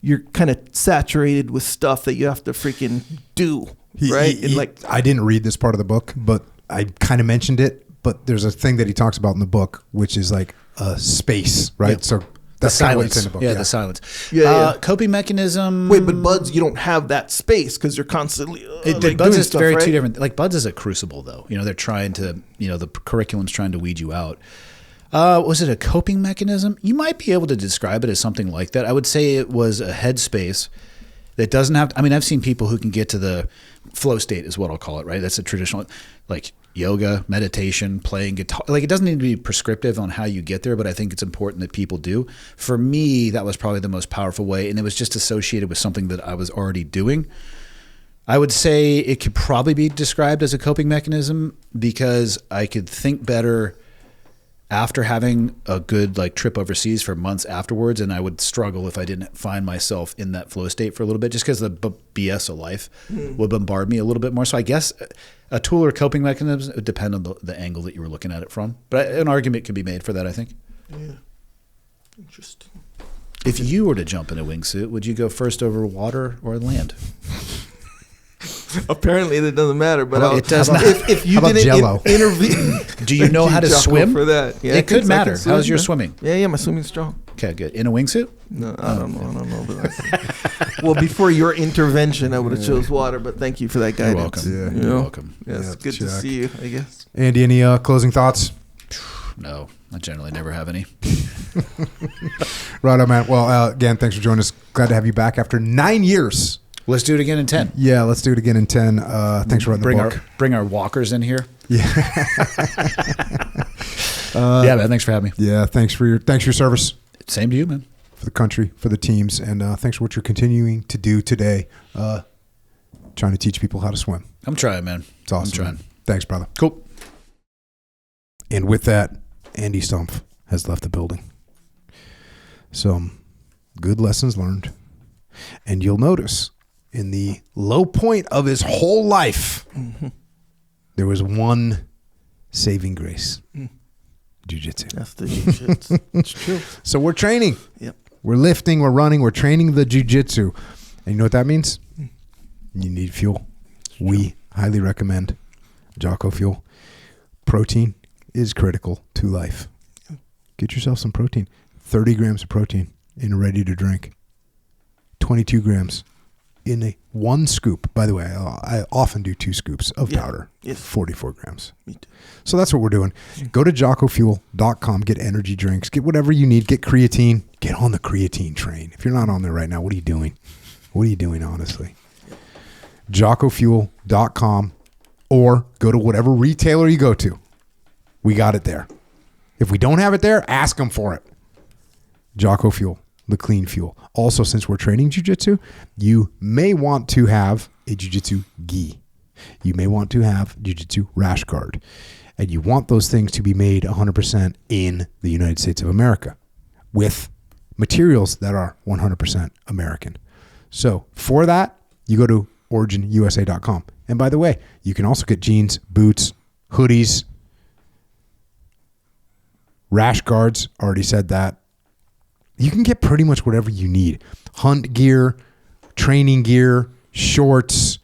you're kind of saturated with stuff that you have to freaking do, right? I didn't read this part of the book, but I kind of mentioned it. But there's a thing that he talks about in the book, which is like a space, right? Yeah. So that's kind of what's in the book. Yeah, the silence. Yeah. Coping mechanism. Wait, but Buds, you don't have that space because you're constantly Buds is stuff, very right? two different. Like Buds is a crucible, though. They're trying to, the curriculum's trying to weed you out. Was it a coping mechanism? You might be able to describe it as something like that. I would say it was a headspace that doesn't have. I've seen people who can get to the flow state, is what I'll call it. Right? That's a traditional, like yoga, meditation, playing guitar. Like it doesn't need to be prescriptive on how you get there, but I think it's important that people do. For me, that was probably the most powerful way, and it was just associated with something that I was already doing. I would say it could probably be described as a coping mechanism because I could think better after having a good trip overseas for months afterwards, and I would struggle if I didn't find myself in that flow state for a little bit, just because the BS of life would bombard me a little bit more. So I guess a tool or coping mechanism would depend on the angle that you were looking at it from. But an argument could be made for that, I think. Yeah. Interesting. If you were to jump in a wingsuit, would you go first over water or land? Apparently, that doesn't matter. But it does not. If you didn't intervene, do you know how to swim? For that, yeah, it could matter. How's your swimming? Yeah, my swimming's strong. Okay, good. In a wingsuit? No, I don't know. But well, before your intervention, I would have chose water. But thank you for that guidance. You're welcome. You're welcome. Yes, good to see you. I guess. Andy, any closing thoughts? No, I generally never have any. Right on, man. Well, again, thanks for joining us. Glad to have you back after 9 years. Let's do it again in 10. Yeah, let's do it again in 10. Thanks for writing the book. Bring our walkers in here. Yeah. Yeah, man. Thanks for having me. Yeah, thanks for your service. Same to you, man. For the country, for the teams, and thanks for what you're continuing to do today, trying to teach people how to swim. I'm trying, man. It's awesome. I'm trying. Man. Thanks, brother. Cool. And with that, Andy Stumpf has left the building. Some good lessons learned. And you'll notice in the low point of his whole life, there was one saving grace. Jiu-jitsu. That's the jiu-jitsu. It's true. So we're training. Yep. We're lifting, we're running, we're training the jiu-jitsu. And you know what that means? You need fuel. We highly recommend Jocko fuel. Protein is critical to life. Get yourself some protein. 30 grams of protein in a ready to drink. 22 grams in a one scoop. By the way, I often do 2 scoops of powder. Yes. 44 grams. Me too. So that's what we're doing. Go to jockofuel.com, get energy drinks, get whatever you need, get creatine. Get on the creatine train. If you're not on there right now, what are you doing? What are you doing, honestly? jockofuel.com, or go to whatever retailer you go to. We got it there. If we don't have it there, ask them for it. Jocko Fuel, the clean fuel. Also, since we're training jiu-jitsu, you may want to have a jiu-jitsu gi. You may want to have jiu-jitsu rash guard. And you want those things to be made 100% in the United States of America with materials that are 100% American. So for that, you go to originusa.com. And by the way, you can also get jeans, boots, hoodies, rash guards. Already said that. You can get pretty much whatever you need. Hunt gear, training gear, shorts,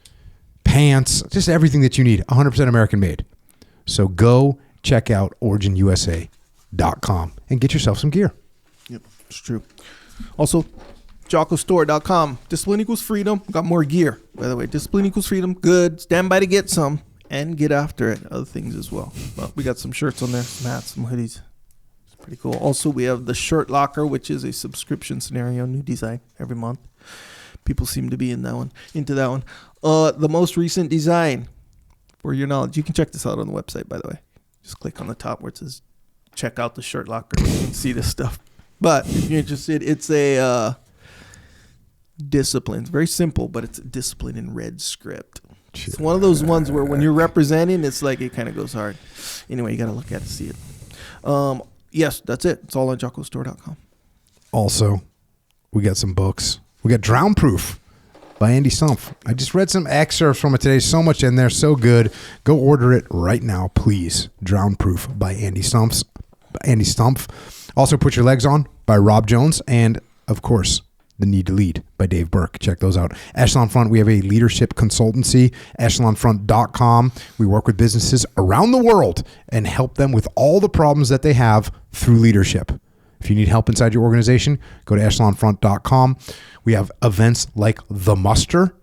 pants, just everything that you need. 100% American made. So go check out originusa.com and get yourself some gear. Yep, it's true. Also, JockoStore.com. Discipline equals freedom. Got more gear, by the way. Discipline equals freedom. Good. Stand by to get some and get after it. Other things as well. But we got some shirts on there, some hats, some hoodies. It's pretty cool. Also, we have the Shirt Locker, which is a subscription scenario, new design every month. People seem to be into that one. The most recent design, for your knowledge, you can check this out on the website, by the way. Just click on the top where it says check out the Shirt Locker. You can see this stuff. But if you're interested, it's a discipline. It's very simple, but it's a discipline in red script. It's one of those ones where when you're representing, it's like it kind of goes hard. Anyway, you got to look at it to see it. Yes, that's it. It's all on JockoStore.com. Also, we got some books. We got Drownproof by Andy Stumpf. I just read some excerpts from it today. So much in there. So good. Go order it right now, please. Drownproof by Andy Stumpf. Also, Put Your Legs On by Rob Jones. And, of course, The Need to Lead by Dave Burke. Check those out. Echelon Front, we have a leadership consultancy, echelonfront.com. We work with businesses around the world and help them with all the problems that they have through leadership. If you need help inside your organization, go to echelonfront.com. We have events like The Muster.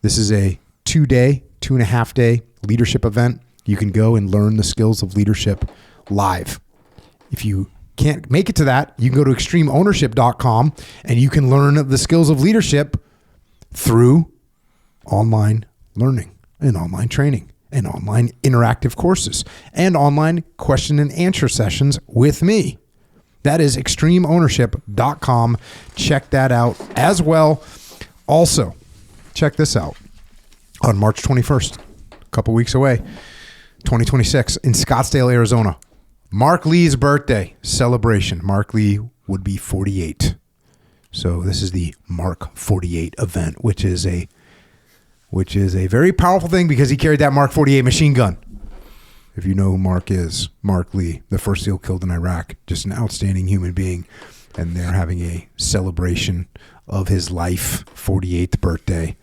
This is a 2.5 day leadership event. You can go and learn the skills of leadership live. If you can't make it to that, you can go to extremeownership.com and you can learn the skills of leadership through online learning and online training and online interactive courses and online question and answer sessions with me. That is extremeownership.com. Check that out as well. Also, check this out. On March 21st, a couple weeks away, 2026, in Scottsdale, Arizona, Mark Lee's birthday celebration. Mark Lee would be 48. So this is the Mark 48 event, which is a very powerful thing because he carried that Mark 48 machine gun. If you know who Mark is, Mark Lee, the first SEAL killed in Iraq, just an outstanding human being. And they're having a celebration of his life, 48th birthday.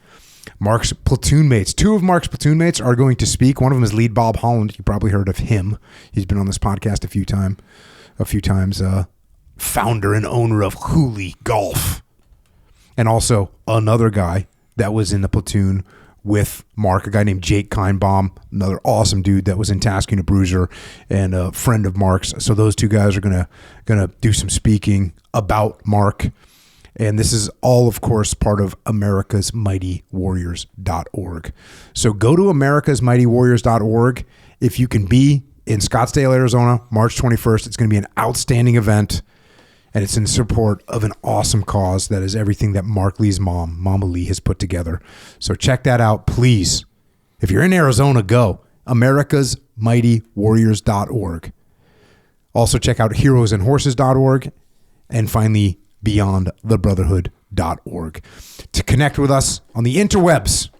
Mark's platoon mates, 2 of Mark's platoon mates are going to speak. One of them is Lead Bob Holland. You probably heard of him. He's been on this podcast a few times. Founder and owner of Hooley Golf. And also another guy that was in the platoon with Mark, a guy named Jake Kinebaum, another awesome dude that was in Tasking a Bruiser and a friend of Mark's. So those 2 guys are gonna do some speaking about Mark. And this is all, of course, part of americasmightywarriors.org. So go to americasmightywarriors.org. If you can be in Scottsdale, Arizona, March 21st, it's going to be an outstanding event. And it's in support of an awesome cause that is everything that Mark Lee's mom, Mama Lee, has put together. So check that out, please. If you're in Arizona, go. americasmightywarriors.org. Also check out heroesandhorses.org, and finally beyondthebrotherhood.org. To connect with us on the interwebs,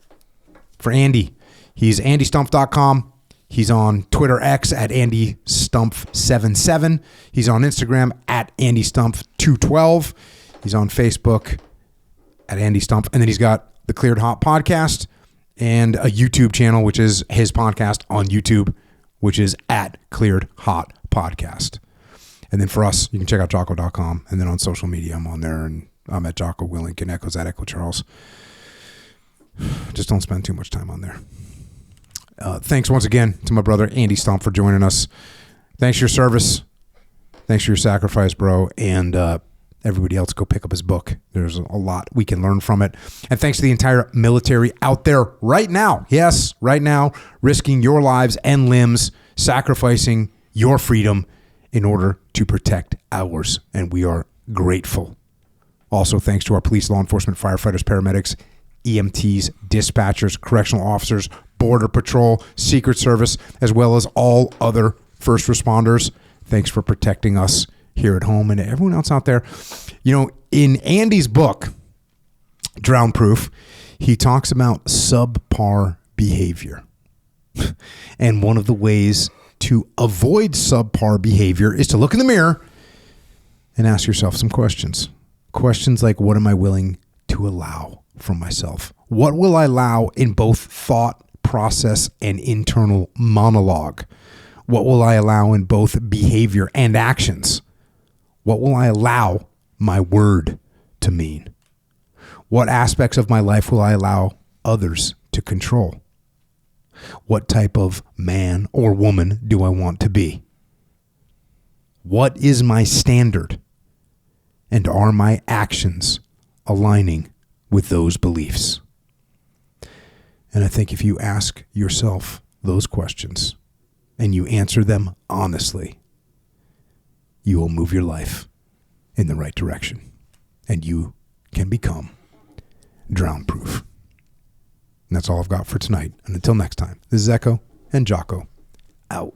for Andy, he's andystumpf.com. He's on Twitter X at AndyStumpf77. He's on Instagram at AndyStumpf212. He's on Facebook at Andy Stumpf. And then he's got the Cleared Hot podcast and a YouTube channel, which is his podcast on YouTube, which is at Cleared Hot Podcast. And then for us, you can check out Jocko.com. And then on social media, I'm on there, and I'm at Jocko Willink, and Echo's at Echo Charles. Just don't spend too much time on there. Thanks once again to my brother Andy Stumpf for joining us. Thanks for your service. Thanks for your sacrifice, bro. And everybody else, go pick up his book. There's a lot we can learn from it. And thanks to the entire military out there right now. Yes, right now, risking your lives and limbs, sacrificing your freedom in order to protect ours. And we are grateful. Also, thanks to our police, law enforcement, firefighters, paramedics, EMTs, dispatchers, correctional officers, Border Patrol, Secret Service, as well as all other first responders. Thanks for protecting us here at home, and everyone else out there. You know, in Andy's book, Drownproof, he talks about subpar behavior. And one of the ways to avoid subpar behavior is to look in the mirror and ask yourself some questions. Questions like, what am I willing to allow from myself? What will I allow in both thought, process, and internal monologue? What will I allow in both behavior and actions? What will I allow my word to mean? What aspects of my life will I allow others to control? What type of man or woman do I want to be? What is my standard? And are my actions aligning with those beliefs? And I think if you ask yourself those questions and you answer them honestly, you will move your life in the right direction, and you can become drown-proof. And that's all I've got for tonight. And until next time, this is Echo and Jocko out.